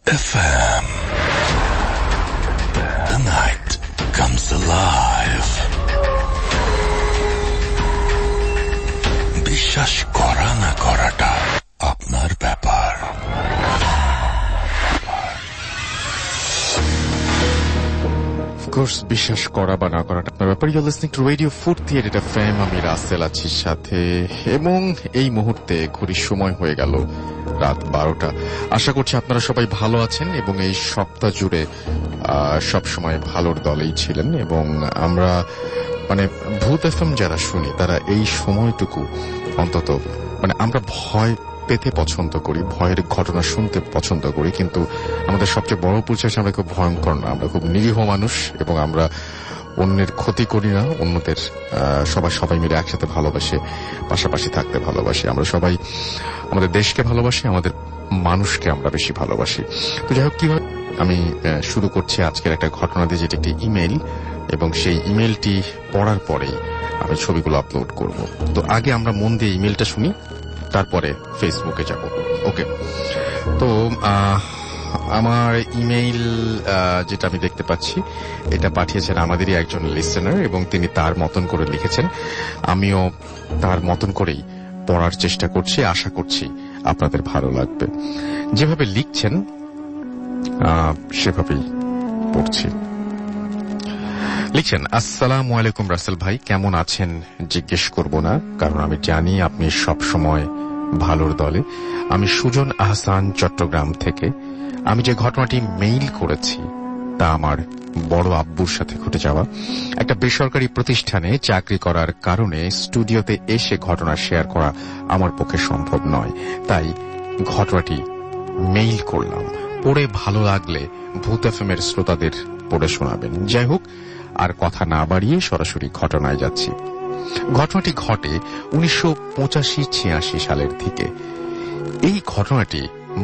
FM. The night comes alive. বিশ্বাস করা না করাটা আপনার ব্যাপার। কোর্স বিশ্বাস করা বা না করাটা আপনার ব্যাপার। ইউ লিসনিং টু রেডিও ফুর্তি এট এফএম। আমি রাসেল আছি সাথে, এবং এই মুহূর্তে ঘড়ির সময় হয়ে গেল রাত 12টা। আশা করছি আপনারা সবাই ভালো আছেন এবং এই সপ্তাহ জুড়ে সব সময় ভালোর দলেই ছিলেন। এবং আমরা ভূত এফএম যারা শুনি তারা এই সময়টুকু অন্তত আমরা ভয় পেতে পছন্দ করি, ভয়ের ঘটনা শুনতে পছন্দ করি, কিন্তু আমাদের সবচেয়ে বড় পরিচয় আমরা খুব ভয়ঙ্কর না, আমরা খুব নিরীহ মানুষ এবং আমরা অন্যের ক্ষতি করি না, অন্যদের সবাই মিলে একসাথে ভালোবাসে, পাশাপাশি থাকতে ভালোবাসি। আমরা সবাই আমাদের দেশকে ভালোবাসি, আমাদের মানুষকে আমরা বেশি ভালোবাসি। তো যাই হোক, কিভাবে আমি শুরু করছি আজকের একটা ঘটনা দিয়ে, যেটা একটি ইমেইল, এবং সেই ইমেইলটি পড়ার পরেই আমি ছবিগুলো আপলোড করব। তো আগে আমরা মন দিয়ে ইমেইলটা শুনি, তারপরে ফেসবুকে যাব। ওকে, তো আমার ইমেইল যেটা আমি দেখতে পাচ্ছি, এটা পাঠিয়েছেন আমাদেরই একজন লিসেনার, এবং তিনি তার মতন করে লিখেছেন। আমিও তার মতন করেই পড়ার চেষ্টা করছি, আশা করছি আপনাদের ভালো লাগবে। যেভাবে লিখছেন সেভাবেই পড়ছি। লিখছেন, আসসালামু আলাইকুম রাসেল ভাই, কেমন আছেন জিজ্ঞেস করব না, কারণ আমি জানি আপনি সব সময় ভালোর দলে। আমি সুজন আহসান, চট্টগ্রাম থেকে। আমি যে ঘটনাটি মেইল করেছি তা আমার বড় আব্বুর সাথে ঘটে যাওয়া। একটা বেসরকারি প্রতিষ্ঠানে চাকরি করার কারণে স্টুডিওতে এসে ঘটনা শেয়ার করা আমার পক্ষে সম্ভব নয়, তাই ঘটনাটি মেইল করলাম। পড়ে ভালো লাগলে ভূত এফএমের শ্রোতাদের পড়ে শোনাবেন। যাই হোক, আর কথা না বাড়িয়ে সরাসরি ঘটনায় যাচ্ছি। ঘটনাটি ঘটে 1985-86 সালের দিকে। এই ঘটনাটি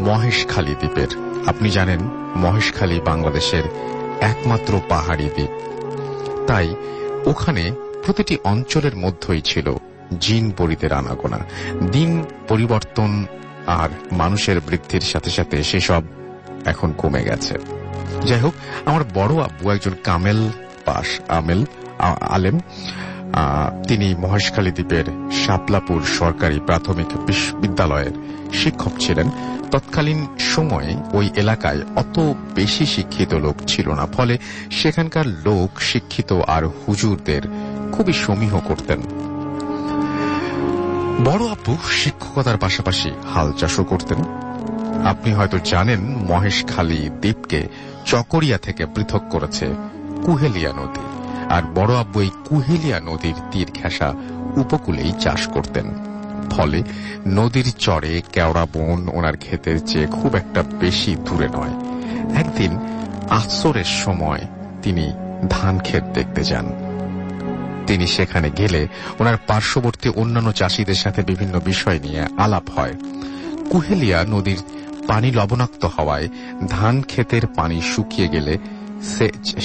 মহেশখালী দ্বীপের। আপনি জানেন, মহেশখালী বাংলাদেশের একমাত্র পাহাড়ি দ্বীপ, তাই ওখানে প্রতিটি অঞ্চলের মধ্যেই ছিল জিন পরীদের আনাগোনা। দিন পরিবর্তন আর মানুষের বৃদ্ধির সাথে সাথে সেসব এখন কমে গেছে। যাই হোক, আমার বড় আব্বু একজন কামেল পাশ আলেম। তিনি মহেশখালী দ্বীপের শাপলাপুর সরকারি প্রাথমিক বিদ্যালয়ের শিক্ষক ছিলেন। তৎকালীন সময়ে ওই এলাকায় অত বেশি শিক্ষিত লোক ছিল না, ফলে সেখানকার লোক শিক্ষিত আর হুজুরদের খুবই সমীহ করতেন। বড় আব্বু শিক্ষকতার পাশাপাশি হাল চাষও করতেন। আপনি হয়তো জানেন, মহেশখালী দ্বীপকে চকরিয়া থেকে পৃথক করেছে কুহেলিয়া নদী, আর বড় আব্বু এই কুহেলিয়া নদীর তীর ঘেঁষা উপকূলেই চাষ করতেন। ফলে নদীর চরে কেওড়া বন ওনার ক্ষেতের চেয়ে খুব একটা বেশি দূরে নয়। একদিন আসরের সময় তিনি ধান ক্ষেত দেখতে যান। তিনি সেখানে গেলে ওনার পার্শ্ববর্তী অন্যান্য চাষীদের সাথে বিভিন্ন বিষয় নিয়ে আলাপ হয়। কুহেলিয়া নদীর পানি লবণাক্ত হওয়ায় ধান ক্ষেতের পানি শুকিয়ে গেলে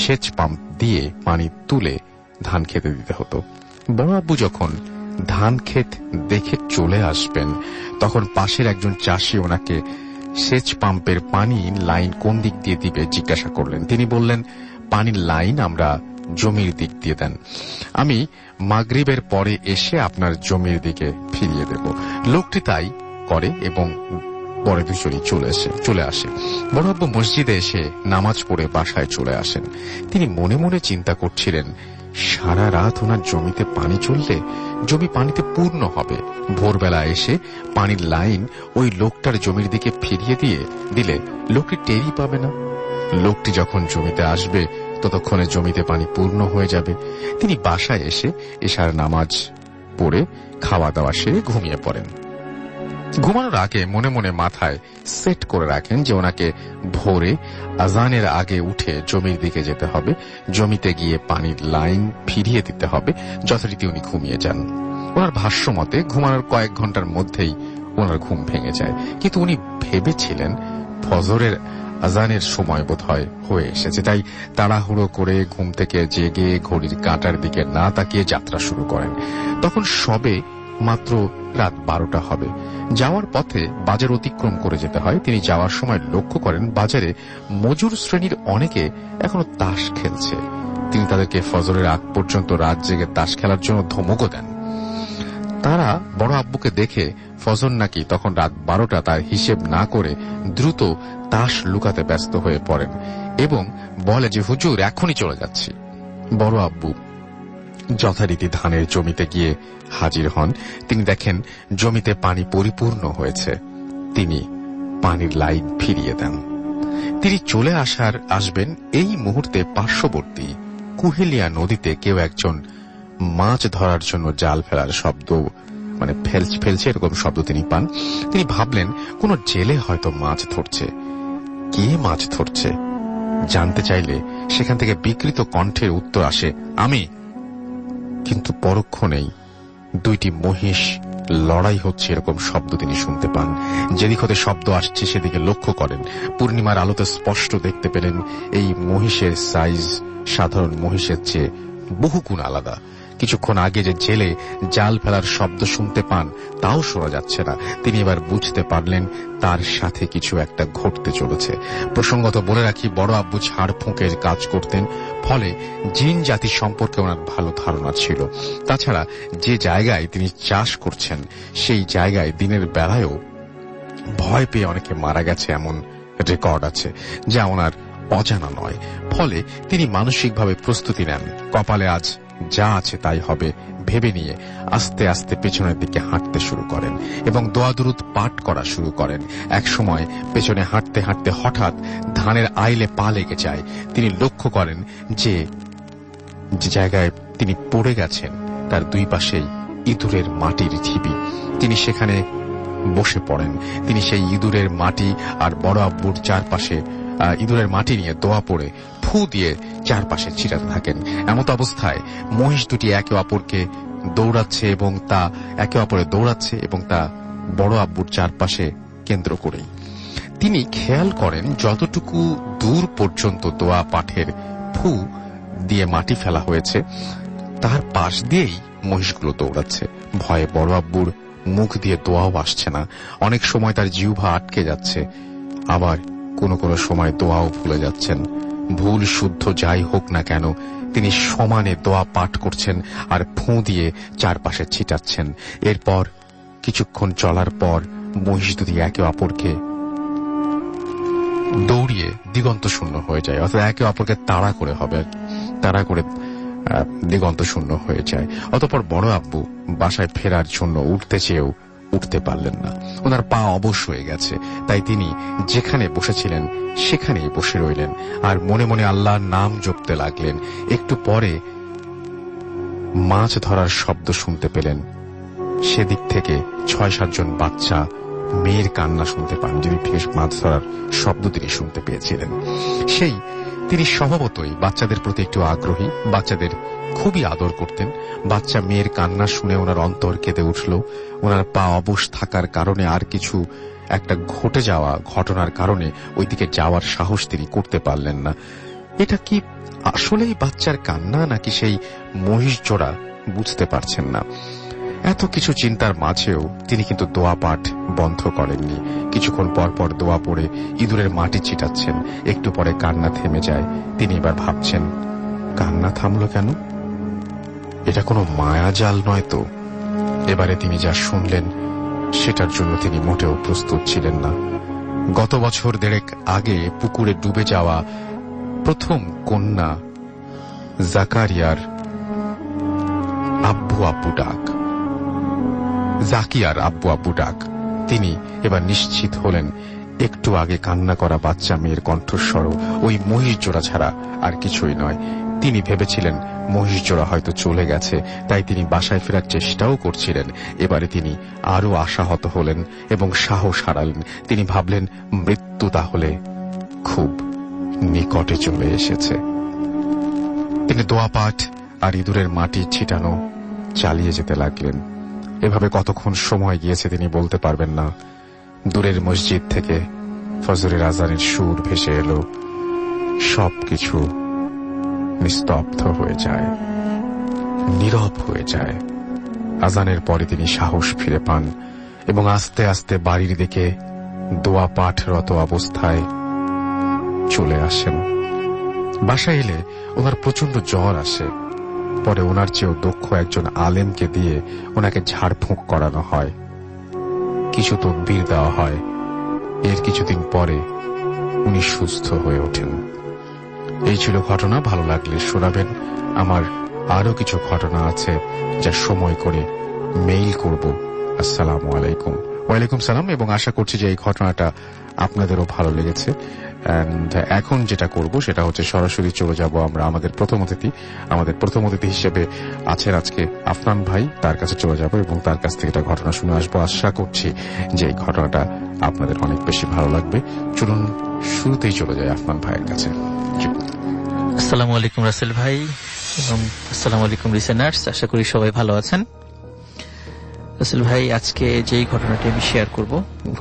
সেচ পাম্প দিয়ে পানি তুলে ধান খেতে দিতে হতো। বড় আব্বু যখন ধান ক্ষেত দেখে চলে আসবেন, তখন পাশের একজন চাষি ওনাকে সেচ পাম্পের পানি লাইন কোন দিক দিয়ে দিবে জিজ্ঞাসা করলেন। তিনি বললেন, পানির লাইন আমরা জমির দিক দিয়ে দেন, আমি মাগরিবের পরে এসে আপনার জমির দিকে ফিরিয়ে দেব। লোকটি তাই করে এবং পরে দুজনই চলে আসে। বড় আব্বু মসজিদে এসে নামাজ পড়ে বাসায় চলে আসেন। তিনি মনে মনে চিন্তা করছিলেন, সারা রাত ওনার জমিতে পানি চললে জমি পানিতে পূর্ণ হবে। ভোরবেলা এসে পানির লাইন ওই লোকটার জমির দিকে ফিরিয়ে দিলে লোকটি টেরই পাবে না। লোকটি যখন জমিতে আসবে ততক্ষণে জমিতে পানি পূর্ণ হয়ে যাবে। তিনি বাসায় এসে এশার নামাজ পড়ে খাওয়া দাওয়া সেরে ঘুমিয়ে পড়েন। ঘুমানোর আগে মনে মনে মাথায় সেট করে রাখেন যে ওনাকে ভোরে আজানের আগে উঠে জমির দিকে যেতে হবে, জমিতে গিয়ে পানির লাইন ফিরিয়ে দিতে হবে। যথারীতি উনি ঘুমিয়ে যান। ওনার ভাষ্য মতে ঘুমানোর কয়েক ঘন্টার মধ্যেই ওনার ঘুম ভেঙে যায়, কিন্তু উনি ভেবেছিলেন ফজরের আজানের সময় বোধহয় হয়ে এসেছে, তাই তাড়াহুড়ো করে ঘুম থেকে জেগে ঘড়ির কাঁটার দিকে না তাকিয়ে যাত্রা শুরু করেন। তখন সবে মাত্র রাত 12টা হবে। যাওয়ার পথে বাজার অতিক্রম করে যেতে হয়। তিনি যাওয়ার সময় লক্ষ্য করেন বাজারে মজুর শ্রেণীর অনেকে এখনো তাস খেলছে। তিনি তাদেরকে ফজরের আগ পর্যন্ত রাত জেগে তাস খেলার জন্য ধমকও দেন। তারা বড় আব্বুকে দেখে ফজর নাকি তখন রাত 12টা তার হিসেব না করে দ্রুত তাস লুকাতে ব্যস্ত হয়ে পড়েন এবং বলে যে হুজুর এখনই চলে যাচ্ছি। বড় আব্বু যথারীতি ধানের জমিতে গিয়ে হাজির হন। তিনি দেখেন জমিতে পানি পরিপূর্ণ হয়েছে। তিনি পানির লাইন ফিরিয়ে দেন। তিনি চলে আসবেন এই মুহূর্তে পার্শ্ববর্তী কুহেলিয়া নদীতে কেউ একজন মাছ ধরার জন্য জাল ফেলার শব্দ, মানে ফেলছে এরকম শব্দ তিনি পান। তিনি ভাবলেন কোন জেলে হয়তো মাছ ধরছে। কে মাছ ধরছে জানতে চাইলে সেখান থেকে বিকৃত কণ্ঠের উত্তর আসে, আমি। কিন্তু পরক্ষণেই দুইটি মহিষ লড়াই হচ্ছে এরকম শব্দ তিনি শুনতে পান। যেদিক হতে শব্দ আসছে সেদিকে লক্ষ্য করেন। পূর্ণিমার আলোতে স্পষ্ট দেখতে পেলেন এই মহিষের সাইজ সাধারণ মহিষের চেয়ে বহুগুণ আলাদা। কিছুক্ষণ আগে যে জেলে জাল ফেলার শব্দ শুনতে পান তাও শোনা যাচ্ছে না। তিনি এবার বুঝতে পারলেন তার সাথে কিছু একটা ঘটতে চলেছে। প্রসঙ্গত বলে রাখি, বড় আব্বু ঝাড় ফুঁকের কাজ করতেন, ফলে জিন জাতি সম্পর্কে ওনার ভালো ধারণা ছিল। তাছাড়া যে জায়গায় তিনি চাষ করছেন সেই জায়গায় দিনের বেলায়ও ভয় পেয়ে অনেকে মারা গেছে এমন রেকর্ড আছে, যা ওনার অজানা নয়। ফলে তিনি মানসিকভাবে প্রস্তুতি নেন। কপালে আজ যা আছে তাই হবে ভেবে নিয়ে আস্তে আস্তে পেছনের দিকে হাঁটতে শুরু করেন এবং দোয়া দুরুদ পাঠ করা শুরু করেন। এক সময় পেছনে হাঁটতে হাঁটতে হঠাৎ ধানের আইলে পা লেগে যায়। তিনি লক্ষ্য করেন যে জায়গায় তিনি পড়ে গেছেন তার দুই পাশেই ইঁদুরের মাটির ঢিবি। তিনি সেখানে বসে পড়েন। তিনি সেই ইঁদুরের মাটি আর বড় আব্বুর চারপাশে ইঁদুরের মাটি নিয়ে দোয়া পড়ে ফু দিয়ে চারপাশে ছিটাতে থাকেন। এমত অবস্থায় মহিষ দুটি একে অপরকে দৌড়াচ্ছে এবং তা বড় আব্বুর চারপাশে কেন্দ্র করেই। তিনি খেয়াল করেন যতটুকু দূর পর্যন্ত দোয়া পাঠের ফু দিয়ে মাটি ফেলা হয়েছে তার পাশ দিয়েই মহিষগুলো দৌড়াচ্ছে। ভয়ে বড় আব্বুর মুখ দিয়ে দোয়াও আসছে না। অনেক সময় তার জিহ্বা আটকে যাচ্ছে, আবার কোনো কোনো সময় দোয়াও ভুলে যাচ্ছেন। ভুল শুদ্ধ যাই হোক না কেন তিনি সমানে দোয়া পাঠ করছেন আর ফুঁ দিয়ে চারপাশে ছিটাচ্ছেন। এরপর কিছুক্ষণ চলার পর মহিষ দুটি একে অপরকে দৌড়িয়ে দিগন্ত শূন্য হয়ে যায়, অর্থাৎ একে অপরকে তাড়া করে দিগন্ত শূন্য হয়ে যায়। অতঃপর বড় আব্বু বাসায় ফেরার জন্য উঠতে চেয়েও উঠতে পারলেন না। ওনার পা অবশ হয়ে গেছে। তাই তিনি যেখানে বসেছিলেন সেখানেই বসে রইলেন আর মনে মনে আল্লাহর নাম জপতে লাগলেন। একটু পরে মাছ ধরার শব্দ শুনতে পেলেন। সেদিক থেকে ৬-৭ জন বাচ্চা মেয়ের কান্না শুনতে পান, যেদিক থেকে মাছ ধরার শব্দ তিনি শুনতে পেয়েছিলেন। তিনি স্বভাবতই বাচ্চাদের প্রতি একটু আগ্রহী, বাচ্চাদের খুবই আদর করতেন। বাচ্চা মেয়ের কান্না শুনে ওনার অন্তর কেঁদে উঠল। ওনার পা অবশ থাকার কারণে আর কিছু একটা ঘটে যাওয়া ঘটনার কারণে ওইদিকে যাওয়ার সাহস তিনি করতে পারলেন না। এটা কি আসলেই বাচ্চার কান্না নাকি সেই মহিষ জোড়া বুঝতে পারছেন না। এত কিছু চিন্তার মাঝেও তিনি কিন্তু দোয়া পাঠ বন্ধ করেননি। কিছুক্ষণ পর পর দোয়া পড়ে ইঁদুরের মাটি ছিটাচ্ছেন। একটু পরে কান্না থেমে যায়। তিনি এবার ভাবছেন, কান্না থামলো কেন? এটা কোনো মায়াজাল নয় তো? এবারে তিনি যা শুনলেন সেটার জন্য তিনি মোটেও প্রস্তুত ছিলেন না। গত বছর ১.৫ আগে পুকুরে ডুবে যাওয়া প্রথম কন্যা জাকিয়ার আব্বু ডাক। তিনি এবার নিশ্চিত হলেন একটু আগে কান্না করা বাচ্চা মেয়ের কণ্ঠস্বর ওই মহিষ জোড়া ছাড়া আর কিছুই নয়। তিনি ভেবেছিলেন মহিষ জোড়া হয়তো চলে গেছে, তাই তিনি বাসায় ফেরার চেষ্টাও করছিলেন। এবারে তিনি আরো আশাহত হলেন এবং সাহস হারালেন। তিনি ভাবলেন মৃত্যু তাহলে খুব নিকটে চলে এসেছে। তিনি দোয়া পাঠ আর ইঁদুরের মাটি ছিটানো চালিয়ে যেতে লাগলেন। এভাবে কতক্ষণ সময় গিয়েছে তিনি বলতে পারবেন না। দূরের মসজিদ থেকে ফজরের আজানের সুর ভেসে এলো। সবকিছু নিস্তব্ধ হয়ে যায়, নীরব হয়ে যায়। আজানের পরে তিনি সাহস ফিরে পান এবং আস্তে আস্তে বাড়ির দিকে দোয়া পাঠরত অবস্থায় চলে আসেন। বাসায় এলে ওনার প্রচন্ড জ্বর আসে। পরে ওনার চেয়েও দক্ষ একজন আলেমকে দিয়ে ওনাকে ঝাড়ফুঁক করানো হয়, কিছু তদবির দেওয়া হয়। এর কিছুদিন পরে উনি সুস্থ হয়ে ওঠেন। এই ছিল ঘটনা। ভালো লাগলে শোনাবেন। আমার আরো কিছু ঘটনা আছে যা সময় করে মেইল করব। আসসালামু আলাইকুম। ওয়ালাইকুম সালাম। এবং আশা করছি যে এই ঘটনাটা আপনাদেরও ভালো লেগেছে। এখন যেটা করব সেটা হচ্ছে সরাসরি চলে যাব আমরা আমাদের প্রথম অতিথি হিসেবে আছেন আজকে আফনান ভাই, তার কাছে চলে যাব এবং তার কাছ থেকে একটা ঘটনা শুনে আসবো। আশা করছি যে এই ঘটনাটা আপনাদের অনেক বেশি ভালো লাগবে। চলুন শুরুতেই চলে যায় আফনান ভাইয়ের কাছে। আসসালামু আলাইকুম রাসেল ভাই এবং আসসালামু আলাইকুম লিসেনার্স। আশা করি সবাই ভালো আছেন। রাসেল ভাই, আজকে যেই ঘটনাটি আমি শেয়ার করব,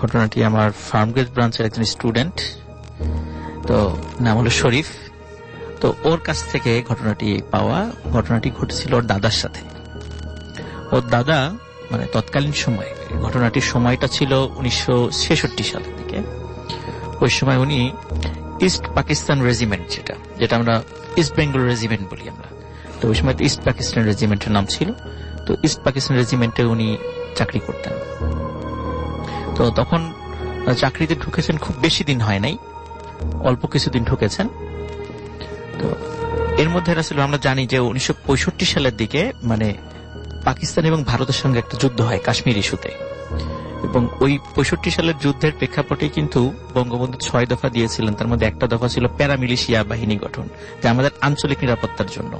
ঘটনাটি আমার ফার্মগেট ব্রাঞ্চের একজন স্টুডেন্ট, তো নাম হলো শরীফ। তো ওর কাছ থেকে ঘটনাটি পাওয়া। ঘটনাটি ঘটেছিল ওর দাদার সাথে। ওর দাদা মানে তৎকালীন সময়ে, ঘটনাটির সময়টা ছিল 1966 সালের দিকে। ওই সময় উনি ইস্ট পাকিস্তান রেজিমেন্ট, যেটা আমরা ইস্ট বেঙ্গল রেজিমেন্ট বলি আমরা, তো ওই সময় ইস্ট পাকিস্তান রেজিমেন্টের নাম ছিল। তো ইস্ট পাকিস্তান রেজিমেন্টে উনি চাকরি করতেন। তো তখন চাকরিতে ঢুকেছেন, খুব বেশি দিন হয় নাই, অল্প কিছুদিন ঢুকেছেন। তো এর মধ্যে আসলে আমরা জানি যে 1965 সালের দিকে মানে পাকিস্তান এবং ভারতের সঙ্গে একটা যুদ্ধ হয় কাশ্মীর ইস্যুতে, এবং ওই 65 সালের যুদ্ধের প্রেক্ষাপটে কিন্তু বঙ্গবন্ধু 6 দফা দিয়েছিলেন। তার মধ্যে একটা দফা ছিল প্যারামিলিশিয়া বাহিনী গঠন, যা আমাদের আঞ্চলিক নিরাপত্তার জন্য।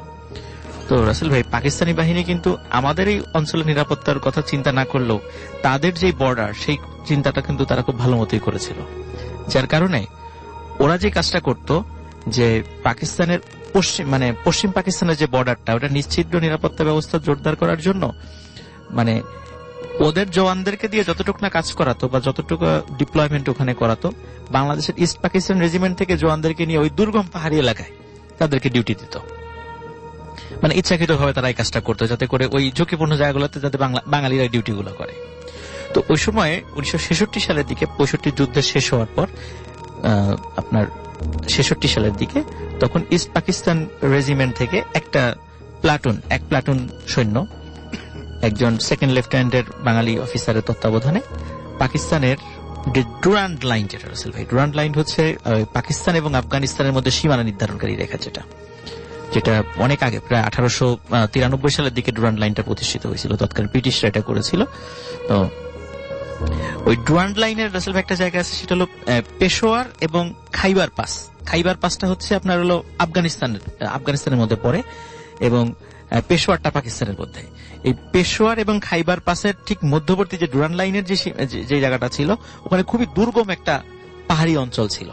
তো রাসেল ভাই, পাকিস্তানি বাহিনী কিন্তু আমাদের এই অঞ্চলের নিরাপত্তার কথা চিন্তা না করলেও তাদের যে বর্ডার, সেই চিন্তাটা কিন্তু তারা খুব ভালো মতোই করেছিল। যার কারণে ওরা যে কাজটা করত, যে পাকিস্তানের পশ্চিম পাকিস্তানের যে বর্ডারটা, ওটা নিশ্চিদ্র নিরাপত্তা ব্যবস্থা জোরদার করার জন্য মানে ওদের জওয়ানদেরকে দিয়ে যতটুকু না কাজ করাতো বা যতটুকু ডিপ্লয়মেন্ট ওখানে করাতো, বাংলাদেশের ইস্ট পাকিস্তান রেজিমেন্ট থেকে জওয়ানদেরকে নিয়ে ওই দুর্গম পাহাড়ি এলাকায় তাদেরকে ডিউটি দিত। মানে ইচ্ছাকৃতভাবে তারা এই কাজটা করতো, যাতে করে ওই ঝুঁকিপূর্ণ জায়গাগুলোতে যাতে বাঙালিরা ডিউটিগুলো করে। তো ওই সময় 1966 সালের দিকে, 65 যুদ্ধ শেষ হওয়ার পর আপনার 66 সালের দিকে, তখন ইস্ট পাকিস্তান রেজিমেন্ট থেকে এক প্লাটুন সৈন্য, একজন সেকেন্ড লেফটেন্যান্টের বাঙালি অফিসারের তত্ত্বাবধানে পাকিস্তানের ডুরান্ড লাইন, যেটা রাসেল ভাই, ডুরান্ড লাইন হচ্ছে পাকিস্তান এবং আফগানিস্তানের মধ্যে সীমানা নির্ধারণকারী রেখা, যেটা অনেক আগে, প্রায় 1893 সালের দিকে ডুরান্ড লাইনটা প্রতিষ্ঠিত হয়েছিল। তৎকালীন ব্রিটিশরা এটা করেছিল। তো ওই ডুরান্ড লাইনের রাসেল ভাই একটা জায়গা আছে, সেটা হলো পেশোয়ার এবং খাইবার পাস। খাইবার পাসটা হচ্ছে আপনার হলো আফগানিস্তানের মধ্যে পড়ে, এবং পেশোয়ারটা পাকিস্তানের মধ্যে। এই পেশোয়ার এবং খাইবার পাসের ঠিক মধ্যবর্তী যে ডুরান্ড লাইনের যে জায়গাটা ছিল, ওখানে খুবই দুর্গম একটা পাহাড়ি অঞ্চল ছিল।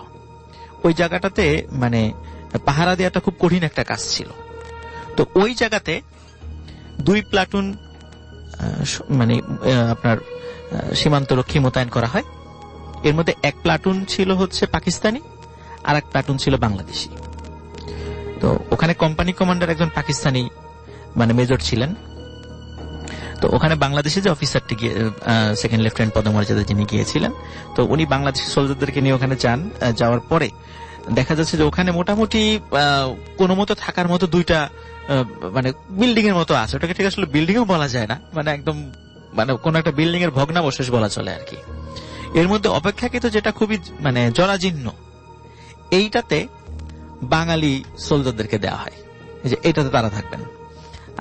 ওই জায়গাটাতে মানে পাহারা দেওয়াটা খুব কঠিন একটা কাজ ছিল। তো ওই জায়গাতে 2 প্লাটুন মানে আপনার সীমান্তরক্ষী মোতায়েন করা হয়। এর মধ্যে 1 প্লাটুন ছিল হচ্ছে পাকিস্তানি, আর 1 প্লাটুন ছিল বাংলাদেশি। তো ওখানে কোম্পানি কমান্ডার একজন পাকিস্তানি মানে মেজর ছিলেন। তো ওখানে বাংলাদেশে যে অফিসারটি সেকেন্ড লেফটেন্যান্ট পদমর্যাদা যিনি গিয়েছিলেন, তো উনি বাংলাদেশি সোলজারদেরকে নিয়ে ওখানে যাওয়ার পরে দেখা যাচ্ছে যে ওখানে মোটামুটি কোনো মতো থাকার মতো 2টা মানে বিল্ডিং এর মতো আছে। ওটাকে ঠিক আসলে বিল্ডিং ও বলা যায় না, মানে একদম মানে কোন একটা বিল্ডিং এর ভগ্নাবশেষ বলা চলে আর কি। এর মধ্যে অপেক্ষাকৃত যেটা খুবই মানে জরাজীর্ণ, এইটাতে বাঙালি সোলজারদেরকে দেওয়া হয়, যে এটাতে তারা থাকবেন।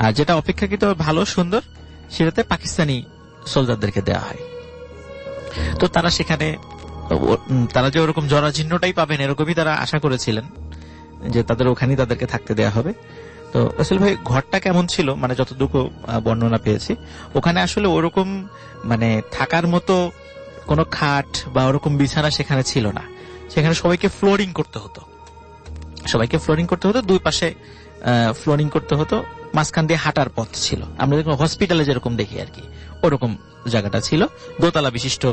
আর যেটা অপেক্ষাকৃত ভালো সুন্দর, সেটাতে পাকিস্তানি সোলজারদেরকে দেওয়া হয়। তো তারা সেখানে, তারা যে ওরকম জরাজীর্ণটাই পাবেন এরকমই তারা আশা করেছিলেন, যে তাদের ওখানেই তাদেরকে থাকতে দেওয়া হবে। তো আসলে ভাই ঘরটা কেমন ছিল, মানে যতটুকু বর্ণনা পেয়েছি, ওখানে আসলে ওরকম মানে থাকার মতো কোনো খাট বা ওরকম বিছানা সেখানে ছিল না। সেখানে সবাইকে ফ্লোরিং করতে হতো, 2 পাশে ফ্লোরিং করতে হতো, মাঝখান দিয়ে হাঁটার পথ ছিল। আমরা যখন হসপিটালে যেরকম দেখি আর কি, ওরকম জায়গাটা ছিল। 2 তলা বিশিষ্ট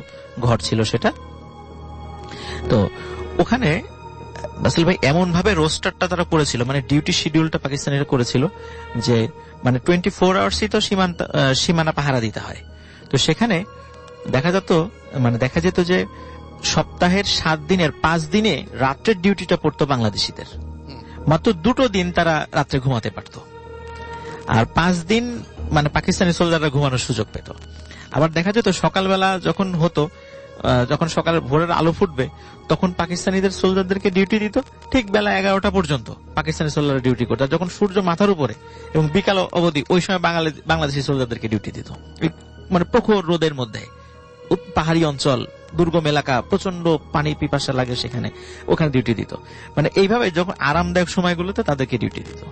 ঘর ছিল সেটা। তো ওখানে রাসেল ভাই এমন ভাবে রোস্টারটা তারা করেছিল, মানে ডিউটি শিডিউলটা পাকিস্তানিরা করেছিল যে মানে 24 আওয়ার্সই তো সীমানা পাহারা দিতে হয়। তো সেখানে দেখা যেত যে সপ্তাহের 7 দিনের 5 দিনে রাত্রের ডিউটিটা পড়তো বাংলাদেশিদের। মাত্র 2 দিন তারা রাত্রে ঘুমাতে পারত, আর 5 দিন মানে পাকিস্তানি সোলজাররা ঘুমানোর সুযোগ পেত। আবার দেখা যেত সকালবেলা যখন সকালের ভোরের আলো ফুটবে তখন পাকিস্তানিদের সোলজারদেরকে ডিউটি দিত ঠিক বেলা 11টা পর্যন্ত পাকিস্তানি সোলজাররা ডিউটি করত। যখন সূর্য মাথার উপরে এবং বিকাল অবধি ওই সময় বাংলাদেশি সোলজারদেরকে ডিউটি দিত, মানে প্রখর রোদের মধ্যে, পাহাড়ি অঞ্চল, দুর্গম এলাকা, প্রচন্ড পানি পিপাসা লাগে সেখানে, ওখানে ডিউটি দিত। মানে এইভাবে যখন আরামদায়ক সময়গুলোতে তাদেরকে ডিউটি দিত।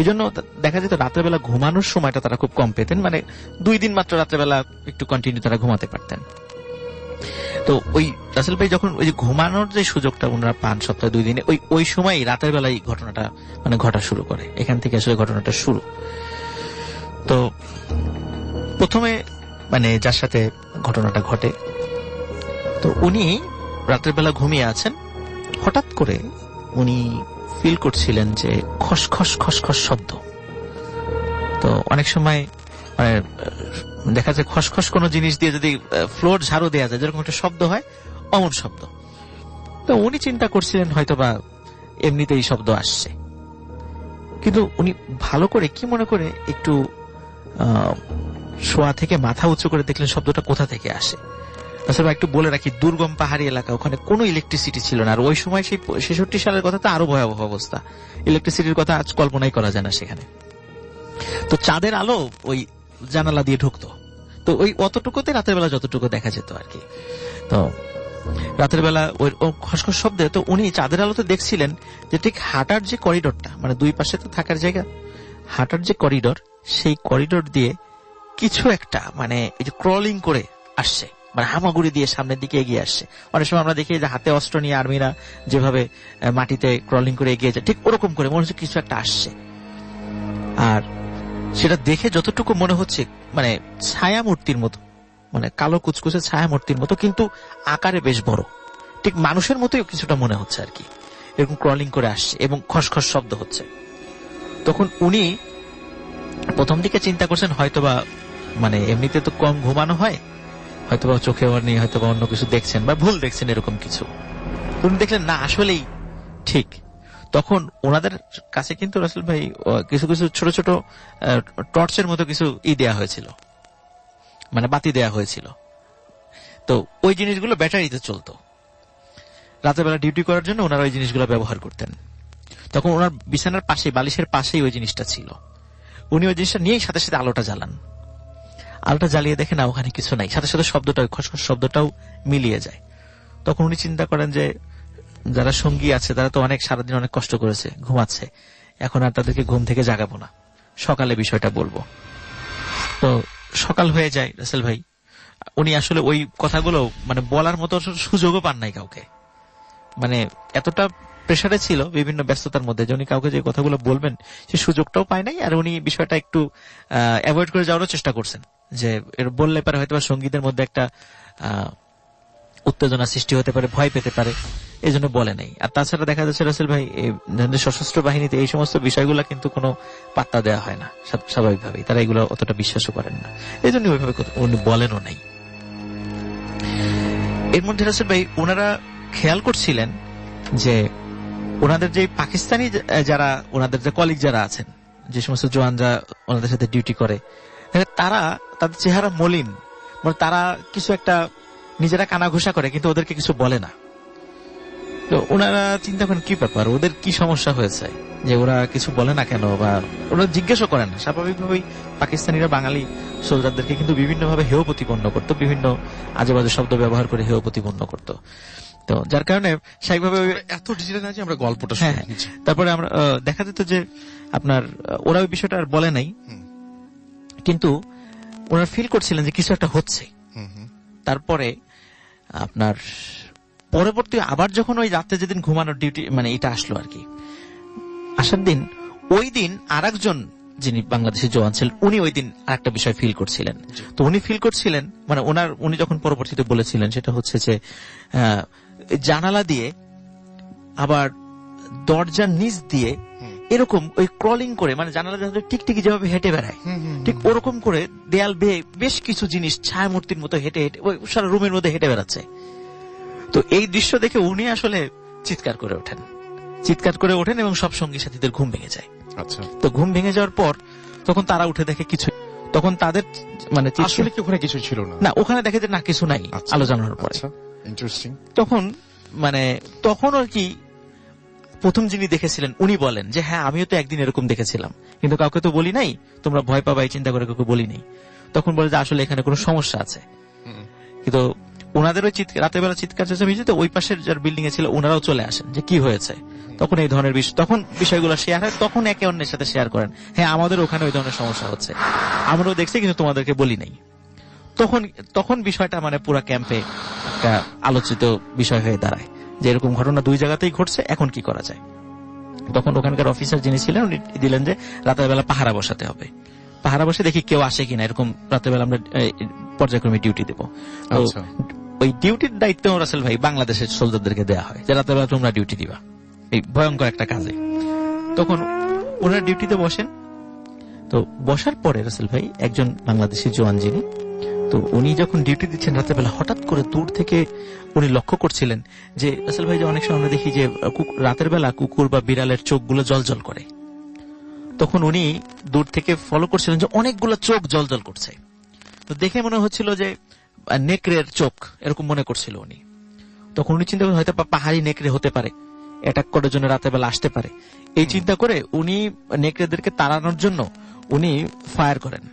এই জন্য দেখা যেত রাত্রেবেলা ঘুমানোর সময়টা তারা খুব কম পেতেন, মানে 2 দিন মাত্র রাত্রেবেলা একটু কন্টিনিউ তারা ঘুমাতে পারতেন। তো ওই রাসেল ভাই যখন ওই যে ঘুমানোর যে সুযোগটা ওনারা পান সপ্তাহে 2 দিনে, ওই সময় রাতের বেলায় ঘটনাটা মানে ঘটা শুরু করে। এখান থেকে আসলে ঘটনাটা শুরু। তো প্রথমে মানে যার সাথে ঘটনাটা ঘটে, তো উনি রাতের বেলা ঘুমিয়ে আছেন, হঠাৎ করে উনি ফিল করছিলেন যে খসখস খসখস শব্দ। তো অনেক সময় মানে দেখা যায় খসখস কোন জিনিস দিয়ে যদি ফ্লোর ঝাড়ু দেওয়া যায় যেরকম একটা শব্দ হয়, অমন শব্দ। তো উনি চিন্তা করছিলেন হয়তোবা এমনিতেই শব্দ আসছে, কিন্তু উনি ভালো করে কি মনে করে একটু শোয়া থেকে মাথা উঁচু করে দেখলেন শব্দটা কোথা থেকে আসে। আসলে একটু বলে রাখি, দুর্গম পাহাড়ি এলাকা, ওখানে কোনো ইলেকট্রিসিটি ছিল না। আর ওই সময় সেই 66 সালের কথা তো আরো ভয়াবহ অবস্থা, ইলেকট্রিসিটির কথা আজ কল্পনাই করা যায় না সেখানে। তো চাঁদের আলো ওই জানালা দিয়ে ঢুকতো, তো ওই অতটুকুতে রাতের বেলা যতটুকু দেখা যেত আর কি। তো রাতের বেলা ওই খসখস শব্দে তো উনি চাঁদের আলোতে দেখছিলেন যে ঠিক হাঁটার যে করিডোরটা, মানে 2 পাশে তো থাকার জায়গা, হাঁটার যে করিডোর, সেই করিডোর দিয়ে কিছু একটা মানে এই যে ক্রলিং করে আসছে, মানে হামাগুড়ি দিয়ে সামনের দিকে এগিয়ে আসছে। অনেক সময় আমরা দেখি যে হাতে অস্ত্র নিয়ে আর্মিরা যেভাবে মাটিতে ক্রলিং করে এগিয়ে যায়, ঠিক ওরকম করে মনে হচ্ছে কিছু একটা আসছে। আর সেটা দেখে যতটুকু মনে হচ্ছে মানে ছায়া মূর্তির মতো, মানে কালো কুচকুচে ছায়া মূর্তির মতো, কিন্তু আকারে বেশ বড়, ঠিক মানুষের মতোই কিছুটা মনে হচ্ছে আর কি। এরকম ক্রলিং করে আসছে এবং খসখস শব্দ হচ্ছে। তখন উনি প্রথম দিকে চিন্তা করছেন হয়তোবা মানে এমনিতে তো কম ঘুমানো হয়, হয়তোবা চোখে নেই, হয়তোবা অন্য কিছু দেখছেন বা ভুল দেখছেন এরকম কিছু। উনি দেখলেন না, আসলেই ঠিক। তখন ওনাদের কাছে কিন্তু রাসেল ভাই কিছু কিছু ছোট ছোট টর্চের মতো কিছু দেয়া হয়েছিল, মানে বাতি দেয়া হয়েছিল। তো ওই জিনিসগুলো ব্যাটারিতে চলতো। রাতের বেলা ডিউটি করার জন্য ওনারা ওই জিনিসগুলো ব্যবহার করতেন। তখন ওনার বিছানার পাশে, বালিশের পাশেই ওই জিনিসটা ছিল। উনি ওই জিনিসটা নিয়েই সাথে সাথে আলোটা জ্বালান। আলোটা জ্বালিয়ে দেখে না ওখানে কিছু নাই, সাথে সাথে শব্দটা, খসখস শব্দটাও মিলিয়ে যায়। তখন উনি চিন্তা করেন যে যারা সঙ্গী আছে তারা তো অনেক সারাদিন অনেক কষ্ট করেছে, ঘুমাচ্ছে, এখন আর তাদেরকে ঘুম থেকে জাগাবো না, সকালে বিষয়টা বলবো। তো সকাল হয়ে যায় রাসেল ভাই, উনি আসলে ওই কথাগুলো মানে বলার মতো সুযোগও পান নাই কাউকে, মানে এতটা প্রেসারে ছিল বিভিন্ন ব্যস্ততার মধ্যে যে উনি কাউকে যে কথাগুলো বলবেন সে সুযোগটাও পায় নাই। আর উনি বিষয়টা একটু অ্যাভয়েড করে যাওয়ারও চেষ্টা করছেন, যে এর বললে পারে হয়তো সঙ্গীদের মধ্যে একটা উত্তেজনা সৃষ্টি হতে পারে, ভয় পেতে পারে, এই জন্য বলে নাই। আর তাছাড়া দেখা যাচ্ছে রাসেল ভাই সশস্ত্র বাহিনীতে এই সমস্ত বিষয়গুলো কিন্তু কোনো পাত্তা দেওয়া হয় না স্বাভাবিকভাবেই, তারা এগুলো অতটা বিশ্বাসও করেন না, এই জন্য ওইভাবে উনি বলেনও নাই। এর মধ্যে রাসেল ভাই ওনারা খেয়াল করছিলেন যে ওনাদের যে পাকিস্তানি যারা, ওনাদের যে কলিগ যারা আছেন, যে সমস্ত জওয়ানরা ওনাদের সাথে ডিউটি করে, তারা তাদের চেহারা মলিন, মানে তারা কিছু একটা নিজেরা কানাঘুষা করে কিন্তু ওদেরকে কিছু বলে না। তো ওনারা চিন্তা করেন কি ব্যাপার, ওদের কি সমস্যা হয়েছে যে ওরা কিছু বলে না কেন, বা ওরা জিজ্ঞাসা করেন না। স্বাভাবিকভাবেই পাকিস্তানিরা বাঙালি সোলজারদেরকে কিন্তু বিভিন্ন ভাবে হেয় প্রতিপন্ন করতো, বিভিন্ন আজে বাজে শব্দ ব্যবহার করে হেয় প্রতিপন্ন করতো। তো যার কারণে স্বাভাবিকভাবে এত ডিটেইলে না যে আমরা গল্পটা শুনছি। তারপরে আমরা দেখা যেত যে আপনার ওরা ওই বিষয়টা আর বলে নাই, কিন্তু ওনারা ফিল করছিলেন যে কিছু একটা হচ্ছে। তারপরে আপনার পরবর্তী আবার যখন ওই রাতে যেদিন ঘুমানোর ডিউটি মানে এটা আসলো আর কি, আসার দিন, ওই দিন আর একজন যিনি বাংলাদেশি জওয়ান ছিলেন উনি ওই দিন আরেকটা বিষয় ফিল করছিলেন। তো উনি ফিল করছিলেন মানে উনি যখন পরবর্তীতে বলেছিলেন সেটা হচ্ছে যে জানালা দিয়ে আবার দরজার নিচ দিয়ে এরকম ওই ক্রলিং করে, মানে জানালা টিকটিকি যেভাবে হেঁটে বেড়ায় ঠিক ওরকম করে দেয়াল বেয়ে বেশ কিছু জিনিস ছায়ামূর্তির মতো হেঁটে হেঁটে ওই সারা রুমের মধ্যে হেঁটে বেড়াচ্ছে। তো এই দৃশ্য দেখে উনি আসলে চিৎকার করে ওঠেন এবং সব সঙ্গী সাথীদের ঘুম ভেঙে যায়। আচ্ছা, তো ঘুম ভেঙে যাওয়ার পর তখন তারা উঠে দেখে কিছু, তখন তাদের মানে আসলে কি ওখানে কিছু ছিল না? না, ওখানে দেখে যে না কিছু নাই। আলো জানানোর পরে ইন্টারেস্টিং। তখন আর কি প্রথম যিনি দেখেছিলেন উনি বলেন যে হ্যাঁ আমিও তো একদিন এরকম দেখেছিলাম, কিন্তু কাউকে তো বলি নাই, তোমরা ভয় পাবা এই চিন্তা করে কাউকে বলি নাই। তখন বলে যে আসলে এখানে কোনো সমস্যা আছে। কিন্তু ওনাদের ওই রাতের বেলা চিৎকার চেঁচামেচিতে ওই পাশের যার বিল্ডিং এ ছিল ওনারাও চলে আসেন যে কি হয়েছে। তখন এই ধরনের তখন বিষয়গুলো শেয়ার হয়, তখন একে অন্যের সাথে শেয়ার করেন, হ্যাঁ আমাদের ওখানে ওই ধরনের সমস্যা হচ্ছে, আমরাও দেখছি কিন্তু তোমাদেরকে বলি নাই। তখন বিষয়টা মানে পুরো ক্যাম্পে একটা আলোচিত বিষয় হয়ে দাঁড়ায় যে এরকম ঘটনা দুই জায়গাতেই ঘটছে, এখন কি করা যায়। তখন ওখানকার অফিসার যিনি ছিলেন উনি দিলেন যে রাতের বেলা পাহারা বসাতে হবে, পাহারা বসে দেখি কেউ আসে কিনা, এরকম রাতের বেলা আমরা পর্যায়ক্রমে ডিউটি দেবো। ওই ডিউটির দায়িত্ব রাসেল ভাই বাংলাদেশের সোলজারদেরকে দেওয়া হয় যে রাতের বেলা তোমরা ডিউটি দিবা এই ভয়ঙ্কর একটা কাজে। তখন ওনারা ডিউটিতে বসেন। তো বসার পরে রাসেল ভাই একজন বাংলাদেশি জওয়ান যিনি, তো উনি যখন ডিউটি দিচ্ছেন রাতের বেলা হঠাৎ করে দূর থেকে উনি লক্ষ্য করছিলেন যে রাসেল ভাই যে অনেক সময় আমরা দেখি যে রাতের বেলা কুকুর বা বিড়ালের চোখগুলো জলজল করে, তখন উনি দূর থেকে ফলো করছিলেন যে অনেকগুলো চোখ জলজল করছে। তো দেখে মনে হচ্ছিল যে নেকড়ের চোখ, এরকম মনে করছিল উনি। তখন উনি চিন্তা করেন হয়তো পাহাড়ি নেকড়ে হতে পারে, অ্যাটাক করার জন্য রাতের বেলা আসতে পারে। এই চিন্তা করে উনি নেকড়েদেরকে তাড়ানোর জন্য উনি ফায়ার করেন।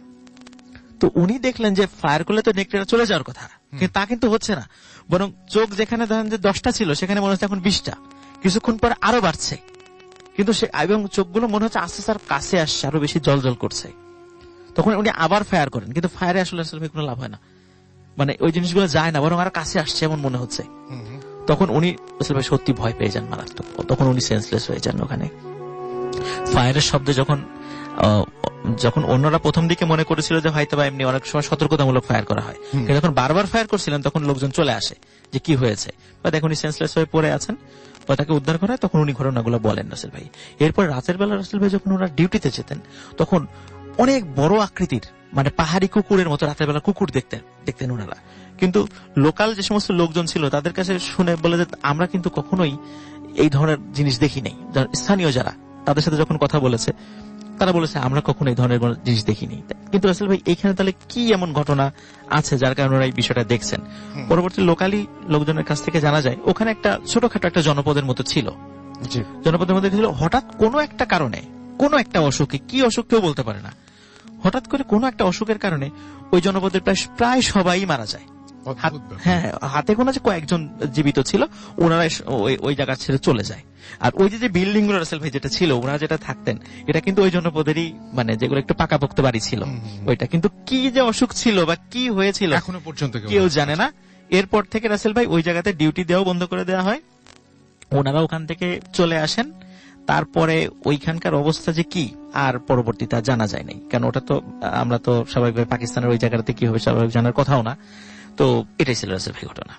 তো উনি দেখলেন যে ফায়ার করলে তো নেকড়েরা চলে যাওয়ার কথা, কিন্তু তা কিন্তু হচ্ছে না, বরং চোখ যেখানে ধরেন যে 10টা ছিল সেখানে মনে হচ্ছে এখন 20টা, কিছুক্ষণ পর আরো বাড়ছে, কিন্তু এবং চোখগুলো মনে হচ্ছে আস্তে আস্তে কাছে আসছে, আরো বেশি জলজল করছে। তখন উনি আবার ফায়ার করেন, কিন্তু ফায়ারে আসলে কোনো লাভ হয় না, মানে ওই জিনিসগুলো যায় না, বরং আরো কাছে আসছে এমন মনে হচ্ছে। তখন উনি সত্যি ভয় পেয়ে যান মারাত্মক, তখন উনি সেন্সলেস হয়ে যান ওখানে। ফায়ারের শব্দে যখন অন্যরা প্রথম দিকে মনে করেছিল যে হয়তো বা এমনি অনেক সময় সতর্কতামূলক ফায়ার করা হয়, কিন্তু যখন বারবার ফায়ার করছিলেন তখন লোকজন চলে আসে যে কি হয়েছে, বা দেখুন উনি সেন্সলেস হয়ে পড়ে আছেন, বা তাকে উদ্ধার করা হয়। তখন উনি ঘটনাগুলো বলেন রাসেল ভাই। এরপর রাতের বেলা রাসেল ভাই যখন ওনারা ডিউটিতে যেতেন তখন অনেক বড় আকৃতির মানে পাহাড়ি কুকুরের মতো রাতের বেলা কুকুর দেখতেন ওনারা। কিন্তু লোকাল যে সমস্ত লোকজন ছিল তাদের কাছে শুনে বলে যে আমরা কিন্তু কখনোই এই ধরনের জিনিস দেখি নাই। স্থানীয় যারা তাদের সাথে যখন কথা বলেছে তারা বলেছে আমরা কখনো এই ধরনের জিনিস দেখিনি। কিন্তু রাসেল ভাই এইখানে তাহলে কি এমন ঘটনা আছে যার কারণে ওরা এই বিষয়টা দেখছেন? পরবর্তী লোকালি লোকজনের কাছ থেকে জানা যায় ওখানে একটা ছোটখাটো একটা জনপদের মতো ছিল, জনপদের মধ্যে ছিল। হঠাৎ কোনো একটা কারণে, কোনো একটা অসুখে, কি অসুখ কেউ বলতে পারে না, হঠাৎ করে কোনো একটা অসুখের কারণে ওই জনপদের প্রায় সবাই মারা যায়। হ্যাঁ, হাতে গোনা যে কয়েকজন জীবিত ছিল, ওনারা ওই জায়গা ছেড়ে চলে যায়। আর ওই যে বিল্ডিং গুলো রাসেল ভাই যেটা ছিল, ওনারা যেটা থাকতেন এটা কিন্তু ওই জনপদেরই, মানে যেগুলো একটু পাকাপোক্ত বাড়ি ছিল ওইটা। কিন্তু কি যে অসুখ ছিল বা কি হয়েছিল এখনো পর্যন্ত কেউ জানে না। এরপর থেকে রাসেল ভাই ওই জায়গাতে ডিউটি দেওয়া বন্ধ করে দেওয়া হয়, ওনারা ওখান থেকে চলে আসেন। তারপরে ওইখানকার অবস্থা যে কি আর পরবর্তীতে জানা যায় নাই, কারণ ওটা তো আমরা তো স্বাভাবিকভাবে পাকিস্তানের ওই জায়গাতে কি হবে স্বাভাবিক জানার কথাও না। তো এটাই ছিল রাসেল ভাই ঘটনা।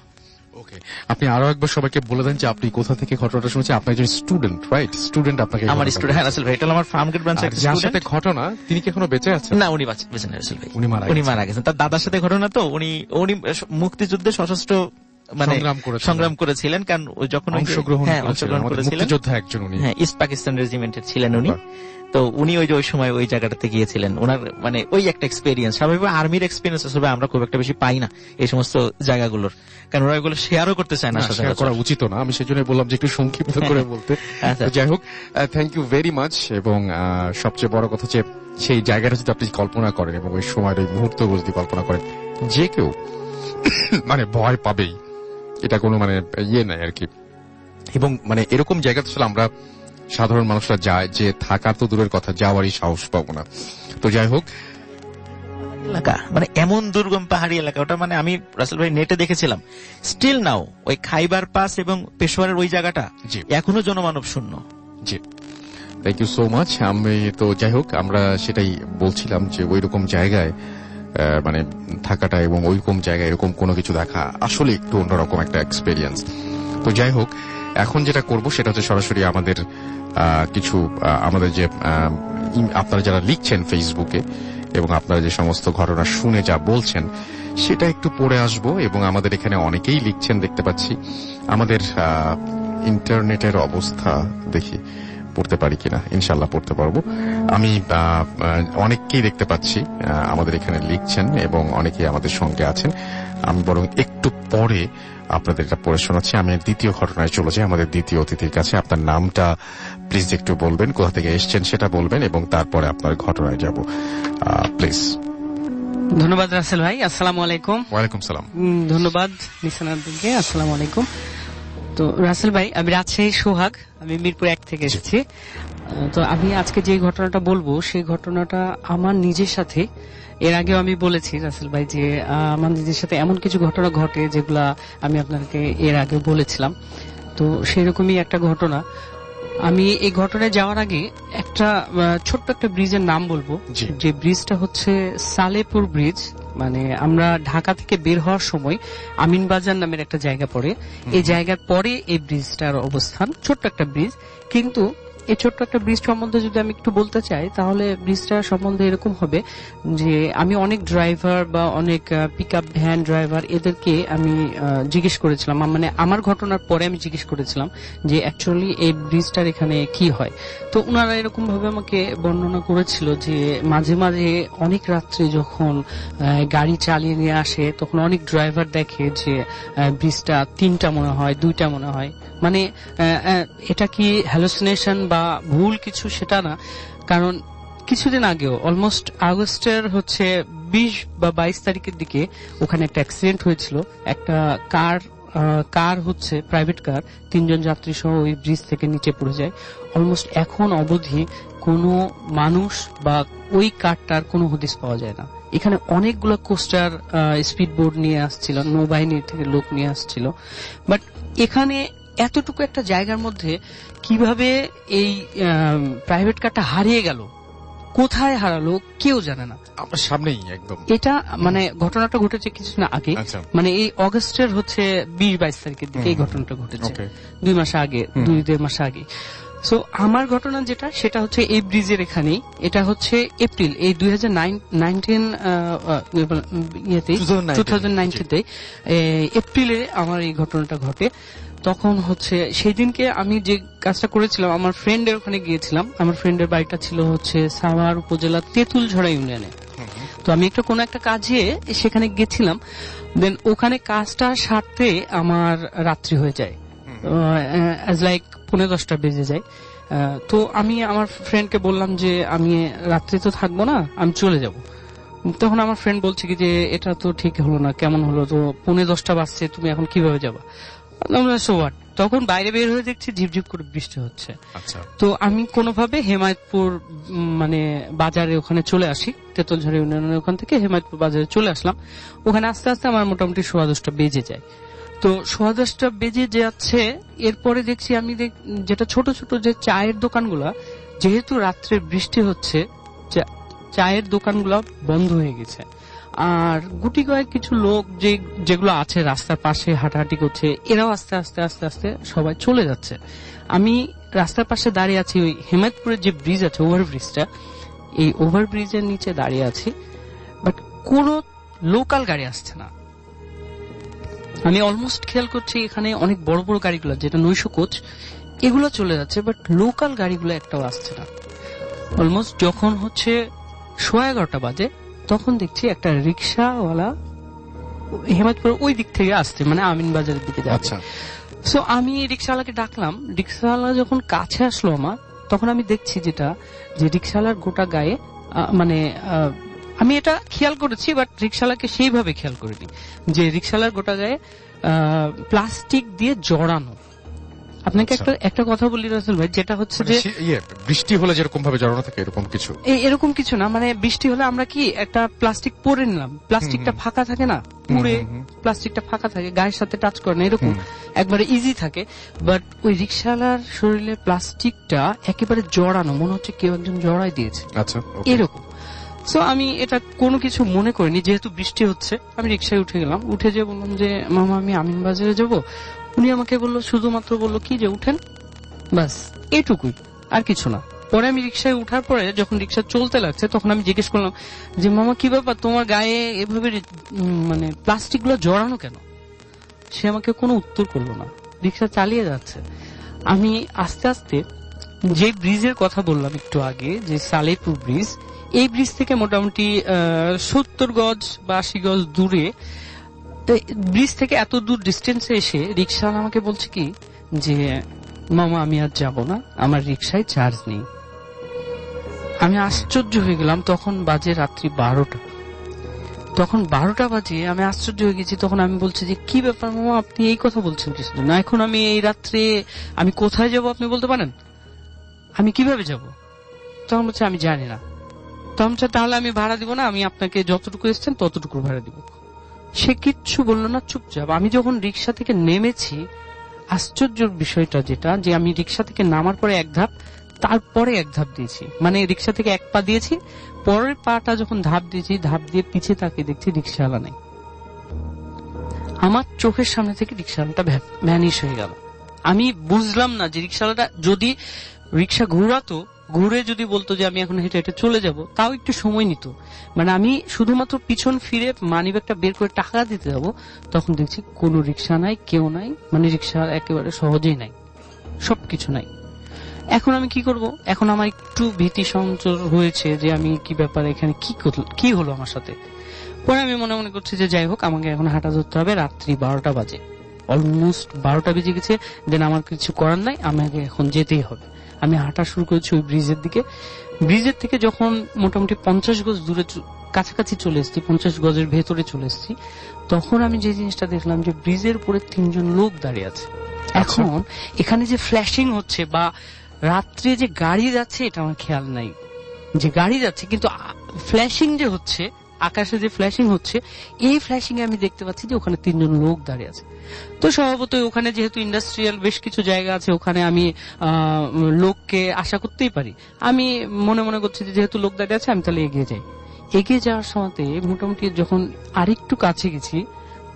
ওকে, আপনি আরো একবার সবাইকে বলে দেন যে আপনি কোথা থেকে ঘটনাটা শুনছেন। আপনি একজন স্টুডেন্ট, রাইট? স্টুডেন্ট আপনাকে, আমার স্টুডেন্ট। হ্যাঁ রাসেল ভাই, এটা আমার ফার্মগেট ব্রাঞ্চের একটা স্টুডেন্ট। যার সাথে ঘটনা তিনি কি এখনো বেঁচে আছেন? না, উনি বেঁচে নেই রাসেল ভাই, উনি মারা গেছেন। তার দাদার সাথে ঘটনা। তো উনি মুক্তিযুদ্ধে সশস্ত্র মানে সংগ্রাম করেছিলেন, কারণ যখন অংশগ্রহণ করেছিলেন মুক্তিযোদ্ধা একজন উনি। হ্যাঁ, ইস্ট পাকিস্তান রেজিমেন্টের ছিলেন উনি। তো উনি ওই সময় ওই জায়গাটাতে গিয়েছিলেন। ওনার মানে ওই একটা এক্সপেরিয়েন্স, স্বাভাবিকভাবে আর্মির এক্সপেরিয়েন্স আসলে আমরা খুব একটা বেশি পাই না এই সমস্ত জায়গাগুলোর, কারণ ওরা এগুলো শেয়ারও করতে চায় না, শেয়ার করা উচিত না। আমি সেজন্য বললাম যে একটু সংক্ষিপ্ত করে বলতে। যাই হোক, থ্যাংক ইউ ভেরি মাচ। এবং সবচেয়ে বড় কথা হচ্ছে সেই জায়গাটা যদি আপনি কল্পনা করেন এবং ওই সময়ের ওই মুহূর্ত যদি কল্পনা করেন, যে কেউ মানে ভয় পাবেই, এটা কোনো মানে ইয়ে নাই আর কি। এবং মানে এরকম জায়গাতে আসলে আমরা সাধারণ মানুষরা যায়, যে থাকার তো দূরের কথা, যাওয়ারই সাহস পাবো না। তো যাই হোক, এলাকা মানে এমন দুর্গম পাহাড়ি এলাকা, ওটা মানে আমি রাসেল ভাই নেটে দেখেছিলাম, স্টিল নাও ওই খাইবার পাস এবং পেশোয়ারের ওই জায়গাটা এখনো জনমানব শূন্য। জি, থ্যাংক ইউ সো মাচ। আমি তো যাই হোক, আমরা সেটাই বলছিলাম যে ওই রকম জায়গায় মানে থাকাটা এবং ওইরকম জায়গায় এরকম কোনো কিছু দেখা আসলে একটু অন্যরকম একটা এক্সপেরিয়েন্স। তো তো যাই হোক, এখন যেটা করব সেটা হচ্ছে সরাসরি আমাদের কিছু আমাদের যে আপনারা যারা লিখছেন ফেসবুকে এবং আপনারা যে সমস্ত ঘটনা শুনে যা বলছেন সেটা একটু পড়ে আসব। এবং আমাদের এখানে অনেকেই লিখছেন দেখতে পাচ্ছি। আমাদের ইন্টারনেটের অবস্থা দেখি পড়তে পারি কিনা, ইনশাল্লাহ পড়তে পারবো। আমি অনেককেই দেখতে পাচ্ছি আমাদের এখানে লিখছেন এবং অনেকেই আমাদের সঙ্গে আছেন। আমি বরং একটু পরে আপনাদের এটা পড়ে শোনাচ্ছি। আমি দ্বিতীয় ঘটনায় চলে যাই আমাদের দ্বিতীয় অতিথির কাছে। আপনার নামটা প্লিজ একটু বলবেন, কোথা থেকে এসছেন সেটা বলবেন এবং তারপরে আপনার ঘটনায় যাব প্লিজ। ধন্যবাদ রাসেল ভাই, আসসালামু আলাইকুম। ওয়ালাইকুম সালাম। ধন্যবাদ নিসানারকে, আসসালামু আলাইকুম। তো রাসেল ভাই, আমি রাজশাহী সোহাগ, আমি মিরপুর 1 থেকে এসেছি। তো আমি আজকে যে ঘটনাটা বলবো সেই ঘটনাটা আমার নিজের সাথে, এর আগেও আমি বলেছি রাসেল ভাই যে আমার নিজের সাথে এমন কিছু ঘটনা ঘটে যেগুলা আমি আপনাকে এর আগে বলেছিলাম। তো সেরকমই একটা ঘটনা। আমি এই ঘটনায় যাওয়ার আগে একটা ছোট্ট একটা ব্রিজের নাম বলবো, যে ব্রিজটা হচ্ছে সালেপুর ব্রিজ। মানে আমরা ঢাকা থেকে বের হওয়ার সময় আমিনবাজার নামের একটা জায়গা পড়ে, এই জায়গার পরে এই ব্রিজটার অবস্থান। ছোট্ট একটা ব্রিজ, কিন্তু এই ছোট্ট একটা ব্রিজ সম্বন্ধে যদি আমি একটু বলতে চাই তাহলে ব্রিজটা সম্বন্ধে এরকম হবে যে আমি অনেক ড্রাইভার বা অনেক পিকআপ ভ্যান ড্রাইভার এদেরকে আমি জিজ্ঞেস করেছিলাম, মানে আমার ঘটনার পরে আমি জিজ্ঞেস করেছিলাম যে অ্যাকচুয়ালি এই ব্রিজটার এখানে কি হয়। তো ওনারা এরকম ভাবে আমাকে বর্ণনা করেছিল যে মাঝে মাঝে অনেক রাত্রে যখন গাড়ি চালিয়ে নিয়ে আসে তখন অনেক ড্রাইভার দেখে যে ব্রিজটা 3টা মনে হয়, 2টা মনে হয়। মানে এটা কি হ্যালুসিনেশন বা ভুল কিছু সেটা না, কারণ কিছুদিন আগেও অলমোস্ট আগস্টের 20 বা 22 তারিখের দিকে ওখানে একটা অ্যাক্সিডেন্ট হয়েছিল। একটা কার প্রাইভেট কার 3 জন যাত্রী সহ ওই ব্রিজ থেকে নিচে পড়ে যায়। অলমোস্ট এখন অবধি কোনো মানুষ বা ওই কারটার কোনো হদিস পাওয়া যায় না। এখানে অনেকগুলো কোস্টার স্পিড বোর্ড নিয়ে আসছিল, নৌবাহিনীর থেকে লোক নিয়ে আসছিল, বাট এখানে এতটুকু একটা জায়গার মধ্যে কিভাবে এই প্রাইভেট কারটা হারিয়ে গেল, কোথায় হারালো কেউ জানে না। আমার সামনেই একদম এটা মানে ঘটনাটা ঘটেছে কিছুদিন আগে, মানে এই অগস্টের 20-22 তারিখের দিকে এই ঘটনাটা ঘটেছে, 2 মাস আগে, 2-1.5 মাস আগে। সো আমার ঘটনা যেটা সেটা হচ্ছে এই ব্রিজের এখানেই। এটা হচ্ছে এপ্রিল এই 2019 এপ্রিলে আমার এই ঘটনাটা ঘটে। তখন সেই দিনকে আমি যে কাজটা করেছিলাম, আমার ফ্রেন্ডের ওখানে গিয়েছিলাম। আমার ফ্রেন্ডের বাড়িটা ছিল সাভার উপজেলা তেঁতুলঝড়া ইউনিয়নে। তো আমি কোনো একটা কাজে সেখানে গেছিলাম, দেন ওখানে কাজটা সারতে আমার রাত্রি হয়ে যায়, অ্যাজ লাইক 10:45 বেজে যায়। তো আমি আমার ফ্রেন্ডকে বললাম যে আমি রাত্রে তো থাকবো না, আমি চলে যাব। তখন আমার ফ্রেন্ড বলছে কি যে এটা তো ঠিক হলো না, কেমন হলো, তো 10:45 বাজছে, তুমি এখন কিভাবে যাবা? তখন বাইরে বের হয়ে দেখছি ঝিপঝিপ করে বৃষ্টি হচ্ছে। তো আমি কোনোভাবে হেমায়তপুর মানে বাজারে ওখানে চলে আসি, তেঁতুলঝড়া ইউনিয়নের ওখান থেকে হেমায়তপুর বাজারে চলে আসলাম। ওখানে আস্তে আস্তে আমার মোটামুটি 10:15 বেজে যায়। তো 10:15 বেজে যাচ্ছে, এরপরে দেখছি আমি যেটা ছোট ছোট যে চায়ের দোকানগুলা, যেহেতু রাত্রে বৃষ্টি হচ্ছে চায়ের দোকানগুলা বন্ধ হয়ে গেছে। আর গুটি কয়েক কিছু লোক যেগুলো আছে রাস্তার পাশে হাঁটাহাঁটি করছে, এরাও আস্তে আস্তে আস্তে আস্তে সবাই চলে যাচ্ছে। আমি রাস্তার পাশে দাঁড়িয়ে আছি, ওই হেমায়তপুরের যে ব্রিজ আছে ওভারব্রিজটা, এই ওভারব্রিজের নিচে দাঁড়িয়ে আছি, বাট কোনো লোকাল গাড়ি আসছে না। আমি অলমোস্ট খেয়াল করছি এখানে অনেক বড় বড় গাড়িগুলো যেটা 900 কোচ এগুলো চলে যাচ্ছে, বাট লোকাল গাড়িগুলো একটাও আসছে না। অলমোস্ট যখন 11:15 বাজে তখন দেখছি একটা রিক্সাওয়ালা হেমায়তপুর ওই দিক থেকে আসছে, মানে আমিনবাজারের দিকে যাচ্ছে। সো আমি রিক্সাওয়ালাকে ডাকলাম। রিক্সাওয়ালা যখন কাছে আসলো আমার, তখন আমি দেখছি যে রিক্সাওয়ালার গোটা গায়ে, মানে আমি এটা খেয়াল করেছি বাট রিক্সাওয়ালাকে সেইভাবে খেয়াল করিনি, যে রিক্সাওয়ালার গোটা গায়ে প্লাস্টিক দিয়ে জড়ানো। আপনাকে একটা কথা বলি রাসেল ভাই, যেটা হচ্ছে যে বৃষ্টি হলে যেরকম ভাবে জড়ানো থাকে এরকম কিছু না, মানে বৃষ্টি হলে আমরা কি একটা প্লাস্টিক পরে নিলাম, প্লাস্টিকটা ফাঁকা থাকে না, পুরে প্লাস্টিকটা ফাঁকা থাকে, গায়ের সাথে টাচ করে না, এরকম একবারে ইজি থাকে। বাট ওই রিক্সাওয়ালার শরীরে প্লাস্টিকটা একেবারে জড়ানো, মনে হচ্ছে কেউ একজন জড়াই দিয়েছে, এরকম। সো আমি এটা কোনো কিছু মনে করিনি, যেহেতু বৃষ্টি হচ্ছে আমি রিক্সায় উঠে গেলাম। উঠে যেয়ে বললাম যে মামা আমি আমিনবাজারে যাব। উনি আমাকে বললো, শুধুমাত্র বললো কি যে উঠেন, বাস এটুকুই, আর কিছু না। পরে আমি রিক্সায় উঠার পরে যখন রিক্সা চলতে লাগছে তখন আমি জিজ্ঞেস করলাম যে মামা কি ব্যাপার, তোমার গায়ে এভাবে মানে প্লাস্টিক গুলো জড়ানো কেন? সে আমাকে কোনো উত্তর করলো না, রিক্সা চালিয়ে যাচ্ছে। আমি আস্তে আস্তে যে ব্রিজের কথা বললাম একটু আগে, যে সালেপুর ব্রিজ, এই ব্রিজ থেকে মোটামুটি 70 গজ বা 80 গজ দূরে, ব্রিজ থেকে এত দূর ডিস্টেন্সে এসে রিক্সাওয়ালা আমাকে বলছে কি যে মামা আমি আর যাব না, আমার রিক্সায় চার্জ নেই। আমি আশ্চর্য হয়ে গেলাম, তখন বাজে রাত্রি 12টা। তখন 12টা বাজে, আমি আশ্চর্য হয়ে গেছি। তখন আমি বলছি যে কি ব্যাপার মামা, আপনি এই কথা বলছেন কিছু না, এখন আমি এই রাত্রে আমি কোথায় যাব আপনি বলতে পারেন, আমি কিভাবে যাব? তখন বলছে আমি জানি না। তখন বলছে তাহলে আমি ভাড়া দিব না, আমি আপনাকে যতটুকু এসছেন ততটুকু ভাড়া দিব। সে কিচ্ছু বললো না, চুপচাপ। আমি যখন রিক্সা থেকে নেমেছি, আশ্চর্যের বিষয়টা যেটা, যে আমি রিক্সা থেকে নামার পরে এক ধাপ, তারপরে এক ধাপ দিয়েছি, মানে রিক্সা থেকে এক পা দিয়েছি, পরের পাটা যখন ধাপ দিয়েছি, ধাপ দিয়ে পিছে তাকে দেখছি রিক্সাওয়ালা নেই। আমার চোখের সামনে থেকে রিক্সাওয়ালাটা ভ্যানিশ হয়ে গেল। আমি বুঝলাম না যে রিক্সাওয়ালাটা যদি রিক্সা ঘোরাতো, ঘুরে যদি বলতো যে আমি এখন হেঁটে হেঁটে চলে যাব, তাও একটু সময় নিত। মানে আমি শুধুমাত্র পিছন ফিরে মানিব্যাগটা বের করে টাকা দিতে যাব, তখন দেখছি কোনো রিক্সা নাই, কেউ নাই, মানে রিক্সা একেবারে সহজেই নাই, সবকিছু নাই। এখন আমি কি করব? এখন আমার একটু ভীতি সঞ্চার হয়েছে যে আমি কি ব্যাপার, এখানে কি হলো আমার সাথে। পরে আমি মনে মনে করছি যে যাই হোক, আমাকে এখন হাঁটা ধরতে হবে। রাত্রি 12টা বাজে, অলমোস্ট 12টা বেজে গেছে। দেন আমার কিছু করার নাই, আমাকে এখন যেতেই হবে। আমি হাঁটা শুরু করেছি ওই ব্রিজের দিকে। ব্রিজের থেকে যখন মোটামুটি 50 গজ দূরে কাছাকাছি চলে এসেছি, 50 গজের ভেতরে চলে এসেছি, তখন আমি যে জিনিসটা দেখলাম যে ব্রিজের উপরে 3 জন লোক দাঁড়িয়ে আছে। এখন এখানে যে ফ্ল্যাশিং হচ্ছে বা রাত্রে যে গাড়ি যাচ্ছে, এটা আমার খেয়াল নাই যে গাড়ি যাচ্ছে, কিন্তু ফ্ল্যাশিং যে হচ্ছে, আকাশে যে ফ্ল্যাশিং হচ্ছে, এই ফ্ল্যাশিং এ আমি দেখতে পাচ্ছি যে ওখানে 3 জন লোক দাঁড়িয়ে আছে। তো স্বভাবতই ওখানে যেহেতু ইন্ডাস্ট্রিয়াল বেশ কিছু জায়গা আছে, ওখানে আমি লোককে আশা করতেই পারি। আমি মনে মনে করছি যে যেহেতু লোক দাঁড়িয়ে আছে, আমি তাহলে এগিয়ে যাই। এগিয়ে যাওয়ার সময়তে মোটামুটি যখন আরেকটু কাছে গেছি,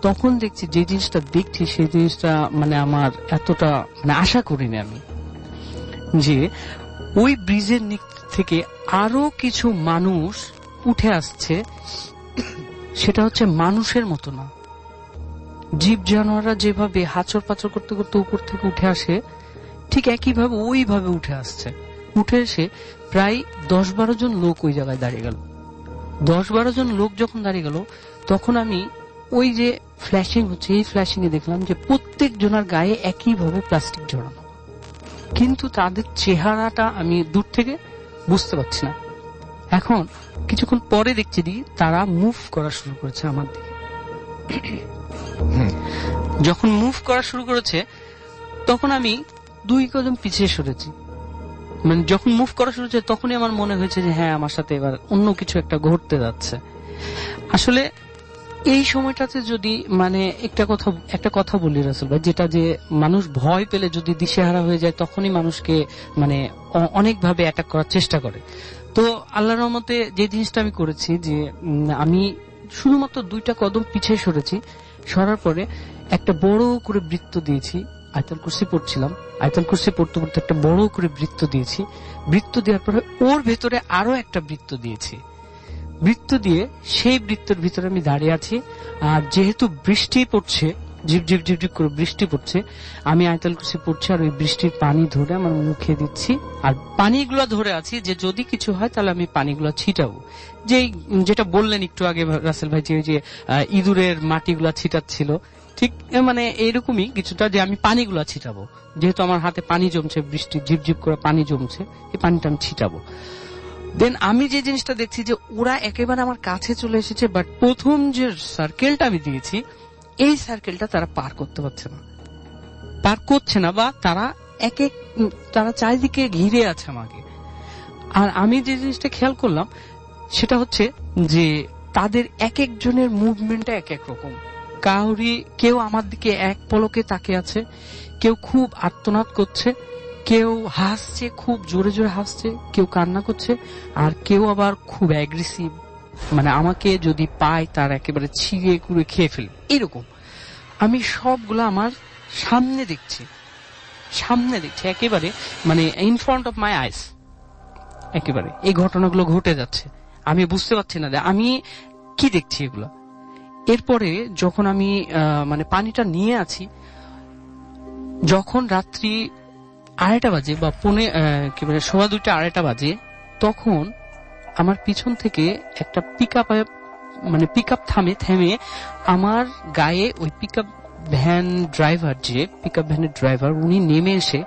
তখন দেখছি যে জিনিসটা দেখছি, সেই জিনিসটা মানে আমার এতটা মানে আশা করিনি আমি, যে ওই ব্রিজের নিচ থেকে আরো কিছু মানুষ উঠে আসছে। সেটা হচ্ছে মানুষের মতো না, জীব জানোয়াররা যেভাবে হাঁচড় পাচড় করতে করতে উপর থেকে উঠে আসে, ঠিক একইভাবে ওইভাবে উঠে আসছে। উঠে এসে প্রায় 10-12 জন লোক ওই জায়গায় দাঁড়িয়ে গেল। 10-12 জন লোক যখন দাঁড়িয়ে গেল, তখন আমি ওই যে ফ্ল্যাশিং হচ্ছে, এই ফ্ল্যাশিং এ দেখলাম যে প্রত্যেক জনের গায়ে একইভাবে প্লাস্টিক জড়ানো, কিন্তু তাদের চেহারাটা আমি দূর থেকে বুঝতে পারছি না। এখন কিছুক্ষণ পরে দেখছি তারা মুভ করা শুরু করেছে আমার দিকে। যখন মুভ করা শুরু করেছে, তখন আমি 2 কদম পিছিয়ে সরেছি। মানে যখন মুভ করা শুরু হয়েছে, তখনই আমার মনে হয়েছে যে হ্যাঁ, আমার সাথে এবার অন্য কিছু একটা ঘটতে যাচ্ছে। আসলে এই সময়টাতে যদি মানে একটা কথা বলি রাসেল ভাই, যেটা যে মানুষ ভয় পেলে যদি দিশেহারা হয়ে যায়, তখনই মানুষকে মানে অনেকভাবে অ্যাটাক করার চেষ্টা করে। তো আল্লাহর রহমতে যে জিনিসটা আমি করেছি, যে আমি শুধুমাত্র 2টা কদম পিছিয়ে সরেছি। সরার পরে একটা বড় করে বৃত্ত দিয়েছি। আয়াতুল কুরসি পড়ছিলাম, আয়াতুল কুরসি পড়তে পড়তে একটা বড় করে বৃত্ত দিয়েছি। বৃত্ত দেওয়ার পরে ওর ভেতরে আরো একটা বৃত্ত দিয়েছি। বৃত্ত দিয়ে সেই বৃত্তের ভিতরে আমি দাঁড়িয়ে আছি। আর যেহেতু বৃষ্টি পড়ছে, ঝিপ ঝিপ ঝিপ ঝিপ করে বৃষ্টি পড়ছে, আমি আয়াতুল কুরসি পড়ছি আর ওই বৃষ্টির পানি ধরে আমার মুখে দিচ্ছি। আর পানিগুলো ধরে আছি যে যদি কিছু হয় তাহলে আমি পানিগুলো ছিটাবো। যেটা বললেন একটু আগে রাসেল ভাই, যে ইঁদুরের মাটিগুলা ছিটাচ্ছিল, ঠিক মানে এইরকমই কিছুটা, যে আমি পানিগুলা ছিটাবো। যেহেতু আমার হাতে পানি জমছে, বৃষ্টি ঝিপ ঝিপ করে পানি জমছে, এই পানিটা আমি ছিটাবো। দেন আমি যে জিনিসটা দেখছি যে ওরা একেবারে আমার কাছে চলে এসেছে, বাট প্রথম যে সার্কেলটা আমি দিয়েছি, এই সার্কেলটা তারা পার করতে পারছে না, বা তারা চারিদিকে ঘিরে আছে আমাকে। আর আমি যে জিনিসটা খেয়াল করলাম, সেটা হচ্ছে যে তাদের এক একজনের মুভমেন্টটা এক এক রকম। কেউ আমার দিকে এক পলকে তাকিয়ে আছে, কেউ খুব আর্তনাদ করছে, কেউ হাসছে, খুব জোরে জোরে হাসছে, কেউ কান্না করছে, আর কেউ আবার খুব অ্যাগ্রেসিভ, মানে আমাকে যদি পায় তার একেবারে ছিঁড়ে কুড়ে খেয়ে ফেলে, এরকম। আমি সবগুলো আমার সামনে দেখছি একেবারে, মানে ইন ফ্রন্ট অফ মাই আইস একেবারে এই ঘটনাগুলো ঘটে যাচ্ছে। আমি বুঝতে পারছি না যে আমি কি দেখছি এগুলো। এরপরে যখন আমি মানে পানিটা নিয়ে আছি, যখন রাত্রি 2:30 বাজে বা কি বলে 2:15 2:30 বাজে, তখন আমার পিছন থেকে একটা পিকআপ থেমে আমার গায়ে ওই পিকআপ ভ্যানের ড্রাইভার উনি নেমে এসে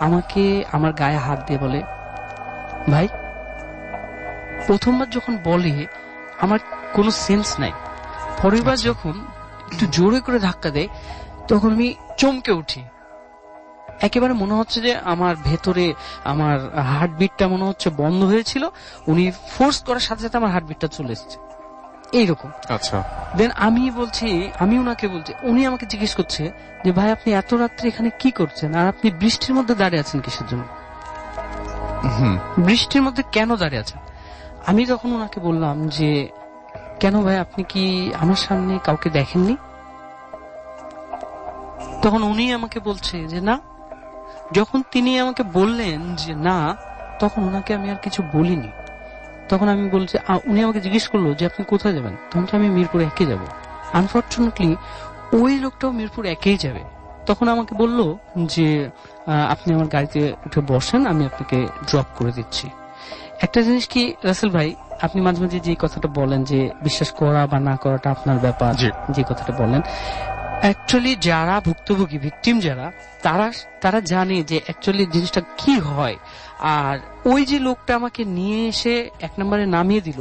আমাকে আমার গায়ে হাত দিয়ে বলে, ভাই। প্রথমবার যখন বলে আমার কোনো সেন্স নাই, পরের বার যখন একটু জোরে করে ধাক্কা দেয় তখন আমি চমকে উঠি। একেবারে মনে হচ্ছে যে আমার ভেতরে আমার হার্টবিটটা মনে হচ্ছে বন্ধ হয়েছিল, উনি ফোর্স করার সাথে সাথে আমার হার্টবিটটা চলে এসেছে এইরকম। আচ্ছা, দেন আমি ওনাকে বলছি, উনি আমাকে জিজ্ঞেস করছে যে ভাই আপনি এত রাত্রে এখানে কি করছেন, আর আপনি বৃষ্টির মধ্যে দাঁড়িয়ে আছেন কিসের জন্য, বৃষ্টির মধ্যে কেন দাঁড়িয়ে আছেন? আমি তখন ওনাকে বললাম যে কেন ভাই, আপনি কি আমার সামনে কাউকে দেখেননি? তখন উনি আমাকে বলছে যে না। যখন তিনি আমাকে বললেন যে না, তখন ওনাকে আমি আর কিছু বলিনি। তখন আমি বলছি, উনি আমাকে জিজ্ঞেস করলো যে আপনি কোথায় যাবেন, তখন আমি মিরপুর 1 যাব। আনফরচুনেটলি ওই লোকটাও মিরপুর 1 যাবে। তখন আমাকে বলল যে আপনি আমার গাড়িতে উঠে বসেন, আমি আপনাকে ড্রপ করে দিচ্ছি। একটা জিনিস কি রাসেল ভাই, আপনি মাঝে মাঝে যে কথাটা বলেন যে বিশ্বাস করা বা না করাটা আপনার ব্যাপার, যে কথাটা বলেন, অ্যাকচুয়ালি যারা ভুক্তভোগী ভিকটিম যারা, তারা জানে যে অ্যাকচুয়ালি জিনিসটা কি হয়। আর ওই যে লোকটা আমাকে নিয়ে এসে 1 নম্বরে নামিয়ে দিল,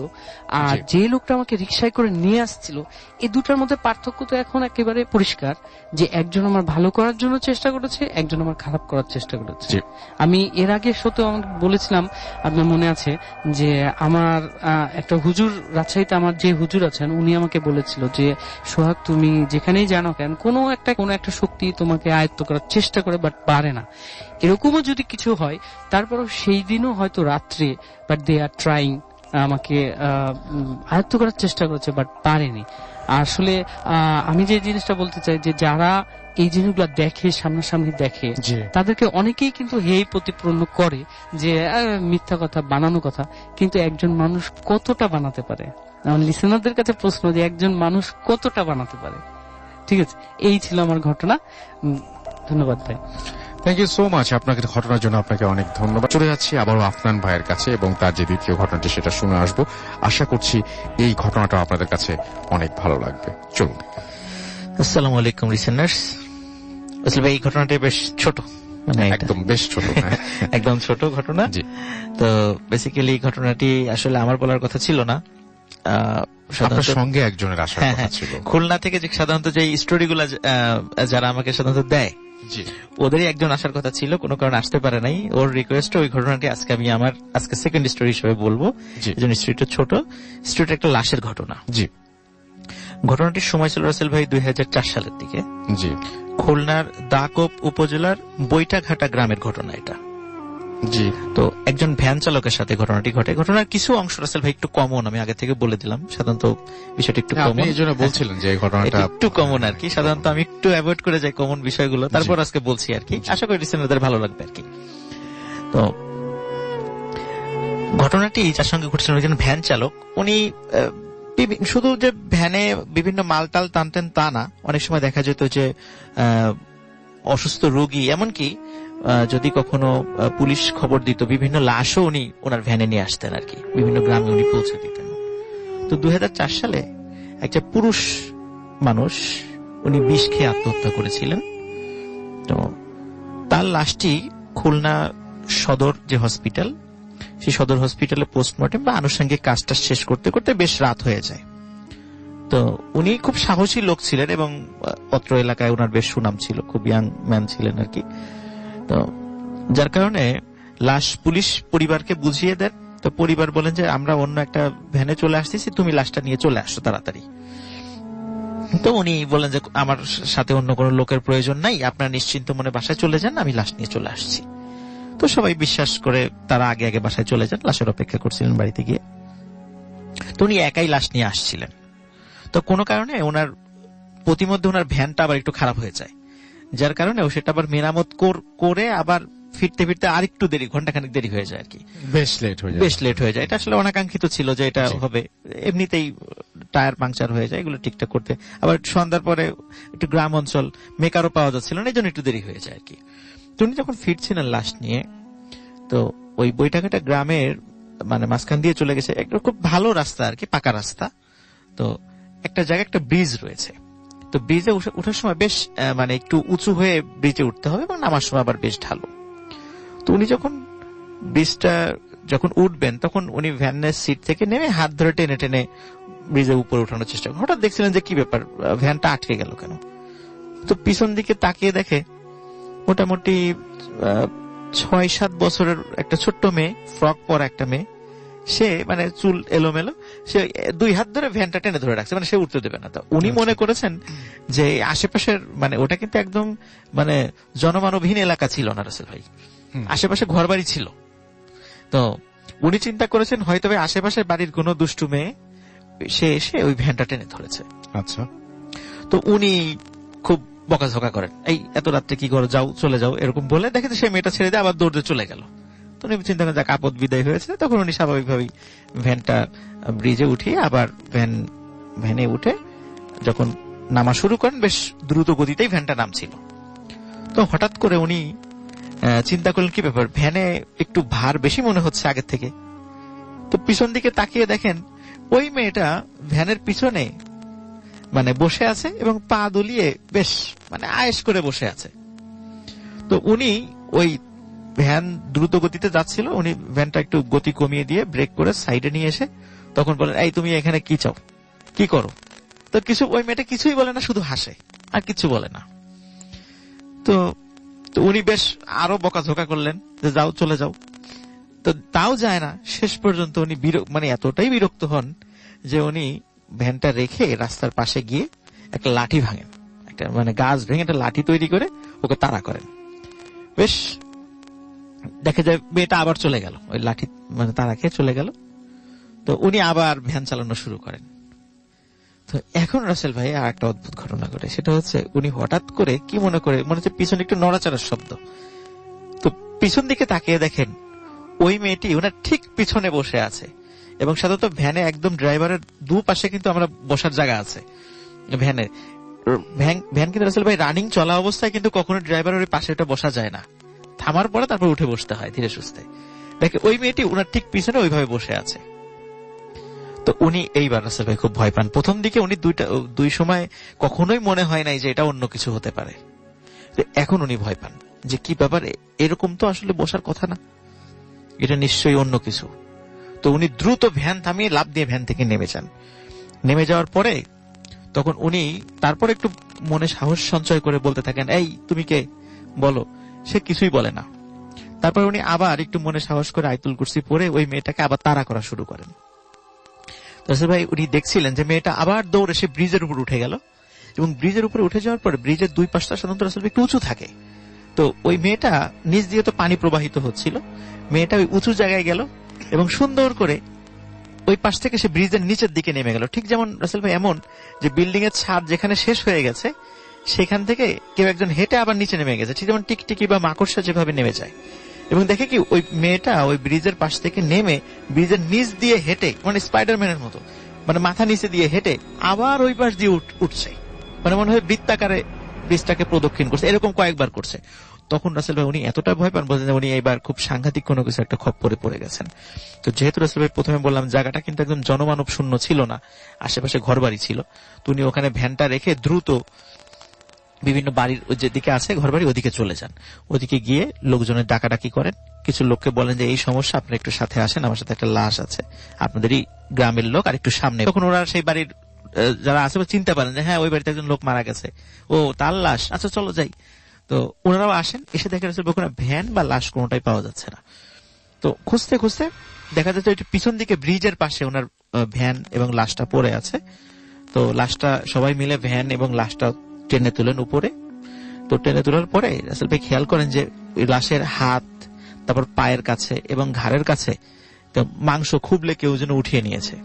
আর যে লোকটা আমাকে রিকশায় করে নিয়ে আসছিল, এই দুটার মধ্যে পার্থক্য তো এখন একেবারে পরিষ্কার যে একজন আমার ভালো করার জন্য চেষ্টা করেছে, একজন আমার খারাপ করার চেষ্টা করেছে। আমি এর আগে শোতেও বলেছিলাম, আপনার মনে আছে, যে আমার একটা হুজুর, রাজশাহীতে আমার যে হুজুর আছেন, উনি আমাকে বলেছিল যে সোহাগ, তুমি যেখানেই জানো কেন, কোনো একটা শক্তি তোমাকে আয়ত্ত করার চেষ্টা করে বাট পারে না। এরকমও যদি কিছু হয়, তারপরও সেই দিনও হয়তো রাত্রে, বাট দে আর ট্রাইং, আমাকে আয়ত্ত করার চেষ্টা করেছে বাট পারেনি। আসলে আমি যে জিনিসটা বলতে চাই যে যারা এই জিনিসগুলো দেখে, সামনাসামনি দেখে, তাদেরকে অনেকেই কিন্তু হেয় প্রতিপন্ন করে যে মিথ্যা কথা, বানানো কথা। কিন্তু একজন মানুষ কতটা বানাতে পারে? আমার লিসেনারদের কাছে প্রশ্ন যে একজন মানুষ কতটা বানাতে পারে। ঠিক আছে, এই ছিল আমার ঘটনা। ধন্যবাদ ভাই। Thank you so much. আপনাকে ঘটনার জন্য আপনাকে অনেক ধন্যবাদ। চলে যাচ্ছি আবারও আফনান ভাইয়ের কাছে এবং তার যে দ্বিতীয় ঘটনাটি সেটা শুনে আসবো। আশা করছি এই ঘটনাটা আপনাদের কাছে অনেক ভালো লাগবে। চলুন। আসসালামু আলাইকুম লিসেনার্স। আসলে ভাই এই ঘটনাটা বেশ ছোট, মানে একদম বেশ ছোট, একদম ছোট ঘটনা। তো বেসিক্যালি এই ঘটনাটি আসলে আমার বলার কথা ছিল না, আপনার সঙ্গে একজনের আসার কথা ছিল। খুলনা থেকে যে সাধারণত যে স্টোরিগুলো যারা আমাকে সাধারণত দেয়, ওদেরই একজন আসার কথা ছিল, কোনো কারণে আসতে পারে নাই। ওর রিকোয়েস্টে ওই ঘটনাটি আজকে আমি আজকে সেকেন্ড স্টোরি হিসেবে বলবো। স্টোরিটা ছোট, স্টোরিটা একটা লাশের ঘটনা। ঘটনাটির সময় ছিল রাসেল ভাই 2004 সালের দিকে। খুলনার দাকোপ উপজেলার বৈটাঘাটা গ্রামের ঘটনা এটা। তো একজন ভ্যান চালকের সাথে ঘটনাটি ঘটে। ঘটনার কিছু অংশ রাসেল ভাই একটু কমন, আমি আগে থেকে বলে দিলাম। সাধারণত বিষয়টা একটু কমন, এই জন্য বলছিলেন যে ঘটনাটা একটু কমন আর কি। সাধারণত আমি একটু অ্যাভয়েড করে যাই কমন বিষয়গুলো, তারপর আজকে বলছি আর কি। আশা করি লিসেনারদের ভালো লাগবে আর কি। তো ঘটনাটি যার সঙ্গে ঘটেছিল একজন ভ্যান চালক। উনি শুধু যে ভ্যানে বিভিন্ন মালটাল টানতেন তা না, অনেক সময় দেখা যেত যে অসুস্থ রোগী, এমনকি যদি কখনো পুলিশ খবর দিত, বিভিন্ন লাশও উনি ওনার ভ্যানে নিয়ে আসতেন আর কি, বিভিন্ন গ্রামে উনি পৌঁছে দিতেন। তো 2004 সালে একটা পুরুষ মানুষ, উনি বিষ খেয়ে আত্মহত্যা করেছিলেন। তো তার লাশটি খুলনা সদর যে হসপিটাল, সেই সদর হসপিটালে পোস্টমর্টেম বা আনুষঙ্গিক কাজটা শেষ করতে করতে বেশ রাত হয়ে যায়। তো উনি খুব সাহসী লোক ছিলেন এবং অত্র এলাকায় ওনার বেশ সুনাম ছিল, খুব ইয়াং ম্যান ছিলেন আর কি। তো যার কারণে লাশ পুলিশ পরিবারকে বুঝিয়ে দেন। তো পরিবার বলেন যে আমরা অন্য একটা ভ্যানে চলে আসতেছি, তুমি লাশটা নিয়ে চলে আসো তাড়াতাড়ি। তো উনি বলেন যে আমার সাথে অন্য কোনো লোকের প্রয়োজন নাই, আপনারা নিশ্চিন্ত মনে বাসায় চলে যান, আমি লাশ নিয়ে চলে আসছি। তো সবাই বিশ্বাস করে তারা আগে আগে বাসায় চলে যান, লাশের অপেক্ষা করছিলেন বাড়িতে গিয়ে। তো উনি একাই লাশ নিয়ে আসছিলেন। তো কোনো কারণে ওনার প্রতিমধ্যে ওনার ভ্যানটা আবার একটু খারাপ হয়ে যায়, যার কারণে ও সেটা আবার মেরামত করে আবার ফিরতে ফিরতে আরেকটু দেরি, ঘন্টাখানেক দেরি হয়ে যায় আর কি, বেশ লেট হয়ে যায়। এটা আসলে অনাকাঙ্ক্ষিত ছিল যে এটা হবে, এমনিতেই টায়ার পাংচার হয়ে যায়, এগুলো ঠিকঠাক করতে। আবার সন্ধ্যার পরে একটু গ্রাম অঞ্চল, মেকারও পাওয়া যাচ্ছিল না, এই জন্য একটু দেরি হয়ে যায় আর কি। তো উনি যখন ফিরছিলেন লাশ নিয়ে, তো ওই বৈঠাঘাটা গ্রামের মানে মাঝখান দিয়ে চলে গেছে, একটা খুব ভালো রাস্তা আর কি, পাকা রাস্তা। তো একটা জায়গায় একটা ব্রিজ রয়েছে, তো ব্রিজে ওঠার সময় বেশ মানে একটু উঁচু হয়ে ব্রিজে উঠতে হবে এবং নামার সময় আবার বেশ ঢালু। তো উনি যখন ব্রিজটা যখন উঠবেন, তখন উনি ভ্যানের সিট থেকে নেমে হাত ধরে টেনে টেনে ব্রিজের উপরে উঠানোর চেষ্টা করেন। হঠাৎ দেখছিলেন যে কি ব্যাপার, ভ্যানটা আটকে গেল কেন। তো পিছন দিকে তাকিয়ে দেখে মোটামুটি 6-7 বছরের একটা ছোট্ট মেয়ে, ফ্রক পরা একটা মেয়ে, সে মানে চুল এলোমেলো, সে 2 হাত ধরে ভ্যানটা টেনে ধরে রাখছে, মানে সে উঠতে দেবে না। তো উনি মনে করেছেন যে আশেপাশের মানে ওটা কিন্তু একদম মানে জনমানবহীন এলাকা ছিল না রাসেল ভাই, আশেপাশে ঘরবাড়ি ছিল। তো উনি চিন্তা করেছেন হয়তো আশেপাশে বাড়ির কোনো দুষ্টু মেয়ে সে এসে ওই ভ্যানটা টেনে ধরেছে। আচ্ছা। তো উনি খুব বকাঝকা করেন, এই এত রাত্রে কি করো, যাও চলে যাও, এরকম বলে দেখে সে মেয়েটা ছেড়ে দিয়ে আবার দৌড়ে চলে গেল। তো উনি চিন্তা করেন যাক আপদ বিদায় হয়েছে। তখন উনি স্বাভাবিকভাবেই ভ্যানটা ব্রিজে উঠিয়ে আবার ভ্যানে উঠে যখন নামা শুরু করেন, বেশ দ্রুত গতিতেই ভ্যানটা নামছিল। তো হঠাৎ করে উনি চিন্তা করলেন কি ব্যাপার, ভ্যানে একটু ভার বেশি মনে হচ্ছে আগের থেকে। তো পিছন দিকে তাকিয়ে দেখেন ওই মেয়েটা ভ্যানের পিছনে মানে বসে আছে এবং পা দুলিয়ে বেশ মানে আয়েশ করে বসে আছে। তো উনি ওই ভ্যান দ্রুত গতিতে যাচ্ছিল, উনি ভ্যানটা একটু গতি কমিয়ে দিয়ে ব্রেক করে সাইডে নিয়ে এসে তখন বলেন, এই তুমি এখানে কি চাও, কি করো? তো ওই মেয়েটা কিছুই বলে না, শুধু হাসে আর কিছু বলে না। তো উনি বেশ আরো বকাঝকা করলেন যে যাও চলে যাও, তো তাও যায় না। শেষ পর্যন্ত উনি মানে এতটাই বিরক্ত হন যে উনি ভ্যানটা রেখে রাস্তার পাশে গিয়ে একটা লাঠি ভাঙেন, একটা মানে গাছ ভেঙে একটা লাঠি তৈরি করে ওকে তাড়া করেন। বেশ দেখে যায় মেয়েটা আবার চলে গেল, ওই লাঠি মানে তাড়া খেয়ে চলে গেল। তো উনি আবার ভ্যান চালানো শুরু করেন। তো এখন রাসেল ভাই আর একটা অদ্ভুত ঘটনা ঘটে, সেটা হচ্ছে উনি হঠাৎ করে কি মনে হচ্ছে পিছনে একটু নড়াচড়ার শব্দ। তো পিছন দিকে তাকিয়ে দেখেন ওই মেয়েটি ওনার ঠিক পিছনে বসে আছে, এবং সাধারণত ভ্যানে একদম ড্রাইভারের দুপাশে কিন্তু আমরা বসার জায়গা আছে ভ্যানে। ভ্যান কিন্তু রাসেল ভাই রানিং চলা অবস্থায় কিন্তু কখনো ড্রাইভারের ওই পাশে বসা যায় না, থামার পরে তারপর উঠে বসতে হয় ধীরে সুস্থে। দেখে ওই মেয়েটি ওনার ঠিক পিছনে ওইভাবে বসে আছে। তো উনি এইবার রাসেল ভাই খুব ভয় পান। প্রথম দিকে উনি দুই সময় কখনোই মনে হয় নাই যে এটা অন্য কিছু হতে পারে। এখন উনি ভয় পান যে কি ব্যাপার, এরকম তো আসলে বসার কথা না, এটা নিশ্চয়ই অন্য কিছু। তো উনি দ্রুত ভ্যান থামিয়ে লাফ দিয়ে ভ্যান থেকে নেমে যান। নেমে যাওয়ার পরে তখন উনি তারপর একটু মনে সাহস সঞ্চয় করে বলতে থাকেন, এই তুমি কে, বলো। সে কিছুই বলে না। তারপর উনি আবার একটু মনে সাহস করে আয়াতুল কুরসি পড়ে ওই মেয়েটাকে আবার তাড়া করা শুরু করেন। রাসেল ভাই উনি দেখছিলেন যে মেয়েটা আবার দৌড়ে সে ব্রিজের উপর উঠে গেল, এবং ব্রিজের উপরে উঠে যাওয়ার পরে ব্রিজের দুই পাশটা সাধারণত রাসেল ভাই একটু উঁচু থাকে। তো ওই মেয়েটা নিচ দিয়ে তো পানি প্রবাহিত হচ্ছিল, মেয়েটা ওই উঁচু জায়গায় গেল এবং সুন্দর করে ওই পাশ থেকে সে ব্রিজের নিচের দিকে নেমে গেল। ঠিক যেমন রাসেল ভাই এমন যে বিল্ডিং এর ছাদ যেখানে শেষ হয়ে গেছে সেখান থেকে কেউ একজন হেঁটে আবার নিচে নেমে গেছে, ঠিক যেমন টিকটিকি বা মাকড়সা যেভাবে নেমে যায়। এবং দেখে কি ওই মেয়েটা ওই ব্রিজের পাশ থেকে নেমে ব্রিজের নিচ দিয়ে হেঁটে মানে স্পাইডারম্যানের মতো মানে মাথা নিচে দিয়ে হেঁটে আবার ওই পাশ দিয়ে উঠছে, মানে মনে হয় বৃত্তাকারে ব্রিজটাকে প্রদক্ষিণ করছে, এরকম কয়েকবার করছে। তখন রাসেল ভাই উনি এতটা ভয় পান, বলছেন উনি এইবার খুব সাংঘাতিক কোনো কিছু একটা খপ্পরে পড়ে গেছেন। তো যেহেতু রাসেল ভাই প্রথমে বললাম জায়গাটা কিন্তু একদম জনমানব শূন্য ছিল না, আশেপাশে ঘরবাড়ি ছিল, তো উনি ওখানে ভ্যানটা রেখে দ্রুত বিভিন্ন বাড়ির যেদিকে আছে ঘরবাড়ি ওদিকে চলে যান। ওদিকে গিয়ে লোকজনের ডাকাডাকি করেন, কিছু লোককে বলেন যে এই সমস্যা, আপনারা একটু সাথে আসেন, আমার সাথে একটা লাশ আছে, আপনাদেরই গ্রামের লোক, আর একটু সামনে। তখন ওরা সেই বাড়ির যারা আছে চিনতে পারেন যে হ্যাঁ ওই বাড়িতে একজন লোক মারা গেছে, ও তার লাশ, আচ্ছা চলো যাই। তো ওনারাও আসেন, এসে দেখেন ওখানে ভ্যান বা লাশ কোনোটাই পাওয়া যাচ্ছে না। তো খুঁজতে খুঁজতে দেখা যাচ্ছে ওই পিছন দিকে ব্রিজের পাশে ওনার ভ্যান এবং লাশটা পড়ে আছে। তো লাশটা সবাই মিলে ভ্যান এবং লাশটা টেনে তুলেন উপরে। তো টেনে তোলার পরে রাসেল ভাই খেয়াল করেন যে লাশের হাত, তারপর পায়ের কাছে এবং ঘাড়ের কাছে মাংস খুবলে কেউ যেন উঠিয়ে নিয়েছে।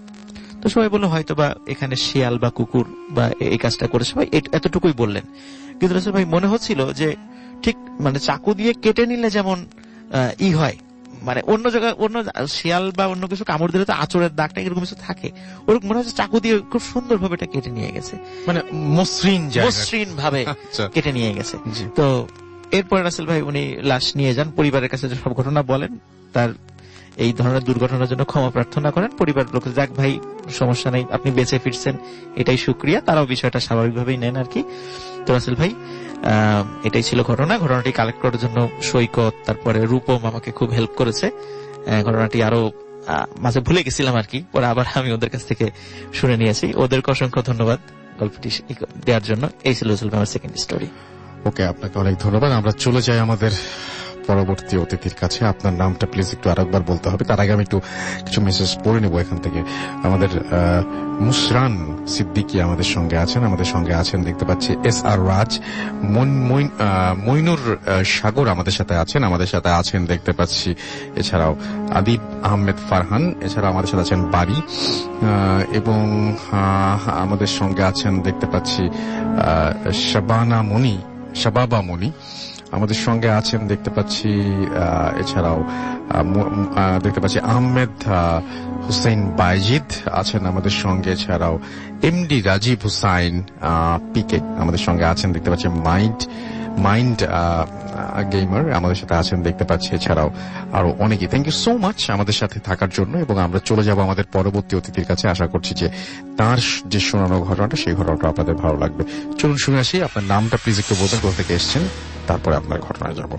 তো সবাই বললো হয়তো বা এখানে শিয়াল বা কুকুর বা এই কাজটা করেছে, সবাই এতটুকুই বললেন। কিন্তু রাসেল ভাই মনে হচ্ছিল যে ঠিক মানে চাকু দিয়ে কেটে নিলে যেমন হয়, মানে অন্য জায়গায় অন্য শিয়াল বা অন্য কিছু কামড় দিলে তো আঁচড়ের দাগটা এরকম কিছু থাকে, ওরকম মনে হচ্ছে চাকু দিয়ে খুব সুন্দর ভাবে এটা কেটে নিয়ে গেছে, মানে মসৃণ ভাবে কেটে নিয়ে গেছে। তো এরপরে রাসেল ভাই উনি লাশ নিয়ে যান, পরিবারের কাছে সব ঘটনা বলেন, তার এই ধরনের দুর্ঘটনার জন্য ক্ষমা প্রার্থনা করেন। পরিবারের লোক যাক ভাই সমস্যা নেই, আপনি বেঁচে ফিরছেন, এটাই শুকরিয়া, তারাও বিষয়টা স্বাভাবিকভাবেই নেন আর কি। তো রাসেল ভাই এটাই ছিল ঘটনাটি কালেক্ট করার জন্য সৈকত তারপরে রূপম আমাকে খুব হেল্প করেছে। ঘটনাটি আরো মাঝে ভুলে গেছিলাম আর কি, পরে আবার আমি ওদের কাছ থেকে শুনে নিয়েছি। ওদেরকে অসংখ্য ধন্যবাদ গল্পটি দেওয়ার জন্য। এই ছিল রাসেল ভাই আমার সেকেন্ড স্টোরি। ওকে, আপনাকে অনেক ধন্যবাদ। আমরা চলে যাই আমাদের পরবর্তী অতিথির কাছে। আপনার নামটা প্লিজ একটু আরেকবার বলতে হবে, তার আগে আমি একটু কিছু মেসেজ পড়ে নেব এখান থেকে। আমাদের মুসরান সিদ্দিকী আমাদের সঙ্গে আছেন দেখতে পাচ্ছি। SR রাজ, মইনুর সাগর আমাদের সাথে আছেন দেখতে পাচ্ছি। এছাড়াও আদিব আহমেদ ফারহান, এছাড়াও আমাদের সাথে আছেন বাড়ি, এবং আমাদের সঙ্গে আছেন দেখতে পাচ্ছি শাবাবা মনি আমাদের সঙ্গে আছেন দেখতে পাচ্ছি। এছাড়াও দেখতে পাচ্ছি আহমেদ হুসাইন বাইজিদ আছেন আমাদের সঙ্গে। এছাড়াও MD রাজীব হুসাইন পিকে আমাদের সঙ্গে আছেন দেখতে পাচ্ছি। মাইন্ড গেমার আমাদের সাথে আছেন দেখতে পাচ্ছি। এছাড়াও আরো অনেকে। থ্যাংক ইউ সো মাচ আমাদের সাথে থাকার জন্য। এবং আমরা চলে যাব আমাদের পরবর্তী অতিথির কাছে। আশা করছি যে তার যে শোনানো ঘটনাটা, সেই ঘটনাটা আপনাদের ভালো লাগবে। চলুন শুনে আসি। আপনার নামটা প্লিজ একটু বলবেন, কোথা থেকে এসেছেন, তারপরে আপনার ঘটনায় যাব।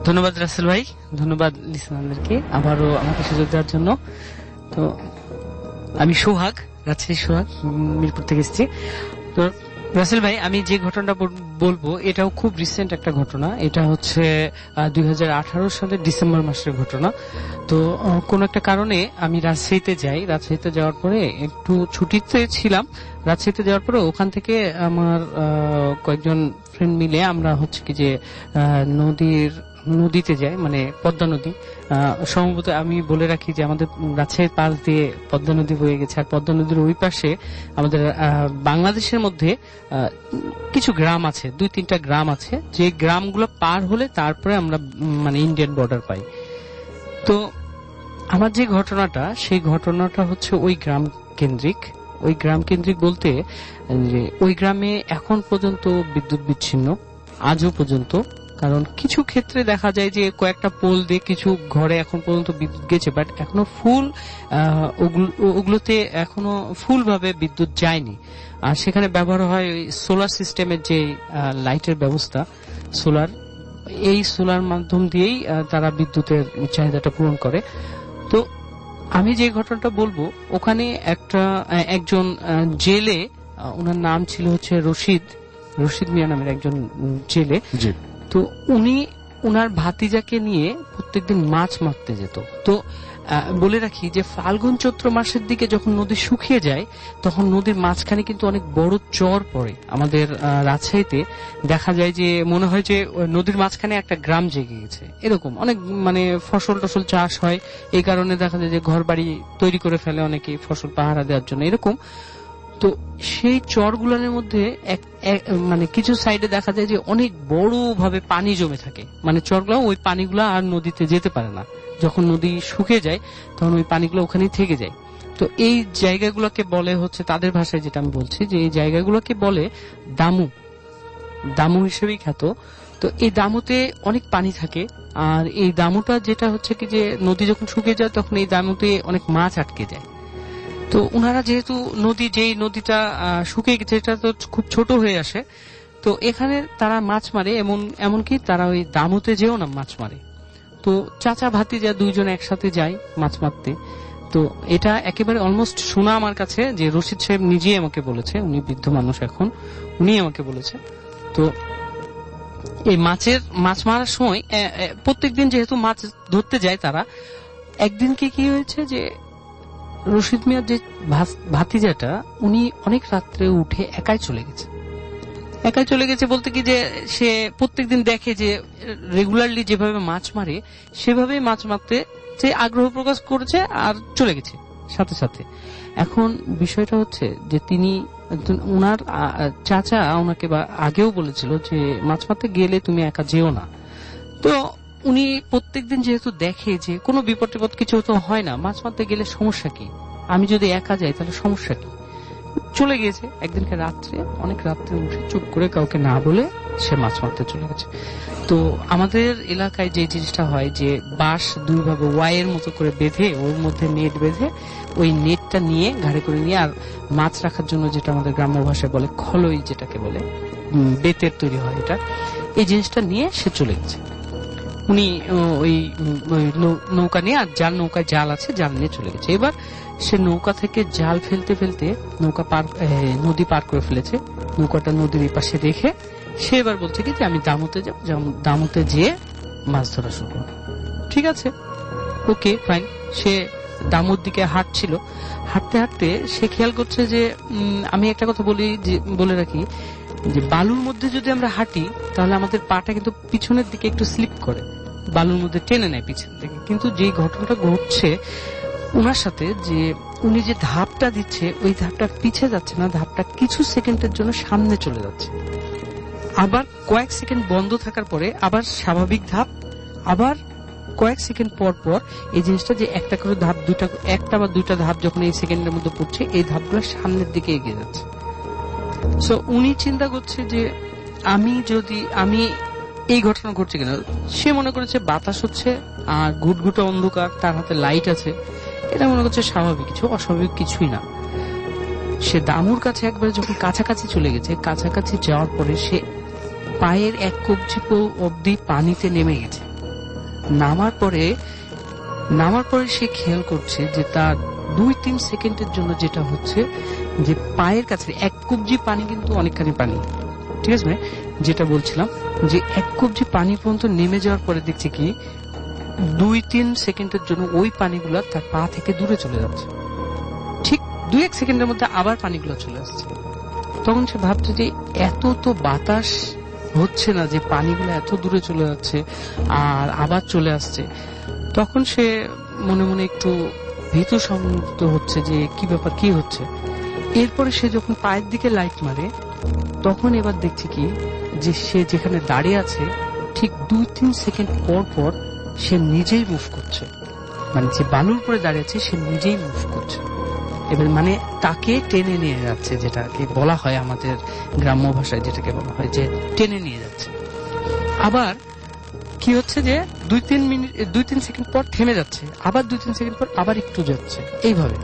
ধন্যবাদ রাসেল ভাই, ধন্যবাদ লিসনারদেরকে আবারও আমাকে সুযোগ দেওয়ার জন্য। তো আমি সোহাগ, রাজশাহী সোহাগ, মিরপুর থেকে এসেছি। তো রাসেল ভাই, আমি যে ঘটনাটা বলবো এটাও খুব রিসেন্ট একটা ঘটনা। এটা হচ্ছে 2018 সালের ডিসেম্বর মাসের ঘটনা। তো কোন একটা কারণে আমি রাজশাহীতে যাই। রাজশাহীতে যাওয়ার পরে একটু ছুটিতে ছিলাম। রাজশাহীতে যাওয়ার পরে ওখান থেকে আমার কয়েকজন ফ্রেন্ড মিলে আমরা হচ্ছে কি যে নদীতে যাই, মানে পদ্মা নদী। সম্ভবত আমি বলে রাখি যে আমাদের রাজশাহীর পাশ দিয়ে পদ্মা নদী বয়ে গেছে, আর পদ্মা নদীর ওই পাশে আমাদের বাংলাদেশের মধ্যে কিছু গ্রাম আছে, 2-3টা গ্রাম আছে, যে গ্রামগুলো পার হলে তারপরে আমরা মানে ইন্ডিয়ান বর্ডার পাই। তো আমার যে ঘটনাটা, সেই ঘটনাটা হচ্ছে ওই গ্রাম কেন্দ্রিক বলতে যে ওই গ্রামে এখন পর্যন্ত বিদ্যুৎ বিচ্ছিন্ন, আজও পর্যন্ত। কারণ কিছু ক্ষেত্রে দেখা যায় যে কয়েকটা পোল দিয়ে কিছু ঘরে এখন পর্যন্ত বিদ্যুৎ গেছে, বাট এখনো ওগুলোতে এখনো ফুল ভাবে বিদ্যুৎ যায়নি। আর সেখানে ব্যবহার হয় সোলার সিস্টেমের যে লাইটের ব্যবস্থা, এই সোলার মাধ্যম দিয়েই তারা বিদ্যুতের চাহিদাটা পূরণ করে। তো আমি যে ঘটনাটা বলবো, ওখানে একজন জেলে, ওনার নাম ছিল হচ্ছে রশিদ মিয়া নামের একজন জেলে। তো উনি ওনার ভাতিজাকে নিয়ে প্রত্যেকদিন মাছ মারতে যেত। তো বলে রাখি যে ফাল্গুন চৈত্র মাসের দিকে যখন নদী শুকিয়ে যায়, তখন নদীর মাঝখানে কিন্তু অনেক বড় চর পড়ে। আমাদের রাজশাহীতে দেখা যায় যে মনে হয় যে নদীর মাঝখানে একটা গ্রাম জেগে গেছে, এরকম অনেক মানে ফসল চাষ হয়। এই কারণে দেখা যায় যে ঘর বাড়ি তৈরি করে ফেলে অনেকে ফসল পাহারা দেওয়ার জন্য, এরকম। তো সেই চরগুলোর মধ্যে মানে কিছু সাইডে দেখা যায় যে অনেক বড় ভাবে পানি জমে থাকে, মানে চরগুলো ওই পানিগুলো আর নদীতে যেতে পারে না। যখন নদী শুকিয়ে যায় তখন ওই পানিগুলো ওখানেই থেকে যায়। তো এই জায়গাগুলোকে বলে হচ্ছে, তাদের ভাষায় যেটা আমি বলছি, যে এই জায়গাগুলোকে বলে দামু হিসেবেই খ্যাত। তো এই দামুতে অনেক পানি থাকে, আর এই দামুটা যেটা হচ্ছে কি যে নদী যখন শুকিয়ে যায় তখন এই দামুতে অনেক মাছ আটকে যায়। তো ওনারা যেহেতু যেই নদীটা শুকিয়ে গেছে, এটা তো খুব ছোট হয়ে আসে, তো এখানে তারা মাছ মারে, এমনকি তারা ওই দামুতে যেও না মাছ মারে। তো চাচা ভাতিজা দুইজন একসাথে যায় মাছ মারতে। তো এটা একেবারে অলমোস্ট শোনা আমার কাছে, যে রশিদ সাহেব নিজেই আমাকে বলেছে, উনি বৃদ্ধ মানুষ এখন, উনি আমাকে বলেছে। তো এই মাছ মারার সময় প্রত্যেকদিন যেহেতু মাছ ধরতে যায় তারা, একদিনকে কি হয়েছে যে রশিদ মিয়ার যে ভাতিজাটা, উনি অনেক রাত্রে উঠে একাই চলে গেছে বলতে কি যে সে প্রত্যেকদিন দেখে যে রেগুলারলি যেভাবে মাছ মারে সেভাবেই মাছ মারতে যে আগ্রহ প্রকাশ করেছে আর চলে গেছে সাথে সাথে। এখন বিষয়টা হচ্ছে যে তিনি উনার চাচা ওনাকে আগেও বলেছিল যে মাছ মারতে গেলে তুমি একা যেও না। তো উনি প্রত্যেকদিন যেহেতু দেখে যে কোনো বিপদ টিপদ কিছু তো হয় না, মাছ মারতে গেলে সমস্যা কি, আমি যদি একা যাই তাহলে সমস্যা কি, চলে গিয়েছে। একদিনকে রাত্রে, অনেক রাত্রে উঠে চুপ করে কাউকে না বলে সে মাছ মারতে চলে গেছে। তো আমাদের এলাকায় যে জিনিসটা হয় যে বাঁশ দুইভাবে ওয়াইয়ের মতো করে বেঁধে ওর মধ্যে নেট বেঁধে ওই নেটটা নিয়ে ঘাড়ে করে নিয়ে, আর মাছ রাখার জন্য যেটা আমাদের গ্রাম্য ভাষায় বলে খলই, যেটাকে বলে বেতের তৈরি হয়, এটা এই জিনিসটা নিয়ে সে চলে গেছে। উনি ওই নৌকা নিয়ে, আর যার নৌকায় জাল আছে জাল নিয়ে চলে গেছে। এবার সে নৌকা থেকে জাল ফেলতে ফেলতে নদী পার করে ফেলেছে। নৌকাটা নদীর পাশে রেখে সে এবার বলছে কি যে আমি দামোতে যাব, দামোতে যেয়ে মাছ ধরা শুরু করব। ঠিক আছে, ওকে ফাইন। সে দামোর দিকে হাঁটছিল, হাঁটতে হাঁটতে সে খেয়াল করছে যে আমি একটা কথা বলে রাখি যে বালুর মধ্যে যদি আমরা হাঁটি তাহলে আমাদের পাটা কিন্তু পিছনের দিকে একটু স্লিপ করে, বালুর মধ্যে টেনে নেয় পিছন থেকে। কিন্তু যে ঘটনাটা ঘটছে ওনার সাথে, যে উনি যে ধাপটা দিচ্ছে ওই ধাপটা পিছে যাচ্ছে না, ধাপটা কিছু সেকেন্ডের জন্য সামনে চলে যাচ্ছে, আবার কয়েক সেকেন্ড বন্ধ থাকার পরে আবার স্বাভাবিক ধাপ, আবার কয়েক সেকেন্ড পর পর এই জিনিসটা যে একটা করে ধাপ, একটা বা দুইটা ধাপ যখন এই সেকেন্ডের মধ্যে পড়ছে এই ধাপগুলো সামনের দিকে এগিয়ে যাচ্ছে। সো উনি চিন্তা করছে যে আমি এই ঘটনা ঘটছে কিনা। সে মনে করেছে বাতাস হচ্ছে আর ঘুটঘুটে অন্ধকার, তার হাতে লাইট আছে, এটা মনে করছে স্বাভাবিক কিছু, অস্বাভাবিক কিছুই না। সে দামুর কাছে একবার যখন কাছাকাছি চলে গেছে, কাছাকাছি যাওয়ার পরে সে পায়ের এক কবজি অব্দি পানিতে নেমে গেছে। নামার পরে সে খেয়াল করছে যে তার 2-3 সেকেন্ডের জন্য যেটা হচ্ছে যে পায়ের কাছে এক কবজি পানি কিন্তু অনেকখানি পানি, ঠিক আছে, যেটা বলছিলাম যে এক কবজি পানি পর্যন্ত নেমে যাওয়ার পরে দেখছে কি 2-3 সেকেন্ডের জন্য ওই পানিগুলো তার পা থেকে দূরে চলে যাচ্ছে। ঠিক 2-1 সেকেন্ডের মধ্যে আবার পানিগুলো চলে আসছে। তখন সে ভাবছে যে এত তো বাতাস হচ্ছে না যে পানিগুলো এত দূরে চলে যাচ্ছে আর আবার চলে আসছে। তখন সে মনে মনে একটু ভীতু সংযুক্ত হচ্ছে যে কি ব্যাপার, কি হচ্ছে। এরপরে সে যখন পায়ের দিকে লাইট মারে তখন এবার দেখছে কি যে সে যেখানে দাঁড়িয়ে আছে ঠিক 2-3 সেকেন্ড পর পর সে নিজেই মুভ করছে, মানে যে বালুর উপরে দাঁড়িয়ে আছে সে নিজেই মুভ করছে। এবার মানে তাকে টেনে নিয়ে যাচ্ছে, যেটাকে বলা হয় আমাদের গ্রাম্য ভাষায় যেটাকে বলা হয় যে টেনে নিয়ে যাচ্ছে। আবার কি হচ্ছে যে 2-3 সেকেন্ড পর থেমে যাচ্ছে, আবার 2-3 সেকেন্ড পর আবার একটু যাচ্ছে। এইভাবে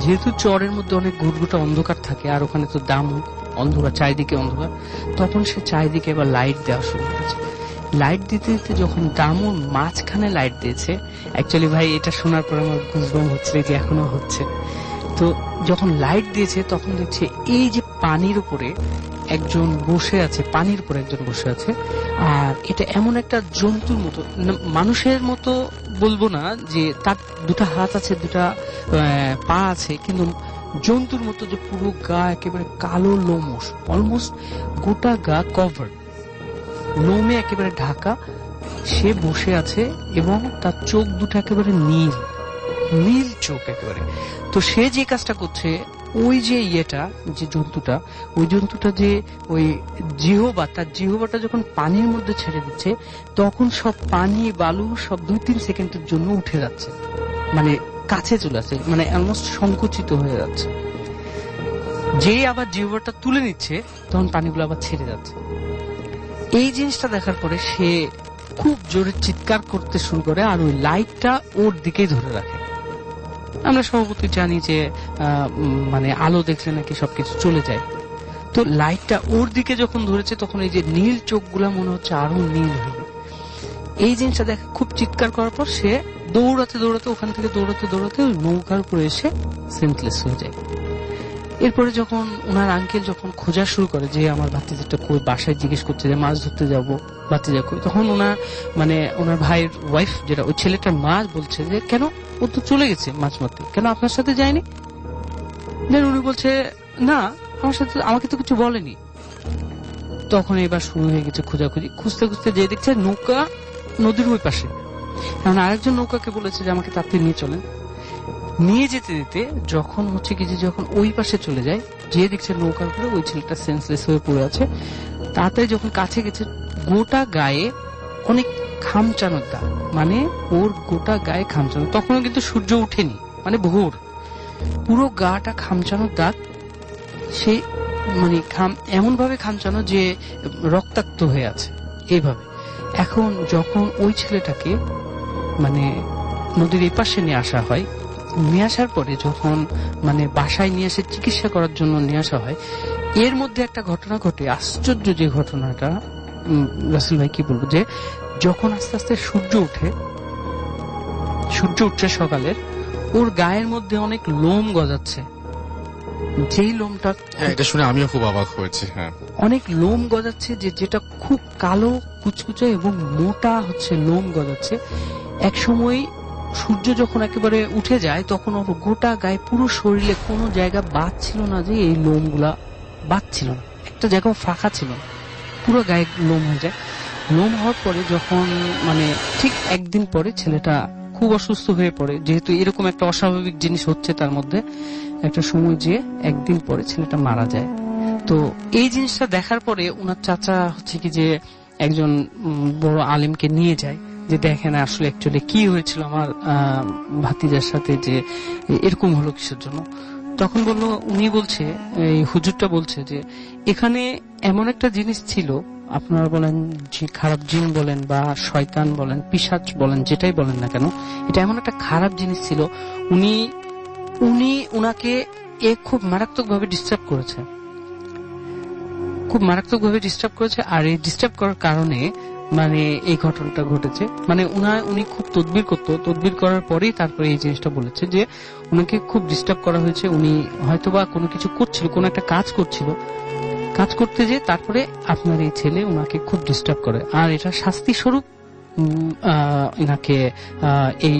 যেহেতু চরের মধ্যে অনেক ঘুটঘুটা অন্ধকার থাকে আর ওখানে তো দাম অন্ধকার, চারিদিকে অন্ধকার, তখন সে চারিদিকে এবার লাইট দেওয়া শুরু করেছে। লাইট দিতে দিতে যখন দামুন মাঝখানে লাইট দিয়েছে, অ্যাকচুয়ালি ভাই এটা শোনার পর আমার গুজবাম হচ্ছে যে এখনো হচ্ছে। তো যখন লাইট দিয়েছে তখন দেখছে এই যে পানির উপরে একজন বসে আছে, পানির উপরে একজন বসে আছে, আর এটা এমন একটা জন্তুর মতো, মানুষের মতো বলবো না যে তার দুটা হাত আছে, দুটা পা আছে, কিন্তু জন্তুর মতো যে পুরো গা একেবারে কালো লোমশ, অলমোস্ট গোটা গা কভার, লোমে একেবারে ঢাকা, সে বসে আছে এবং তার চোখ দুটো একেবারে নীল চোখ একেবারে। তো সে যে কাজটা করছে, ওই যে যে জন্তুটা যে ওই তার জিহ্বাটা যখন পানির মধ্যে ছেড়ে দিচ্ছে তখন সব পানি বালু সব 2-3 সেকেন্ডের জন্য উঠে যাচ্ছে, মানে কাছে চলে আসছে, মানে অলমোস্ট সংকুচিত হয়ে যাচ্ছে। যে আবার জিহ্বাটা তুলে নিচ্ছে তখন পানিগুলো আবার ছেড়ে যাচ্ছে। এই জিনিসটা দেখার পরে সে খুব জোরে চিৎকার করতে শুরু করে আর ওই লাইটটা ওর দিকেই ধরে রাখে। আমরা স্বভাবতই জানি যে মানে আলো দেখলে নাকি সবকিছু চলে যায়। তো লাইটটা ওর দিকে যখন ধরেছে তখন এই যে নীল চোখগুলা মনে হচ্ছে আরো নীল হবে। এই জিনিসটা দেখে খুব চিৎকার করার পর সে দৌড়াতে ওখান থেকে দৌড়াতে ওই নৌকার উপরে এসে সেন্সলেস হয়ে যায়। এরপরে যখন ওনার আঙ্কেল যখন খোঁজা শুরু করে যে আমার ভাতিজাটা কই, বাসায় জিজ্ঞেস করছে যে মাছ ধরতে যাবো, ভাতিজা কই, তখন ওনার ভাইয়ের ওয়াইফ, যেটা ওই ছেলেটার মা, বলছে যে কেন, ও তো চলে গেছে মাছ মারতে, কেন আপনার সাথে যায়নি? উনি বলছে না, আমাকে তো কিছু বলেনি। তখন এবার শুরু হয়ে গেছে খোঁজাখুঁজি, খুঁজতে যে দেখছে নৌকা নদীর ওই পাশে, কারণ আরেকজন নৌকাকে বলেছে যে আমাকে তাড়াতাড়ি নিয়ে চলেন। নিয়ে যেতে যেতে যখন হচ্ছে কি যে যখন ওই পাশে চলে যায়, যে দেখছে নৌকার উপরে ওই ছেলেটা সেন্সলেস হয়ে পড়ে আছে, তাড়াতাড়ি যখন কাছে গেছে গোটা গায়ে অনেক খামচানোর দাগ, মানে ওর গোটা গায়ে খামচানো, তখনও কিন্তু সূর্য উঠেনি, মানে ভোর, পুরো গাটা খামচানোর দাগ। সে মানে এমন ভাবে খামচানো যে রক্তাক্ত হয়ে আছে এইভাবে। এখন যখন ওই ছেলেটাকে মানে নদীর এই পাশে নিয়ে আসা হয়, নিয়ে আসার পরে যখন মানে বাসায় নিয়ে এসে চিকিৎসা করার জন্য নিয়ে আসা হয়, এর মধ্যে একটা ঘটনা ঘটে, আশ্চর্য যে ঘটনাটা রাসেল ভাই কি বলবো, যে যখন আস্তে আস্তে সূর্য উঠছে সকালের, ওর গায়ের মধ্যে অনেক লোম গজাচ্ছে, যেই লোমটা, এটা শুনে আমিও খুব অবাক হয়েছি। হ্যাঁ, অনেক লোম গজাচ্ছে, যেটা খুব কালো কুচকুচে এবং মোটা হচ্ছে লোম গজাচ্ছে। এক সময় সূর্য যখন একেবারে উঠে যায় তখন ওর গোটা গায়ে পুরো শরীরে কোনো জায়গা বাদ ছিল না, যে এই লোমগুলা বাদ ছিল না, একটা জায়গাও ফাঁকা ছিল না, পুরো গায়ে লোম হয়ে যায়। লোম হওয়ার পরে যখন মানে ঠিক একদিন পরে ছেলেটা খুব অসুস্থ হয়ে পড়ে, যেহেতু এরকম একটা অস্বাভাবিক জিনিস হচ্ছে তার মধ্যে, একটা সময় যে একদিন পরে ছেলেটা মারা যায়। তো এই জিনিসটা দেখার পরে ওনার চাচা হচ্ছে কি যে একজন বড় আলেমকে নিয়ে যায়, যে দেখেন আসলে অ্যাকচুয়ালি কি হয়েছিল আমার ভাতিজার সাথে, যে এরকম হলো কিসের জন্য। তখন উনি বলছে, এই হুজুরটা বলছে যে এখানে এমন একটা জিনিস ছিল, আপনারা বলেন যে খারাপ জিন বলেন বা শয়তান বলেন, পিশাচ বলেন, যেটাই বলেন না কেন, এটা এমন একটা খারাপ জিনিস ছিল, উনাকে খুব মারাত্মক ভাবে ডিস্টার্ব করেছে, আর এই ডিস্টার্ব করার কারণে মানে এই ঘটনাটা ঘটেছে। মানে উনি খুব তদবির করতো, তদবির করার পরেই তারপরে এই জিনিসটা বলেছে যে উনাকে খুব ডিস্টার্ব করা হয়েছে, উনি হয়তোবা কোনো কিছু করছিল, কোন একটা কাজ করতে যে তারপরে আপনার এই ছেলে উনাকে খুব ডিস্টার্ব করে, আর এটা শাস্তি স্বরূপ এনাকে এই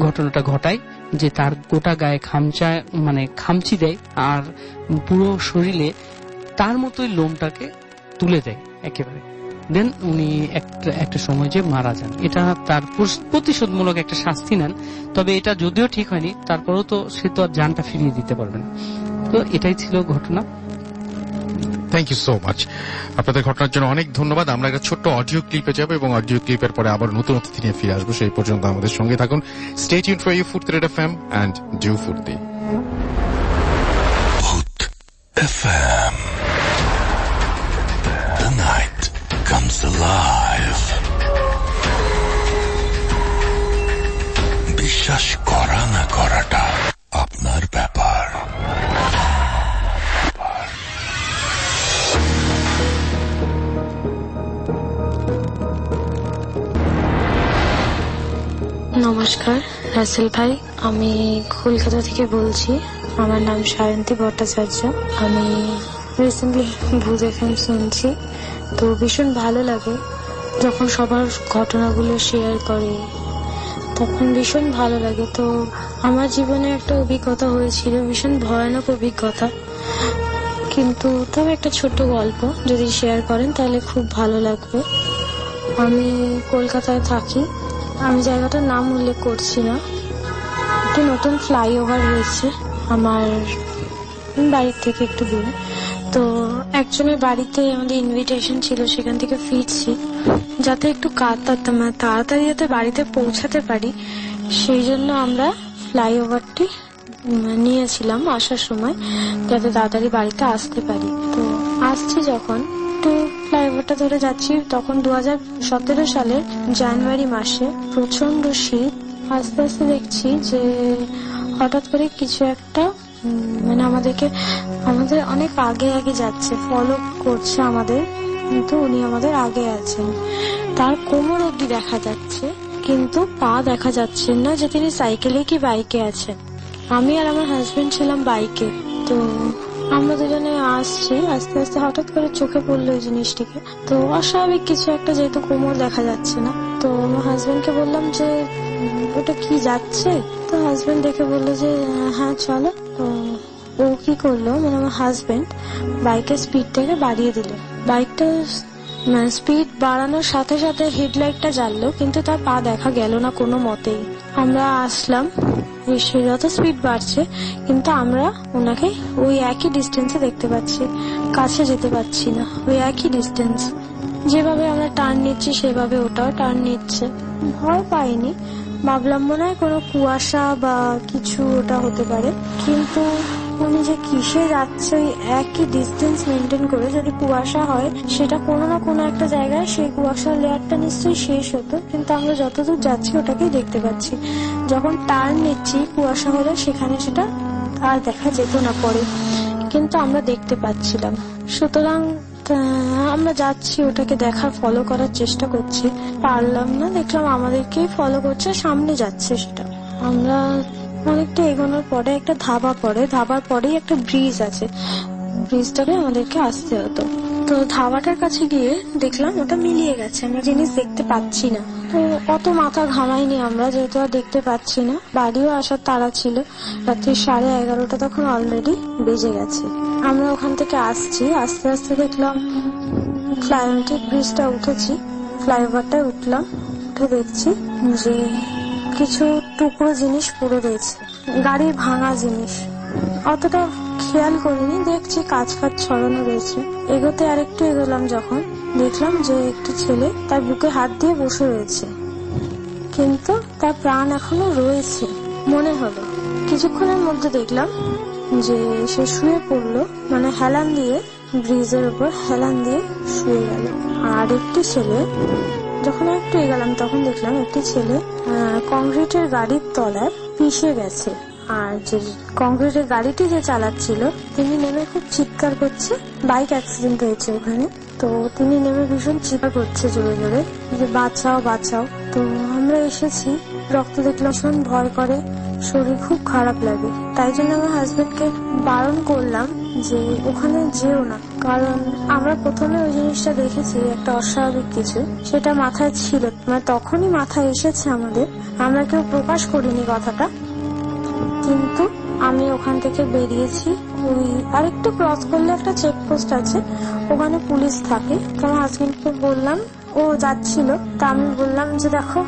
ঘটনাটা ঘটায়, যে তার গোটা গায়ে খামচি দেয়, আর পুরো শরীরে তার মতোই লোমটাকে তুলে দেয় একেবারে। দেন উনি একটা সময় যে মারা যান। এটা তার প্রতিশোধমূলক একটা শাস্তি নেন, তবে এটা যদিও ঠিক হয়নি, তারপরেও তো সে তো আর জানটা ফিরিয়ে দিতে পারবেন। তো এটাই ছিল ঘটনা। Thank you so much. আপনাদের ঘটনার জন্য অনেক ধন্যবাদ। আমরা একটা ছোট্ট অডিও ক্লিপে যাবো এবং অডিও ক্লিপের পরে আবার নতুন অতিথি নিয়ে ফিরে আসবো। সেই পর্যন্ত আমাদের সঙ্গে থাকুন। স্টে টিউনড ফর ফুর্তি রেড এফএম এন্ড ডু ফুর্তি FM. The night comes alive. বিশ্বাস করা না করাটা আপনার ব্যাপার। নমস্কার রাসেল ভাই, আমি কলকাতা থেকে বলছি। আমার নাম সায়ন্তী ভট্টাচার্য। আমি রিসেন্টলি ভূত এফএম শুনছি, তো ভীষণ ভালো লাগে যখন সবার ঘটনাগুলো শেয়ার করে, তখন ভীষণ ভালো লাগে। তো আমার জীবনে একটা অভিজ্ঞতা হয়েছিল, ভীষণ ভয়ানক অভিজ্ঞতা, কিন্তু তবে একটা ছোট্ট গল্প যদি শেয়ার করেন তাহলে খুব ভালো লাগবে। আমি কলকাতায় থাকি, আমি জায়গাটার নাম উল্লেখ করছি না। একটি নতুন ফ্লাইওভার হয়েছে আমার বাড়ির থেকে একটু দূরে। তো একজনের বাড়িতে আমাদের ইনভিটেশন ছিল, সেখান থেকে ফিরছি, যাতে একটু তাড়াতাড়ি যাতে বাড়িতে পৌঁছাতে পারি, সেই জন্য আমরা ফ্লাইওভারটি নিয়েছিলাম আসার সময়, যাতে তাড়াতাড়ি বাড়িতে আসতে পারি। তো আসছি যখন একটু ফ্লাইওভারটা ধরে যাচ্ছি, তখন 2017 সালের জানুয়ারি মাসে প্রচন্ড শীত। আস্তে আস্তে দেখছি যে হঠাৎ করে কিছু একটা আমাদের অনেক আগে আগে যাচ্ছে, ফলো করছে আমাদের, কিন্তু উনি আমাদের আগে আছেন। তার কোমর অবধি দেখা যাচ্ছে, কিন্তু পা দেখা যাচ্ছে না যে তিনি সাইকেলে কি বাইকে আছেন। আমি আর আমার হাজবেন্ড ছিলাম বাইকে। তো আমরা দুজনে আসছি, আস্তে আস্তে হঠাৎ করে চোখে পড়লো এই জিনিসটিকে। তো অস্বাভাবিক কিছু একটা, যেহেতু কোমর দেখা যাচ্ছে না, তো আমার হাজবেন্ডকে বললাম যে ওটা কি যাচ্ছে। তো হাজবেন্ড দেখে বললো যে হ্যাঁ চলো। তো ও কি করলো, আমার হাজবেন্ড বাইকের স্পিডটাকে বাড়িয়ে দিল। বাইকটা স্পিড বাড়ানোর সাথে সাথে হেডলাইটটা জ্বাললো, কিন্তু তার পা দেখা গেল না কোনো মতেই। আমরা আসলাম, সে যত স্পিড বাড়ছে কিন্তু আমরা ওনাকে ওই একই ডিস্টেন্সে দেখতে পাচ্ছি, কাছে যেতে পারছি না। ওই একই ডিস্টেন্স, যেভাবে আমরা টার্ন নিচ্ছি সেভাবে ওটাও টার্ন নিচ্ছে। ভয় পাইনি, ভাবলাম মনে হয় কোনো কুয়াশা বা কিছু ওটা হতে পারে, কিন্তু উনি যে কিসে যাচ্ছে ওই একই ডিস্টেন্স মেনটেন করে, যদি কুয়াশা হয় সেটা কোনো না কোনো একটা জায়গায় সেই কুয়াশার লেয়ারটা নিশ্চয়ই শেষ হতো, কিন্তু আমরা যতদূর যাচ্ছি ওটাকেই দেখতে পাচ্ছি। যখন টার্ন নিচ্ছি কুয়াশা হলে সেখানে সেটা আর দেখা যেত না পরে, কিন্তু আমরা দেখতে পাচ্ছিলাম। সুতরাং আমরা যাচ্ছি ওটাকে দেখার, ফলো করার চেষ্টা করছি, পারলাম না। দেখলাম আমাদেরকেই ফলো করছে, সামনে যাচ্ছে সেটা। আমরা অনেকটা এগোনোর পরে একটা ধাবা পড়ে, ধাবার পরেই একটা ব্রিজ আছে, ব্রিজটাকে আমাদেরকে আসতে হতো। তো ধাবাটার কাছে গিয়ে দেখলাম ওটা মিলিয়ে গেছে, আমরা জিনিস দেখতে পাচ্ছি না। তো অত মাথা ঘামাইনি আমরা, যেহেতু আর দেখতে পাচ্ছি না। বাড়িও আসার তাড়া ছিল, রাত্রি 11:30 তখন অলরেডি বেজে গেছে। আমরা ওখান থেকে আসছি, আস্তে আস্তে দেখলাম ফ্লাইওভার ব্রিজটা উঠেছি, ফ্লাইওভারটায় উঠলাম, উঠে দেখছি যে কিছু টুকরো জিনিস পড়ে রয়েছে, গাড়ির ভাঙা জিনিস। অতটা খেয়াল করিনি, দেখছি কাজ ছড়ানো রয়েছে। এগোতে আরেকটু এগোলাম, যখন দেখলাম যে একটি ছেলে তার বুকে হাত দিয়ে বসে রয়েছে, কিন্তু তার প্রাণ এখনো রয়েছে মনে হলো। কিছুক্ষণের মধ্যে দেখলাম যে সে শুয়ে পড়লো, মানে হেলান দিয়ে, ব্রিজের উপর হেলান দিয়ে শুয়ে গেল। আর একটি ছেলে, যখন একটু এগোলাম তখন দেখলাম একটি ছেলে কংক্রিটের গাড়ির তলায় পিষে গেছে। আর যে কংক্রিটের গাড়িটি যে চালাচ্ছিল তিনি নেমে খুব চিৎকার করছে, বাইক অ্যাক্সিডেন্ট হয়েছে ওখানে। তো তিনি নেমে ভীষণ চিৎকার করছে জোরে জোরে যে বাঁচাও বাঁচাও। তো আমরা এসেছি, রক্ত দেখলে ভীষণ ভয় করে, শরীর খুব খারাপ লাগে। তাই জন্য আমার হাজবেন্ডকে বারণ করলাম যে ওখানে যেও না, কারণ আমরা প্রথমে ওই জিনিসটা দেখেছি একটা অস্বাভাবিক কিছু, সেটা মাথায় ছিল, মানে তখনই মাথায় এসেছে আমাদের, আমরা কেউ প্রকাশ করিনি কথাটা। কিন্তু আমি ওখান থেকে বেরিয়েছি, ওই আরেকটু ক্রস করলে একটা চেকপোস্ট আছে, ওখানে পুলিশ থাকে। তো আমার হাজবেন্ডকে বললাম, ও যাচ্ছিল, তা আমি বললাম যে দেখো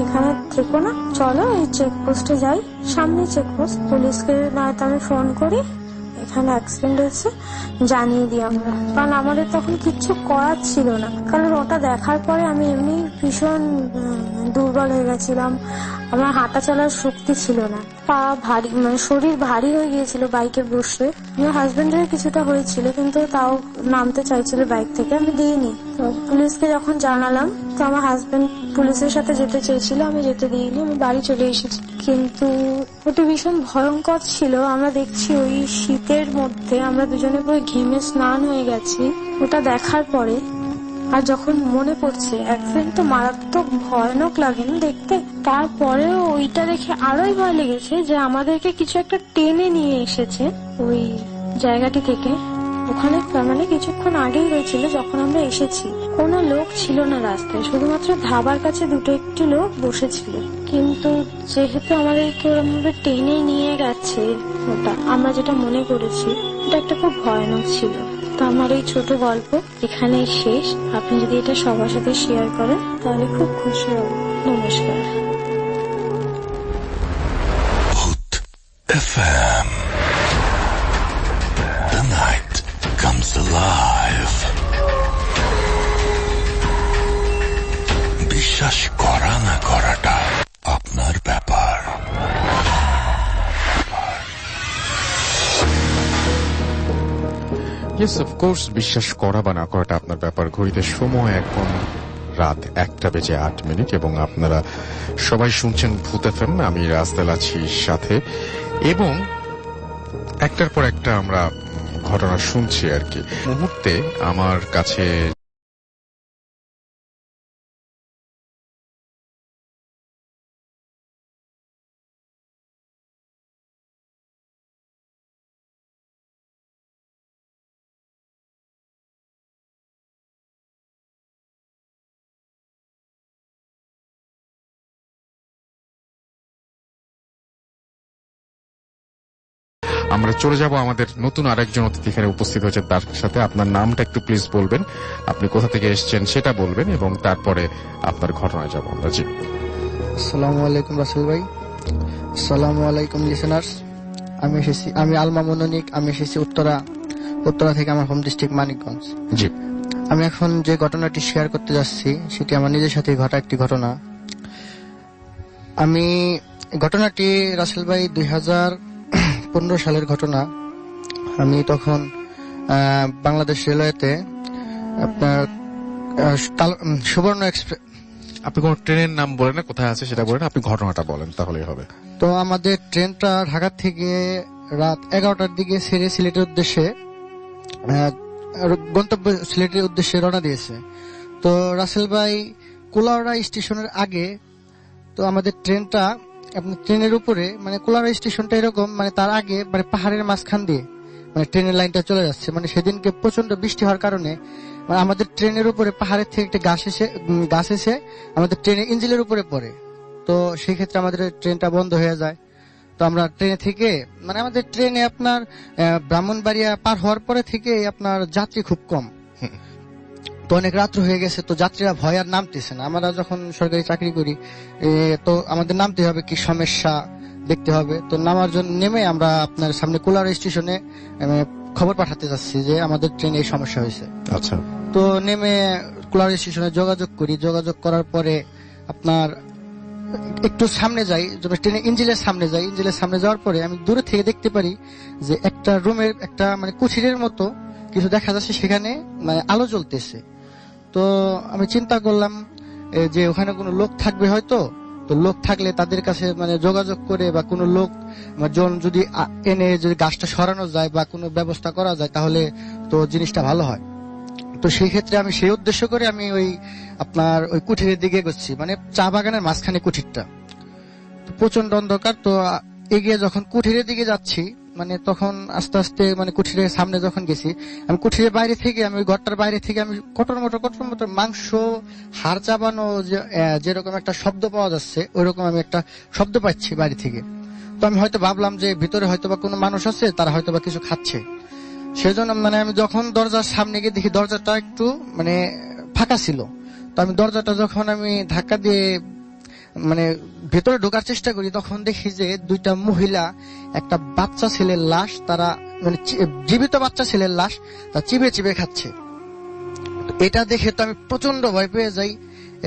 এখানে থেকো না, চলো এই চেকপোস্টে যাই, সামনে চেকপোস্ট, পুলিশকে নয়তো আমি ফোন করি, এখানে অ্যাক্সিডেন্ট হয়েছে জানিয়ে দিই আমরা। কারণ আমাদের তখন কিচ্ছু করার ছিল না, কারণ ওটা দেখার পরে আমি এমনি ভীষণ দুর্বল হয়ে গেছিলাম, আমার হাঁটা চলার শক্তি ছিল না, পা ভারী, মানে শরীর ভারী হয়ে গিয়েছিল বাইকে বসে। আমার হাজবেন্ডের কিছুটা হয়েছিল, কিন্তু তাও নামতে চাইছিল বাইক থেকে, আমি দিইনি। তো পুলিশকে যখন জানালাম, তো আমার হাজবেন্ড পুলিশের সাথে যেতে চেয়েছিল, আমি যেতে দিইনি, আমি বাড়ি চলে এসেছি। কিন্তু ওটা ভীষণ ভয়ঙ্কর ছিল। আমরা দেখছি ওই শীতের মধ্যে আমরা দুজনে পুরো ঘেমে স্নান হয়ে গেছি ওটা দেখার পরে। আর যখন মনে পড়ছে অ্যাক্সিডেন্ট তো মারাত্মক ভয়ানক লাগে না দেখতে, তারপরেও ওইটা দেখে আরোই ভয় লেগেছে যে আমাদেরকে কিছু একটা টেনে নিয়ে এসেছে ওই জায়গাটি থেকে। ওখানে মানে কিছুক্ষণ আগেই হয়েছিল যখন আমরা এসেছি, কোনো লোক ছিল না রাস্তায়, শুধুমাত্র ধাবার কাছে দুটো একটি লোক বসেছিল। কিন্তু যেহেতু আমাদেরকে ওরকমভাবে টেনে নিয়ে গেছে, ওটা আমরা যেটা মনে করেছি এটা একটা খুব ভয়ানক ছিল। তো আমার এই ছোট গল্প এখানেই শেষ। আপনি যদি এটা সবার সাথে শেয়ার করেন তাহলে খুব খুশি হব। নমস্কার। Hood FM. The night comes alive. বিশ্বাস করা না করাটা আপনার ব্যাপার। ইয়েস, অফকোর্স, বিশ্বাস করা বা না করাটা আপনার ব্যাপার। ঘড়িতে সময় এখন রাত 1:08 এবং আপনারা সবাই শুনছেন ভূত এফএম। আমি রাস্তাল আছি সাথে, এবং একটার পর একটা আমরা ঘটনা শুনছি আর কি। মুহূর্তে আমার কাছে আমরা চলে যাব আমাদের নতুন আরেকজন অতিথি এখানে উপস্থিত হয়েছে, তার সাথে। আপনার নামটা একটু প্লিজ বলবেন, আপনি কোথা থেকে এসেছেন সেটা বলবেন, এবং তারপরে আপনার ঘটনায় যাব আমরা। জি, আসসালামু আলাইকুম রাসেল ভাই, আসসালামু আলাইকুম লিসেনার্স, আমি আলমা মনোনিক। আমি এসেছি উত্তরা থেকে, আমার হোম ডিস্ট্রিক্ট মানিকগঞ্জ। জি, আমি এখন যে ঘটনাটি শেয়ার করতে যাচ্ছি সেটি আমার নিজের সাথে ঘটা একটি ঘটনা। ঘটনাটি রাসেল ভাই 2015 সালের ঘটনা। আমি তখন বাংলাদেশ রেলওয়েতে আপনার সুবর্ণ এক্সপ্রেস। আপনি কোন ট্রেনের নাম বলেন না, কোথায় আছে সেটা বলেন, আপনি ঘটনাটা বলেন তাহলেই হবে। তো আমাদের ট্রেনটা ঢাকা থেকে রাত 11টার দিকে ছেড়ে সিলেটের উদ্দেশ্যে গন্তব্য সিলেটের উদ্দেশ্যে রওনা দিয়েছে। তো রাসেল ভাই কুলাউড়া স্টেশনের আগে, তো আমাদের ট্রেনটা আপনার ট্রেনের উপরে, মানে কুলাউড়া স্টেশনটা এরকম, মানে তার আগে মানে পাহাড়ের মাঝখান দিয়ে মানে ট্রেনের লাইনটা চলে যাচ্ছে। মানে সেদিনকে প্রচন্ড বৃষ্টি হওয়ার কারণে মানে আমাদের ট্রেনের উপরে পাহাড়ের থেকে একটা গাছ এসে আমাদের ট্রেনের ইঞ্জিনের উপরে পড়ে। তো সেই ক্ষেত্রে আমাদের ট্রেনটা বন্ধ হয়ে যায়। তো আমরা ট্রেনে থেকে মানে আমাদের ট্রেনে আপনার ব্রাহ্মণবাড়িয়া পার হওয়ার পরে থেকে আপনার যাত্রী খুব কম। তো অনেক রাত্র হয়ে গেছে, তো যাত্রীরা ভয় আর নামতেছে না। আমরা যখন সরকারি চাকরি করি তো আমাদের নামতে হবে, কি সমস্যা দেখতে হবে। তো নামার জন্য নেমে আমরা আপনার সামনে কুলাউড়া স্টেশনে খবর পাঠাতে যাচ্ছি যে আমাদের ট্রেনে এই সমস্যা হয়েছে। আচ্ছা, তো নেমে কুলাউড়া স্টেশনে যোগাযোগ করার পরে আপনার একটু সামনে যাই, ট্রেনের ইঞ্জিনের সামনে যাওয়ার পরে আমি দূরে থেকে দেখতে পারি যে একটা রুমের একটা মানে কুঠিরের মতো কিছু দেখা যাচ্ছে, সেখানে মানে আলো জ্বলতেছে। তো আমি চিন্তা করলাম যে ওখানে কোনো লোক থাকবে হয়তো। তো লোক থাকলে তাদের কাছে মানে যোগাযোগ করে বা কোনো লোক যদি এনে যদি গাছটা সরানো যায় বা কোনো ব্যবস্থা করা যায় তাহলে তো জিনিসটা ভালো হয়। তো সেই ক্ষেত্রে আমি সেই উদ্দেশ্য করে আমি আপনার ওই কুঠিরের দিকে এগোচ্ছি, মানে চা বাগানের মাঝখানে কুঠিরটা, প্রচন্ড অন্ধকার। তো এগিয়ে যখন কুঠিরের দিকে যাচ্ছি, মানে তখন আস্তে আস্তে মানে কুঠিরের সামনে যখন গেছি, আমি কুঠিরের বাইরে থেকে, আমি ঘরটার বাইরে থেকে আমি কটর মোটর মাংস হাড় চাবানো যেরকম একটা শব্দ পাওয়া যাচ্ছে, ওইরকম আমি একটা শব্দ পাচ্ছি বাইরে থেকে। তো আমি হয়তো ভাবলাম যে ভিতরে হয়তো বা কোনো মানুষ আছে, তারা হয়তো বা কিছু খাচ্ছে। সেজন্য মানে আমি যখন দরজার সামনে গিয়ে দেখি দরজাটা একটু মানে ফাঁকা ছিল। তো আমি দরজাটা যখন আমি ধাক্কা দিয়ে মানে ভেতরে ঢোকার চেষ্টা করি, তখন দেখি যে দুইটা মহিলা একটা বাচ্চা ছেলের লাশ, তারা মানে জীবিত বাচ্চা ছেলের লাশ তা চিবে খাচ্ছে। এটা দেখে তো আমি প্রচন্ড ভয় পেয়ে যাই।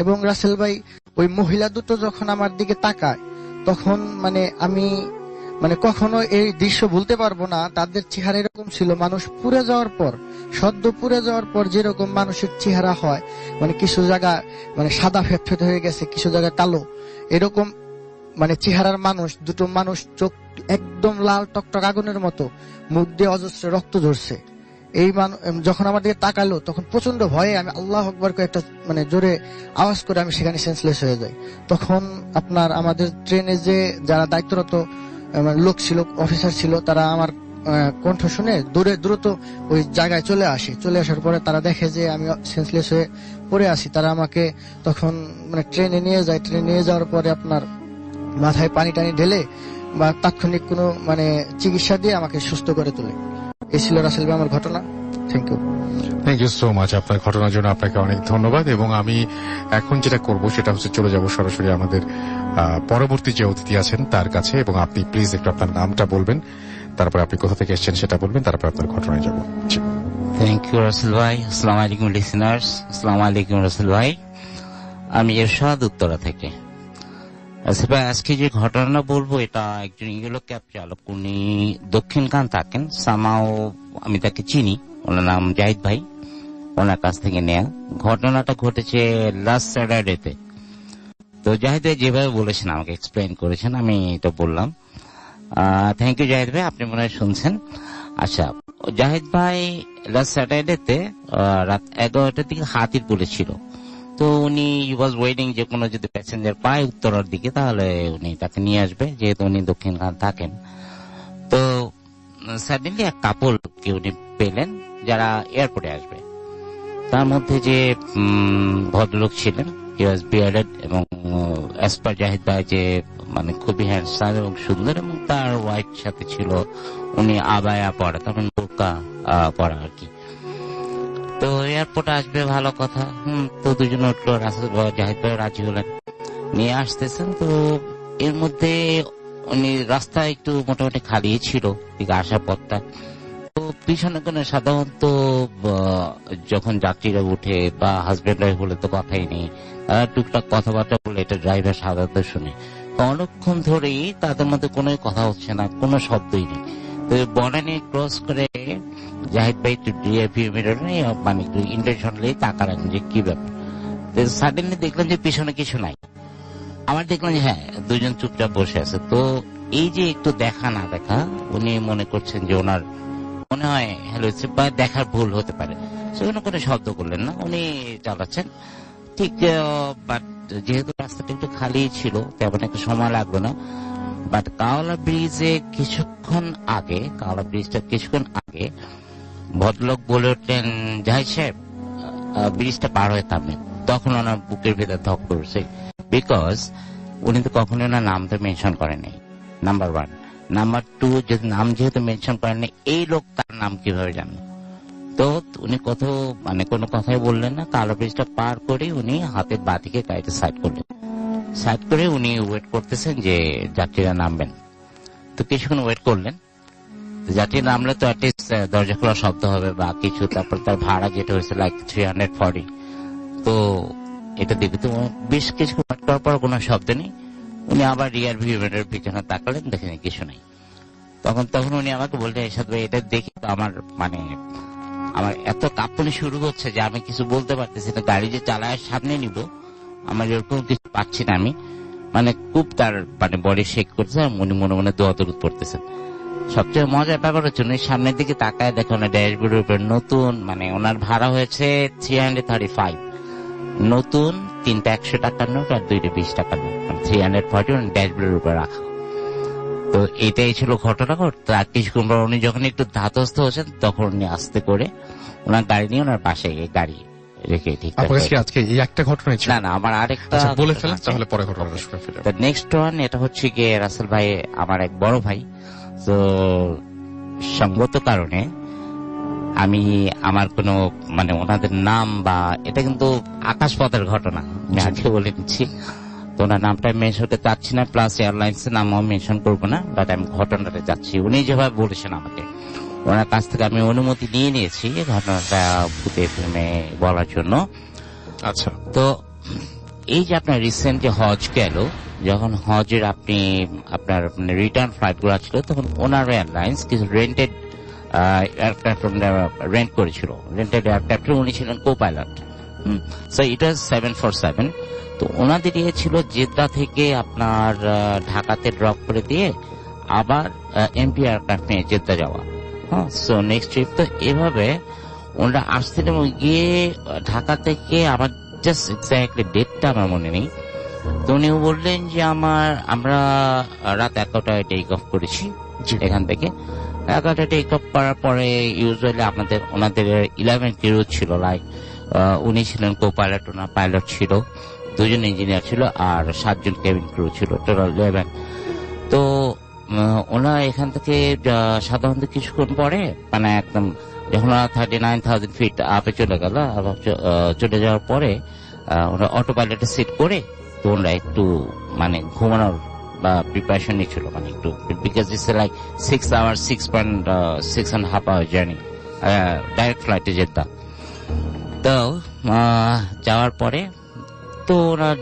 এবং রাসেল ভাই ওই মহিলা দুটো যখন আমার দিকে তাকায়, তখন মানে আমি মানে কখনো এই দৃশ্য ভুলতে পারবো না। তাদের চেহারা এরকম ছিল, মানুষ সদ্য পুড়ে যাওয়ার পর যেরকম মানুষের চেহারা হয়, মানে কিছু জায়গা মানে সাদা ফেট হয়ে গেছে, কিছু জায়গা কালো, এরকম মানে চেহারার দুটো মানুষ, চোখ একদম লাল টকটক আগুনের মতো, মুখ দিয়ে অজস্র রক্ত ঝরছে। এই যখন আমার দিকে তাকালো, তখন প্রচন্ড ভয়ে আমি আল্লাহু আকবার করে একটা মানে জোরে আওয়াজ করে আমি সেখানে সেন্সলেস হয়ে যাই। তখন আপনার আমাদের ট্রেনে যে যারা দায়িত্বরত লোক ছিল, অফিসার ছিল, তারা আমার কণ্ঠ শুনে দ্রুত ওই জায়গায় চলে আসার পরে তারা দেখে যে আমি সেন্সলেস হয়ে পড়ে আছি। তারা আমাকে তখন মানে ট্রেনে নিয়ে যায়। ট্রেনে নিয়ে যাওয়ার পরে আপনার মাথায় পানি টানি ঢেলে বা তাৎক্ষণিক কোনো মানে চিকিৎসা দিয়ে আমাকে সুস্থ করে তোলে। এই ছিল রাসেল ভাই আমার ঘটনা। Thank you so much. আপনার ঘটনার জন্য আপনাকে অনেক ধন্যবাদ। এবং আমি এখন যেটা করব সেটা হচ্ছে চলে যাব সরাসরি আমাদের পরবর্তী যে অতিথি আছেন তার কাছে। এবং আপনি প্লিজ একটু আপনার নামটা বলবেন, তারপর আপনি কোথা থেকে এসেছেন সেটা বলবেন, তারপর আপনার ঘটনায় যাব। থ্যাংক ইউ রাসেল ভাই। আসসালামু আলাইকুম লিসেনার্স। আসসালামু আলাইকুম রাসেল ভাই। আমি এরশাদ, উত্তরা থেকে। রাসেল ভাই, আজকে যে ঘটনা বলবো এটা একজন ইয়েলো ক্যাব চালক, উনি দক্ষিণখান থাকেন। সামাও আমি তাকে চিনি, ওনার নাম জাহিদ ভাই, ওনার কাছ থেকে নেয়া। ঘটনাটা ঘটেছে লাস্ট স্যাটারডেতে। তো জাহিদ ভাই যেভাবে বলেছেন, আমাকে এক্সপ্লেইন করেছেন, আমি এটা বললাম। থ্যাংক ইউ জাহিদ ভাই, আপনি মনে হয় শুনছেন। আচ্ছা, জাহিদ ভাই লাস্ট স্যাটারডেতে রাত 11টার দিকে হাতির বলেছিল। তো উনি ওয়াজ ওয়েটিং যে কোনো যদি প্যাসেঞ্জার পায় উত্তরার দিকে তাহলে উনি তাকে নিয়ে আসবে, যেহেতু উনি দক্ষিণখান থাকেন। তো সাডেনলি এক কাপলকে উনি পেলেন যারা এয়ারপোর্টে আসবে। তার মধ্যে যে ভদ্রলোক ছিলেন, হি ওয়াজ বিয়ার্ডেড এবং অ্যাজ পার জাহিদ ভাই যে মানে খুবই হ্যান্ডসাম এবং সুন্দর, এবং তার ওয়াইফ সাথে ছিল, উনি আবায়া পরা, তখন বোরকা পরা আর কি। তো এয়ারপোর্টে আসবে, ভালো কথা। তো দুজন উঠলো, রাসেল জাহিদ ভাই রাজি হলেন, নিয়ে আসতেছেন। তো এর মধ্যে উনি রাস্তা একটু মোটামুটি খালি ছিল দিকে আসার পথটা। তো পিছনে কোনো সাধারণত যখন যাত্রীরা উঠে বা হাজবেন্ড ওয়াইফ বলে তো কথাই নেই, টুকটাক কথাবার্তা বলে এটা ড্রাইভার সাধারণত শুনে। অনেকক্ষণ ধরেই তাদের মধ্যে কোনো কথা হচ্ছে না, কোনো শব্দই নেই। তো বনানী ক্রস করে জাহিদ ভাই একটু ডিআইপি মিরর নেই, মানে একটু ইন্টেনশনালি তাকালেন যে কি ব্যাপার। সাডেনলি দেখলাম যে পিছনে কিছু নাই। আমার দেখলাম যে হ্যাঁ দুজন চুপচাপ বসে আছে। তো এই যে একটু দেখা না দেখা, উনি মনে করছেন যে ওনার মনে হয় হ্যালো বা দেখার ভুল হতে পারে, সেখানে কোনো শব্দ করলেন না, উনি চালাচ্ছেন ঠিক। বাট যেহেতু রাস্তাটা একটু খালি ছিল তেমন একটা সময় লাগলো না। বাট কাওলা ব্রিজটা কিছুক্ষণ আগে ভদ্রলোক বলে উঠলেন, জাহিদ সাহেব ব্রিজটা পার হয়ে থামবেন। তখন ওনার বুকের ভেতর ধক করছে, বিকজ উনি তো কখনোই ওনার নাম তো মেনশন করেনি, নাম্বার 1। নাম্বার 2, যদি নাম যেহেতু মেনশন করেননি, এই লোক তার নাম কিভাবে জানলো? তো উনি কোনো কথাই বললেন না। কালো ব্রিজটা পার করে উনি হাতের বাঁদিকে গাড়িতে সাইড করলেন। সাইড করে উনি ওয়েট করতেছেন যে যাত্রীরা নামবেন। তো কিছুক্ষণ ওয়েট করলেন। যাত্রী নামলে তো অ্যাটলিস্ট দরজা খোলার শব্দ হবে বা কিছু। তারপর তার ভাড়া যেটা হয়েছে লাইক 340। তো এটা দেখে তো বেশ কিছুক্ষণ ওয়েট করার পর কোনো শব্দ নেই। উনি আবার রিয়ার ভিউ মিররের পিছনে তাকালেন, দেখেন কিছু নাই। তখন উনি আমাকে বললেন, এরশাদ ভাই এটা দেখি তো আমার এত কাঁপুনি শুরু হচ্ছে যে আমি কিছু বলতে পারতেছি না। গাড়ি যে চালায় সামনে নিব, আমার এরকম কিছু পাচ্ছি না আমি। খুব তার বডি শেক করছে, উনি মনে মনে দোয়া দরুদ পড়তেছেন। সবচেয়ে মজার ব্যাপার হচ্ছে উনি সামনের দিকে তাকায় দেখেন ড্যাশবোর্ডের উপর নতুন, ওনার ভাড়া হয়েছে 335, নতুন 3টা 100 টাকার নোট আর 2টা 20 টাকার নোট, 340 ড্যাশবোর্ডের উপর রাখা। তো এটাই ছিল ঘটনা। তার কিছুক্ষণ পর উনি যখন একটু ধাতস্থ হচ্ছেন, তখন উনি আস্তে করে ওনার গাড়ি নিয়ে ওনার পাশে গাড়ি রেখে ঠিক আজকে এই একটা ঘটনাই ছিল না, আমার আরেকটা বলে ফেলেন, তাহলে পরে ঘটনাটা শুনে ফেলি। নেক্সট ওয়ান, এটা হচ্ছে গিয়ে রাসেল ভাই আমার এক বড় ভাই। তো সঙ্গত কারণে আমি আমার কোনো ওনাদের নাম বা এটা কিন্তু আকাশপথের ঘটনা, আমি আজকে বলে দিচ্ছি। তো ওনার নামটা মেনশন করতে চাচ্ছি না, প্লাস এয়ারলাইন্স এর নামও মেনশন করবো না। বাট আমি ঘটনাটা যাচ্ছি, উনি যেভাবে বলেছেন আমাকে, ওনার কাছ থেকে আমি অনুমতি নিয়ে নিয়েছি ঘটনাটা ভূতে ফিল্মে বলার জন্য। আচ্ছা, তো এই যে আপনার রিসেন্ট যে হজ গেল, যখন হজের আপনার রিটার্ন ফ্লাইট গুলো ছিল, তখন ওনার এয়ারলাইন্স কিছু রেন্টেড এয়ারক্রাফট রেন্ট করেছিল। রেন্টেড এয়ারক্রাফট উনি ছিলেন কো পাইলট। সো এটা 747। তো ওনাদের ইয়ে ছিল জেদ্দা থেকে আপনার ঢাকাতে ড্রপ করে দিয়ে আবার এমপি এয়ারক্রাফট নিয়ে জেদ্দা যাওয়া। So next trip. তো এভাবে ওনারা আসছেন এবং গিয়ে ঢাকা থেকে আবার জাস্ট এক্স্যাক্টলি ডেটটা আমার মনে নেই। তো উনিও বললেন যে আমরা রাত 11টায় টেক অফ করেছি এখান থেকে। 11টায় টেক অফ করার পরে ইউজুয়ালি ওনাদের 11 ক্রু ছিল, লাইক উনি ছিলেন কো পাইলট, ওনার পাইলট ছিল, 2জন ইঞ্জিনিয়ার ছিল আর 7 জন কেবিন ক্রু ছিল, টোটাল 11। তো ওনারা এখান থেকে সাধারণত কিছুক্ষণ পরে একদম যখন ওরা 39,000 ফিট আপে চলে গেল, চলে যাওয়ার পরে ওরা অটো পাইলটে সিট করে তো ওরা একটু ঘুমানোর বা প্রিপারেশন নিচ্ছিল, একটু, because it's like 6 hours 6.5 hour journey direct ফ্লাইটে যেতাম। তো যাওয়ার পরে তো ওনার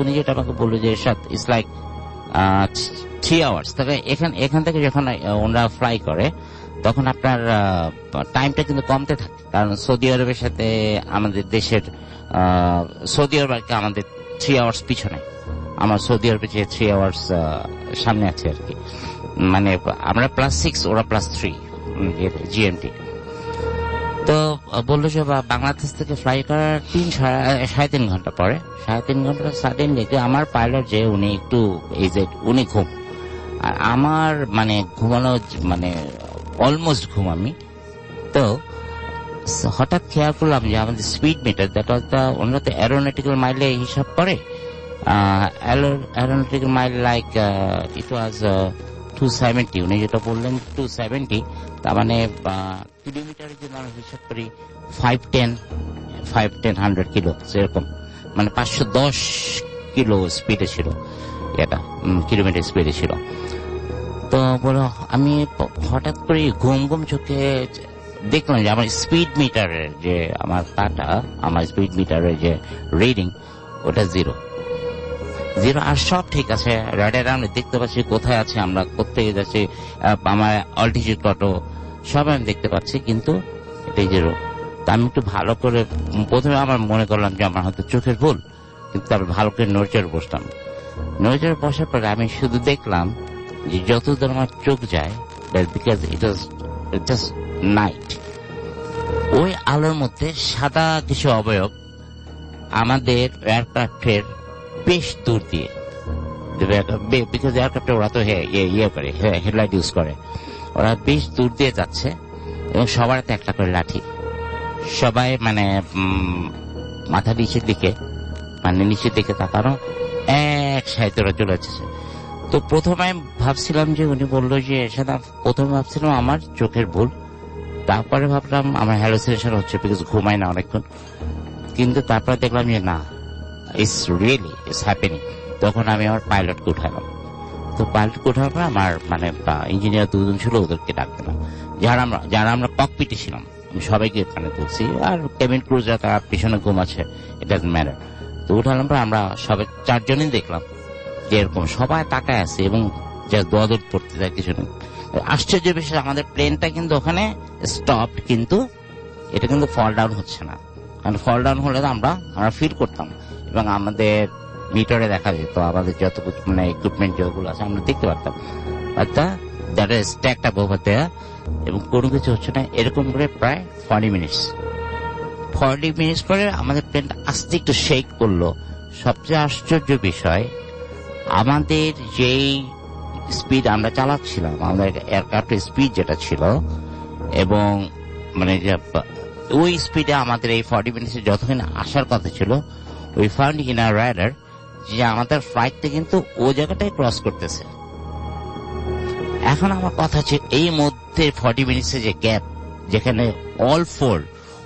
উনি যেটা আমাকে বললো যে ইটস লাইক 3 hours। তবে এখান থেকে যখন ওনারা ফ্লাই করে তখন আপনার টাইমটা কিন্তু কমতে থাকে, কারণ সৌদি আরবের সাথে আমাদের দেশের সৌদি আরব আমাদের 3 hours পিছনে, আমার সৌদি আরবে যে 3 hours সামনে আছে আর কি। আমরা +6, ওরা +3 জিএমটি। তো বললো যে বাংলাদেশ থেকে ফ্লাই করার 3.5 ঘন্টা পরে, 3.5 ঘন্টা সাডেনলি আমার পাইলট যে উনি একটু উনি ঘুম, আর আমার ঘুমানো অলমোস্ট ঘুম আমি। তো হঠাৎ খেয়াল করলাম যে আমাদের স্পিড মিটার, ওনারা তো অ্যারোনটিক্যাল মাইলে হিসাব করে, অ্যারোনটিক্যাল মাইল লাইক ইট ওয়াজ 270। উনি যেটা বললেন 270, তার কিলোমিটারের জন্য আমরা হিসাব করি 510 100 কিলো, সেরকম 510 কিলো স্পিডে ছিল, এটা কিলোমিটার স্পিডে ছিল। তো বলো আমি হঠাৎ করে ঘুম ঘুম চোখে দেখলাম যে আমার স্পিড মিটারের যে আমার কাটা, আমার স্পিড মিটারের যে রিডিং ওটা 0 আর সব ঠিক আছে। রাডারে আমরা দেখতে পাচ্ছি কোথায় আছে, আমরা কোথায় যাচ্ছি, আমার অল্টিটিউড কত সব আমি দেখতে পাচ্ছি, কিন্তু এটাই 0। তা আমি একটু ভালো করে প্রথমে আমার মনে করলাম যে আমার হয়তো চোখের ভুল, কিন্তু তারপর ভালো করে নড়চড়ে বসলাম। নড়চড়ে বসার পরে আমি শুধু দেখলাম যে যতদূর আমার চোখ যায়, because it was just night, ওই আলোর মধ্যে সাদা কিছু অবয়ব আমাদের এয়ারক্রাফটের বেশ দূর দিয়ে, বিকজ এয়ারক্রাফটে ওরা তো ইয়ে করে, হেডলাইট ইউজ করে, ওরা বেশ দূর দিয়ে যাচ্ছে এবং সবার হাতে একটা করে লাঠি। সবাই মানে মাথা নিচের দিকে, মানে নিচের দিকে তাকানো, এক সাইতে ওরা চলে যাচ্ছে। তো প্রথমে ভাবছিলাম যে উনি বললো যে সেটা, প্রথমে ভাবছিলাম আমার চোখের ভুল, তারপরে ভাবলাম আমার হ্যালুসিনেশন হচ্ছে, বিকজ ঘুমাই না অনেকক্ষণ। কিন্তু তারপরে দেখলাম যে না, ইটস রিয়েলি ইটস হ্যাপেনিং। তখন আমি আমার পাইলটকে উঠালাম। তো পাইলটকে উঠার পর আমার মানে ইঞ্জিনিয়ার 2 জন ছিল, ওদেরকে ডাক দিলাম। যারা আমরা ককপিটে ছিলাম আমি সবাইকে এখানে তুলছি, আর কেবিন ক্রু যারা তারা পিছনে ঘুমাচ্ছে, ইট ডাজন্ট ম্যাটার। তো উঠালাম পর আমরা সবাই 4 জনই দেখলাম যে এরকম সবাই তাকায় আছে এবং যা দোয়াদুর পড়তে যায় কিছু নেই। আশ্চর্য বিষয়, আমাদের প্লেনটা কিন্তু ওখানে স্টপ, কিন্তু এটা কিন্তু ফল ডাউন হচ্ছে না। কারণ ফল ডাউন হলে তো আমরা ফিল করতাম এবং আমাদের মিটারে দেখা যেত আমাদের যত মানে ইকুইপমেন্ট যেগুলো আছে আমরা দেখতে পারতাম, অর্থাৎ that is stacked up over there, এবং কোনো কিছু হচ্ছে না। এরকম করে প্রায় 40 মিনিটস পরে আমাদের প্লেনটা আস্তে একটু শেক করলো। সবচেয়ে আশ্চর্য বিষয়, আমাদের যেই স্পিড আমরা চালাচ্ছিলাম, আমাদের এয়ারক্রাফটের স্পিড যেটা ছিল, এবং মানে ওই স্পিডে আমাদের এই 40 মিনিটে যতক্ষণ আসার কথা ছিল, we found in our radar যে আমাদের ফ্লাইটটা কিন্তু ওই জায়গাটাই ক্রস করতেছে। এখন আমার কথা হচ্ছে এই মধ্যে 40 মিনিটসের যে গ্যাপ, যেখানে অল ফোর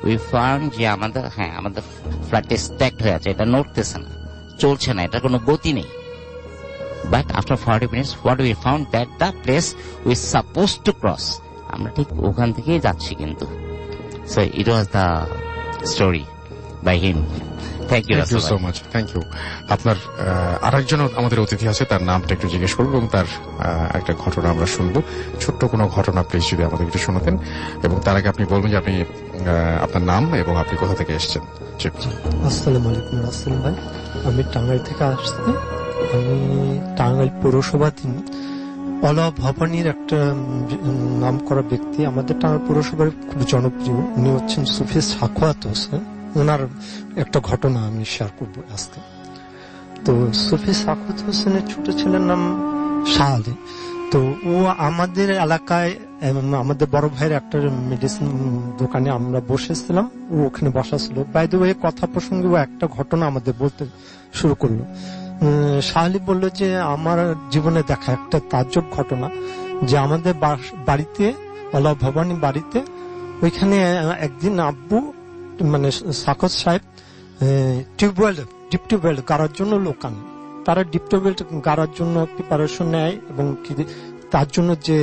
উই ফাউন্ড যে আমাদের আমাদের ফ্লাইটটা স্ট্যাকড হয়ে আছে, এটা নড়তেছে না, চলছে না, এটা কোনো গতি নেই। But after 40 minutes, what we found that the place we supposed to cross, আমরা ঠিক ওখান থেকেই যাচ্ছি কিন্তু। So it was the story by him. Thank you so much. Thank you. আপনার আরেকজন আমাদের অতিথি আছে, তার নামটা একটু জিজ্ঞেস করবো এবং তার একটা ঘটনা আমরা শুনবো। ছোট্ট কোনো ঘটনা প্লিজ যদি আমাদের একটু শোনাতেন, এবং তার আগে আপনি বলবেন যে আপনি আপনার নাম এবং আপনি কোথা থেকে এসেছেন। আসসালামু আলাইকুম রাসেল ভাই, আমি টাঙ্গাইল থেকে আসছি। আমি টাঙ্গাইল পৌরসভাধীন অলা ভবানীর একটা নাম করা ব্যক্তি, আমাদের টাঙ্গাইল পৌরসভার খুব জনপ্রিয়, উনি হচ্ছেন সুফি সাখাওয়াত হোসেন। ওনার একটা ঘটনা আমি শেয়ার করব আজকে। তো সুফি সাখাওয়াত হোসেনের ছোট ছেলের নাম শাহ আলী। তো ও আমাদের এলাকায়, আমাদের বড় ভাইয়ের একটা মেডিসিন দোকানে আমরা বসেছিলাম, ও ওখানে বসা ছিল। বাই দ্য ওয়ে, কথা প্রসঙ্গে ও একটা ঘটনা আমাদের বলতে শুরু করলো। শাহ আলী বলল যে আমার জীবনে দেখা একটা তাজ্জব ঘটনা, যে আমাদের বাড়িতে, আল্লাহ ভবানী বাড়িতে, ওইখানে একদিন আব্বু মানে সাখাওয়াত সাহেব ডিপ টিউবওয়েল গাড়ার জন্য লোক আনে। তারা ডিপ টিউবওয়েল গাড়ার জন্য প্রিপারেশন নেয়, এবং তার জন্য যে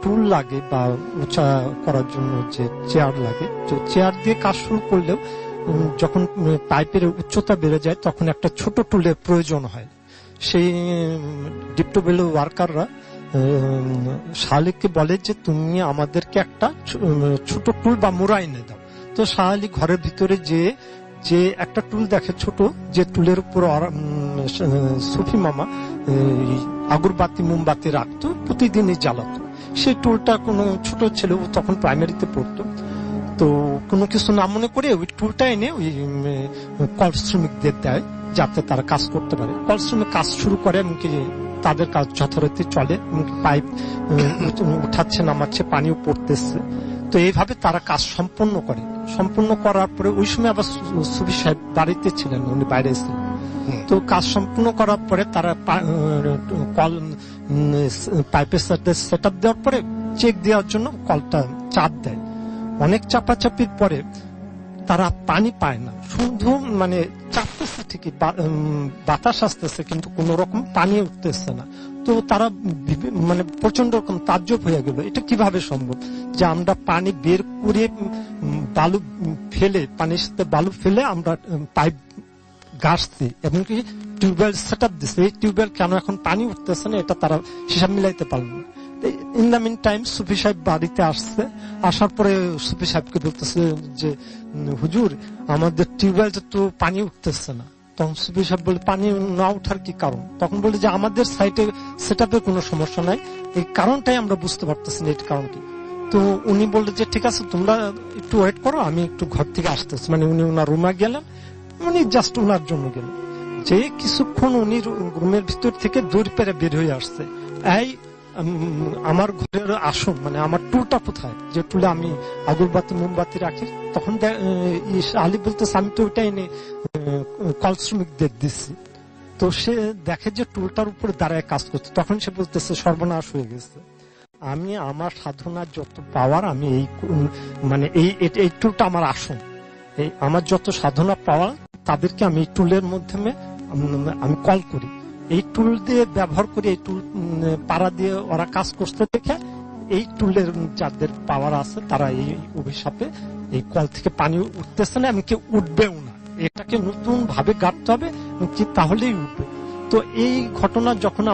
টুল লাগে বা উঁচা করার জন্য যে চেয়ার লাগে, চেয়ার দিয়ে কাজ শুরু করলেও যখন পাইপের উচ্চতা বেড়ে যায় তখন একটা ছোট টুলের প্রয়োজন হয়। সেই ডিপ টিউবওয়েল ওয়ার্কাররা শালিককে বলে যে তুমি আমাদেরকে একটা ছোট টুল বা মুড়া এনে দাও। তো শাহ আলী ঘরের ভিতরে যে একটা টুল দেখে ছোট, যে টুলের উপর সুফি মামা আগরবাতি মোমবাতি রাখতো, প্রতিদিনই জ্বালাতো। সেই টুলটা কোনো ছোট ছেলে, তখন প্রাইমারিতে পড়তো, তো কোনো কিছু না মনে করে ওই টুলটা এনে ওই কল শ্রমিকদের দেয় যাতে তারা কাজ করতে পারে। কল শ্রমিক কাজ শুরু করে, এমনকি তাদের কাজ যথারীতি চলে, পাইপ উঠাচ্ছে নামাচ্ছে, পানিও পড়তেছে। তো এইভাবে তারা কাজ সম্পন্ন করে। সম্পন্ন করার পরে ওই সময় আবার সুফি সাহেব বাড়িতে ছিলেন, উনি বাইরে ছিলেন। তো কাজ সম্পূর্ণ করার পরে তারা কল পাইপের সাথে সেট আপ দেওয়ার পরে চেক দেওয়ার জন্য কলটা চাপ দেয়। অনেক চাপাচাপির পরে তারা পানি পায় না, শুধু মানে চাপতেছে ঠিকই, বাতাস আসতেছে কিন্তু কোন রকম পানি উঠতেছে না। তো তারা মানে প্রচন্ড রকম তাজ্জব হয়ে গেল, এটা কিভাবে সম্ভব যে আমরা পানি বের করে বালু ফেলে, পানির সাথে বালু ফেলে আমরা পাইপ গাছছি এবং কি টিউবওয়েল সেট আপ দিচ্ছে, এই টিউবওয়েল কেন এখন পানি উঠতেছে না, এটা তারা হিসাব মিলাইতে পারল না। ইন দ্য মিন টাইম সুফি সাহেব বাড়িতে আসছে, আসার পরে সুফি সাহেবকে বলতেছে যে হুজুর আমাদের টিউবওয়েলটা তো পানি উঠতেছে না। তখন সুফি সাহেব বলে পানি না উঠার কি কারণ? তখন বলে যে আমাদের সাইটে সেট আপের কোনো সমস্যা নাই, এই কারণটাই আমরা বুঝতে পারতেছি না, এর কারণ কি। তো উনি বললেন যে ঠিক আছে তোমরা একটু ওয়েট করো, আমি একটু ঘর থেকে আসতেছি। মানে উনি ওনার রুমে গেলেন, উনি জাস্ট ওনার জন্য গেলেন। যে কিছুক্ষণ উনি রুমের ভিতর থেকে দৌড় পেরে বের হয়ে আসছে, এই আমার ঘরের আসন মানে আমার টুলটা কোথায়, যে টুলে আমি আগরবাতি মোমবাতি রাখি। তখন আলী বলতেছে আমি তো ওইটা এনে কল শ্রমিকদের দিচ্ছি। তো সে দেখে যে টুলটার উপরে দাঁড়ায় কাজ করছে। তখন সে বলতেছে সর্বনাশ হয়ে গেছে, আমি আমার সাধনার যত পাওয়ার আমি এই মানে এই টুলটা আমার আসন, এই আমার যত সাধনা পাওয়া তাদেরকে আমি এই টুলের মাধ্যমে আমি কল করি, এই টুল দিয়ে ব্যবহার করি, এই টুল পাড়া দিয়ে ওরা কাজ করতে দেখে এই টুলের যাদের পাওয়ার আছে তারা এই অভিশাপে এই কল থেকে পানি উঠতেছে না, এমনকি উঠবেও না, এটাকে নতুন ভাবে গাঁথতে হবে কি তাহলেই উঠবে। তো এই ঘটনা যখন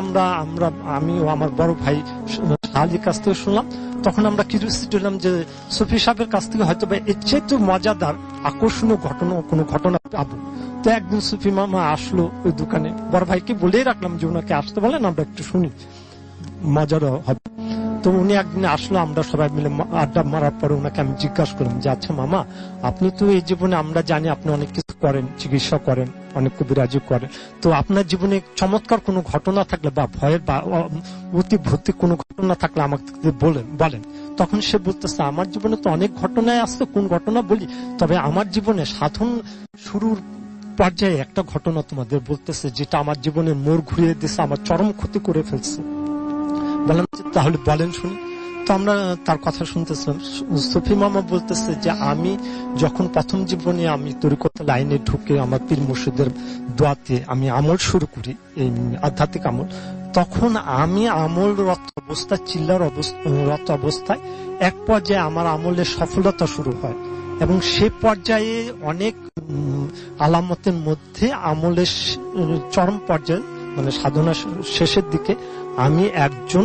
আমি ও আমার বড় ভাই শাহালির কাছ থেকে শুনলাম, তখন আমরা কিউরিওসিটি হলাম যে সুফি সাহেবের কাছ থেকে হয়তো এর চেয়ে মজাদার আকর্ষণীয় কোনো ঘটনা পাবো। তো একদিন সুফি মামা আসলো ওই দোকানে, বড় ভাইকে বলেই রাখলাম যে ওনাকে আসতে বলেন, আমরা একটু শুনি, মজার হবে। তো উনি একদিন আসলো, আমরা সবাই মিলে আড্ডা মারার পরে ওনাকে আমি জিজ্ঞাসা করলাম যে আচ্ছা মামা, আপনি তো এই জীবনে আমরা জানি আপনি অনেক কিছু করেন, চিকিৎসা করেন, অনেক কবিরাজি করেন, তো আপনার জীবনে চমৎকার কোনো ঘটনা থাকলে বা ভয়ের বা অতি ভৌতিক কোনো ঘটনা থাকলে আমাকে বলেন। তখন সে বলতেছে আমার জীবনে তো অনেক ঘটনায় আসছে, কোন ঘটনা বলি, তবে আমার জীবনে সাধন শুরুর পর্যায়ে একটা ঘটনা তোমাদের বলতেছে যেটা আমার জীবনের মোড় ঘুরিয়ে দিচ্ছে, আমার চরম ক্ষতি করে ফেলছে। বললাম তাহলে বলেন শুনি। তো আমরা তার কথা শুনতেছিলাম। সুফি মামা বলতেছে যে আমি যখন প্রথম জীবনে আমি তরিকত লাইনে ঢুকে আমার পীর মুর্শিদের দোয়াতে আমি আমল শুরু করি, এই আধ্যাত্মিক আমল, তখন আমি আমলরত অবস্থায় চিল্লারত অবস্থায় এক পর্যায়ে আমার আমলের সফলতা শুরু হয় এবং সে পর্যায়ে অনেক আলামতের মধ্যে আমলের চরম পর্যায়ে মানে সাধনা শেষের দিকে আমি একজন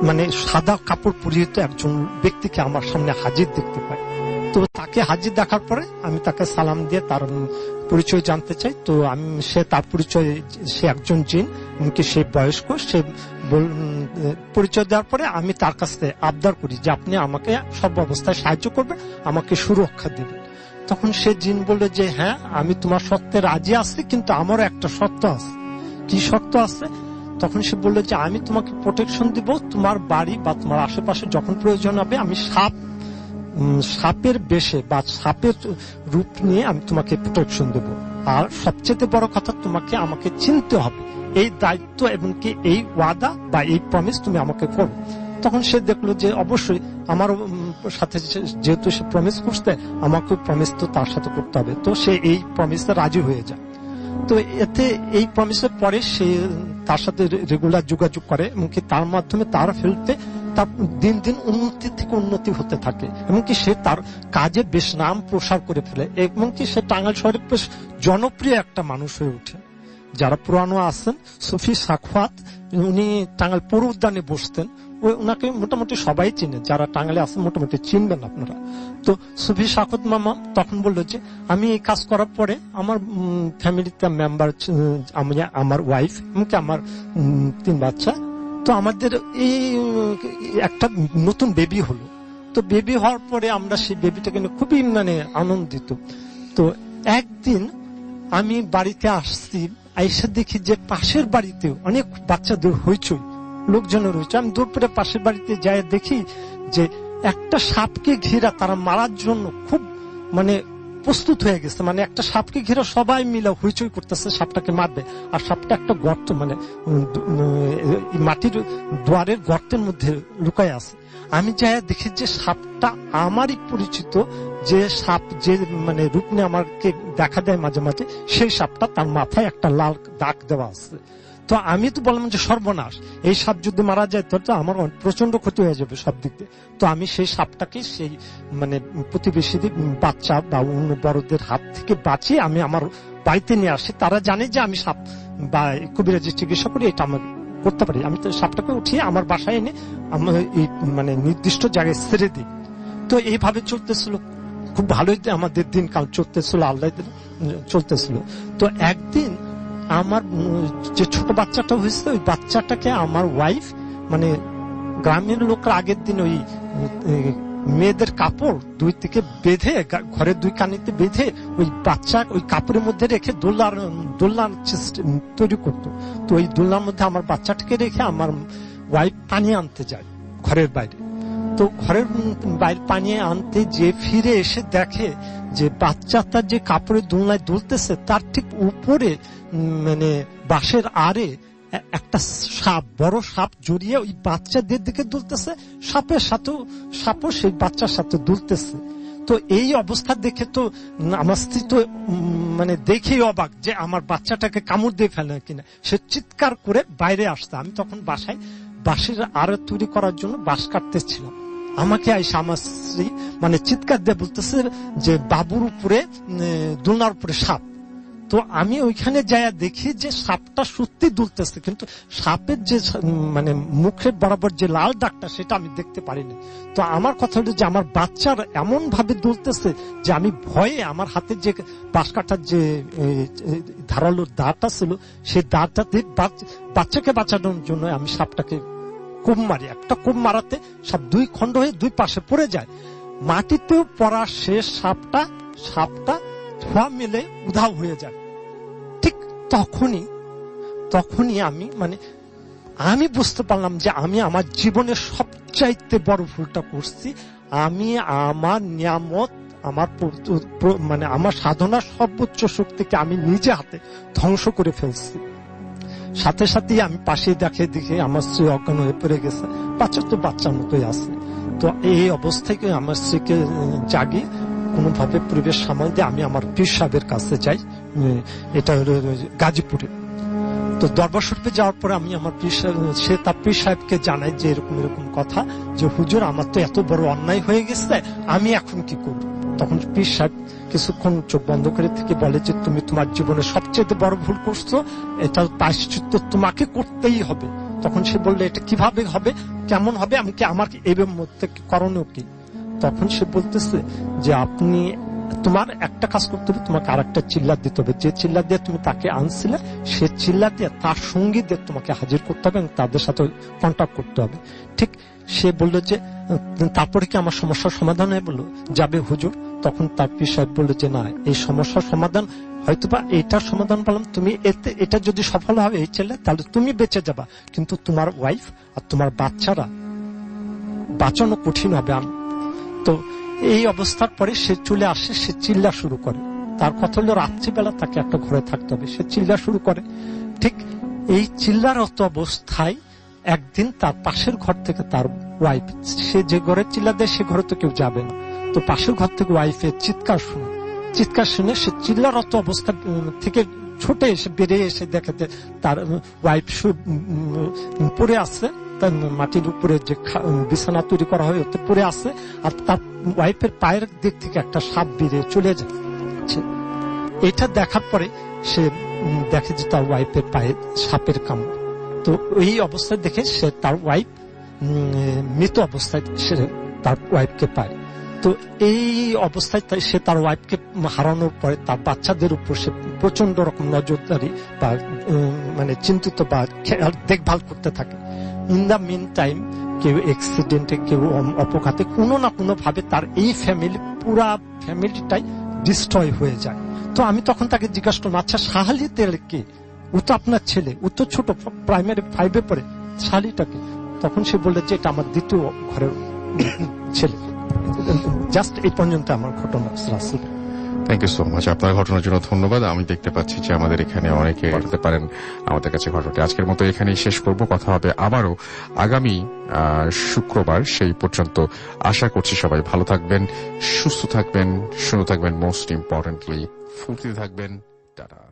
মানে সাদা কাপড় পরিহিত একজন ব্যক্তিকে আমার সামনে হাজির দেখতে পাই। তো তাকে হাজির দেখার পরে আমি তাকে সালাম দিয়ে তার পরিচয় জানতে চাই। তো সে তার পরিচয়, সে একজন জিন, এমনকি সে বয়স্ক। সে পরিচয় দেওয়ার পরে আমি তার কাছে আবদার করি যে আপনি আমাকে সব অবস্থায় সাহায্য করবেন, আমাকে সুরক্ষা দিবেন। তখন সে জিন বলল যে হ্যাঁ আমি তোমার সত্যে রাজি আছি, কিন্তু আমারও একটা শর্ত আছে। কি শর্ত আছে? তখন সে বললো যে আমি তোমাকে প্রোটেকশন দিব, তোমার বাড়ি বা তোমার আশেপাশে যখন প্রয়োজন হবে আমি সাপের বেশে বা সাপের রূপ নিয়ে আমি তোমাকে প্রোটেকশন দেব। আর সবচেয়ে বড় কথা, তোমাকে আমাকে চিনতে হবে, এই দায়িত্ব এবং কি এই ওয়াদা বা এই প্রমিস তুমি আমাকে করো। তখন সে দেখলো যে অবশ্যই আমার সাথে যেহেতু সে প্রমিস করছে, আমাকে প্রমিস তো তার সাথে করতে হবে। তো সে এই প্রমিসে রাজি হয়ে যায়। তো এতে এই প্রমিসের পরে সে তার সাথে রেগুলার যোগাযোগ করে এবং কি তার মাধ্যমে তার ফেলতে তার দিন দিন উন্নতি থেকে উন্নতি হতে থাকে এবং কি সে তার কাজে বেশ নাম প্রসার করে ফেলে এবং কি সে টাঙ্গাইল শহরে বেশ জনপ্রিয় একটা মানুষ হয়ে ওঠে। যারা পুরানো আছেন, সুফি সাখওয়াত, উনি টাঙ্গাইল পৌর উদ্যানে বসতেন, ওনাকে মোটামুটি সবাই চিনে, যারা টাঙ্গাইলে আছেন মোটামুটি চিনবেন আপনারা। তো সুফি সাখওয়াত মামা তখন বললো যে আমি এই কাজ করার পরে আমার ফ্যামিলিতে মেম্বার, আমার ওয়াইফ এমনকি আমার 3 বাচ্চা, তো আমাদের এই একটা নতুন বেবি হলো। তো বেবি হওয়ার পরে আমরা সেই বেবিটাকে নিয়ে খুবই মানে আনন্দিত। তো একদিন আমি বাড়িতে আসছি, আইসা দেখি যে পাশের বাড়িতে অনেক বাচ্চাদের হইচই, লোকজনের হইচই। আমি দূর করে পাশের বাড়িতে যাই দেখি যে একটা সাপকে ঘিরা তারা মারার জন্য খুব মানে প্রস্তুত হয়ে গেছে, মানে একটা সাপকে ঘিরে সবাই মিলে হইচই করতেছে সাপটাকে মারবে, আর সাপটা একটা গর্ত মানে মাটির দুয়ারের গর্তের মধ্যে লুকায় আছে। আমি যাই দেখি যে সাপটা আমারই পরিচিত যে সাপ, যে মানে রূপ নিয়ে আমাকে দেখা দেয় মাঝে মাঝে, সেই সাপটা তার মাথায় একটা লাল দাগ দেওয়া আছে। তো আমি তো বললাম যে সর্বনাশ, এই সাপ যদি মারা যায় তো আমার প্রচন্ড ক্ষতি হয়ে যাবে সব দিক দিয়ে। তো আমি সেই সাপটাকে সেই মানে প্রতিবেশীদের বাচ্চা বা অন্য বড়দের হাত থেকে বাঁচিয়ে আমি আমার বাড়িতে নিয়ে আসি। তারা জানে যে আমি সাপ বা কবিরাজি চিকিৎসা করি, এটা আমার করতে পারি। আমি তো সাপটাকে উঠিয়ে আমার বাসায় এনে আমার এই মানে নির্দিষ্ট জায়গায় ছেড়ে দিই। তো এইভাবে চলতেছিল, খুব ভালোই আমাদের দিনকাল চলতেছিল, আল্লাহ চলতেছিল। তো একদিন আমার যে ছোট বাচ্চাটা হয়েছে, ওই বাচ্চাটাকে আমার ওয়াইফ মানে গ্রামের লোকরা আগের দিন ওই মেয়েদের কাপড় দুই দিকে বেঁধে ঘরের দুই কানিতে বেঁধে ওই বাচ্চা ওই কাপড়ের মধ্যে রেখে দোলনার তৈরি করতো। তো ওই দোলনার মধ্যে আমার বাচ্চাটাকে রেখে আমার ওয়াইফ পানি আনতে যায় ঘরের বাইরে। তো ঘরের বাইরে পানি আনতে যে ফিরে এসে দেখে যে বাচ্চাটা যে কাপড়ের দোলনায় দুলতেছে তার ঠিক উপরে মানে বাঁশের আড়ে একটা সাপ, বড় সাপ জড়িয়ে ওই বাচ্চাদের দিকে দুলতেছে, সাপও সেই বাচ্চার সাথে দুলতেছে। তো এই অবস্থা দেখে তো আমার স্ত্রী তো মানে দেখেই অবাক যে আমার বাচ্চাটাকে কামড় দিয়ে ফেলে কিনা। সে চিৎকার করে বাইরে আসতে, আমি তখন বাসায় বাঁশের আড়ে তৈরি করার জন্য বাঁশ কাটতেছিলাম। আমাকে আইসা আমার স্ত্রী মানে চিৎকার দিয়ে বলতেছে যে বাবুর উপরে দোলনার উপরে সাপ। তো আমি ওইখানে যাইয়া দেখি যে সাপটা সত্যি দুলতেছে, কিন্তু সাপের যে মানে মুখের বরাবর যে লাল দাগটা সেটা আমি দেখতে পারিনি। তো আমার কথা হলো যে আমার বাচ্চার এমন ভাবে দুলতেছে যে আমি ভয়ে আমার হাতে যে বাঁশ কাটার যে ধারালো দাঁড়টা ছিল সেই দাঁড়টাতে বাচ্চাকে বাঁচানোর জন্য আমি সাপটাকে কোপ মারি। একটা কোপ মারাতে সব দুই খণ্ড হয়ে দুই পাশে পড়ে যায়। মাটিতেও পড়া শেষ সাপটা ধোয়া মেলে উধাও হয়ে যায়। ঠিক তখনই আমি বুঝতে পারলাম যে আমি আমার জীবনের সবচাইতে বড় ভুলটা করছি। আমি আমার নিয়ামত, মানে আমার সাধনার সর্বোচ্চ শক্তিকে আমি নিজে হাতে ধ্বংস করে ফেলছি। সাথে সাথে আমি পাশে দেখে আমার স্ত্রী অজ্ঞান হয়ে পড়ে গেছে, বাচ্চা তো বাচ্চার মতোই আছে। তো এই অবস্থায় আমার স্ত্রীকে জাগিয়ে কোনোভাবে পরিবেশ সামাল দিয়ে আমি আমার পীর সাহেবের কাছে যাই, এটা হলো গাজীপুরে। তো দরবার শরীফে যাওয়ার পরে আমি আমার সে তার পীর সাহেবকে জানাই যে এরকম কথা, যে হুজুর আমার তো এত বড় অন্যায় হয়ে গেছে, আমি এখন কি করব। তখন পীর সাহেব কিছুক্ষণ চোখ বন্ধ করে থেকে বলে যে তুমি তোমার জীবনে সবচেয়ে বড় ভুল করছো, এটা প্রায়শ্চিত্ত তোমাকে করতেই হবে। তখন সে বললে এটা কিভাবে হবে, কেমন হবে, আমার এর মধ্যে করণীয় কি? তখন সে বলতেছে যে আপনি তোমার একটা কাজ করতে হবে, তোমাকে আর একটা চিল্লা দিতে হবে। যে চিল্লা দিয়ে তুমি তাকে আনছিলে সে চিল্লা দিয়ে তার সঙ্গীদের তোমাকে হাজির করতে হবে এবং তাদের সাথে কন্ট্যাক্ট করতে হবে। ঠিক সে বললো যে তারপরে কি আমার সমস্যার সমাধান হয়ে বললো যাবে হুজুর? তখন তার পীর সাহেব বললো যে না, এই সমস্যার সমাধান হয়তোবা এটার সমাধান বললাম, তুমি এটা যদি সফল হবে এই ছেলে, তাহলে তুমি বেঁচে যাবা, কিন্তু তোমার ওয়াইফ আর তোমার বাচ্চারা বাঁচানো কঠিন হবে। তো এই অবস্থার পরে সে চলে আসে, সে চিল্লা শুরু করে। তার কথা হলো রাত্রিবেলা তাকে একটা ঘরে থাকতে হবে, সে চিল্লা শুরু করে। ঠিক এই চিল্লারত অবস্থায় একদিন তার পাশের ঘর থেকে তার ওয়াইফ, সে যে ঘরে চিল্লা দেয় সে ঘরে তো কেউ যাবে না, তো পাশের ঘর থেকে ওয়াইফের চিৎকার শুনে সে চিল্লারত অবস্থা থেকে ছুটে এসে বেরিয়ে এসে দেখে তার ওয়াইফ পড়ে আছে, তার মাটির উপরে যে বিছানা তৈরি করা হয় ওতে পড়ে আছে, আর তার ওয়াইফের পায়ের দিক থেকে একটা সাপ বেরিয়ে চলে যাচ্ছে। এটা দেখার পরে সে দেখে যে তার ওয়াইফের পায়ে সাপের কামড়। তো এই অবস্থায় দেখে সে তার ওয়াইফ মৃত অবস্থায় সে তার ওয়াইফকে পায়। তো এই অবস্থায় সে তার ওয়াইফকে হারানোর পরে তার বাচ্চাদের উপর সে প্রচন্ড রকম নজরদারি বা মানে চিন্তিত বা দেখভাল করতে থাকে। ইন দ্য মিন টাইম কেউ অ্যাক্সিডেন্টে, কেউ অপঘাতে, কোনো না কোনো ভাবে তার এই পুরা ফ্যামিলিটাই ডিস্ট্রয় হয়ে যায়। তো আমি তখন তাকে জিজ্ঞাসা করলাম, আচ্ছা শাহালিতের কে? ও তো আপনার ছেলে, ও তো ছোট, প্রাইমারি 5-এ পড়ে, শালিটাকে? তখন সে বললে যে এটা আমার দ্বিতীয় ঘরের ছেলে। জাস্ট এই পর্যন্ত আমার ঘটনা। Thank you so much. আপনার ঘটনার জন্য ধন্যবাদ। আমি দেখতে পাচ্ছি যে আমাদের এখানে অনেকে পাঠাতে পারেন আমাদের কাছে ঘটনাটি। আজকের মতো এখানেই শেষ করব। কথা হবে আবারও আগামী শুক্রবার। সেই পর্যন্ত আশা করছি সবাই ভালো থাকবেন, সুস্থ থাকবেন, সুন্দর থাকবেন, মোস্ট ইম্পর্টেন্টলি ফুর্তিতে থাকবেন। টাটা।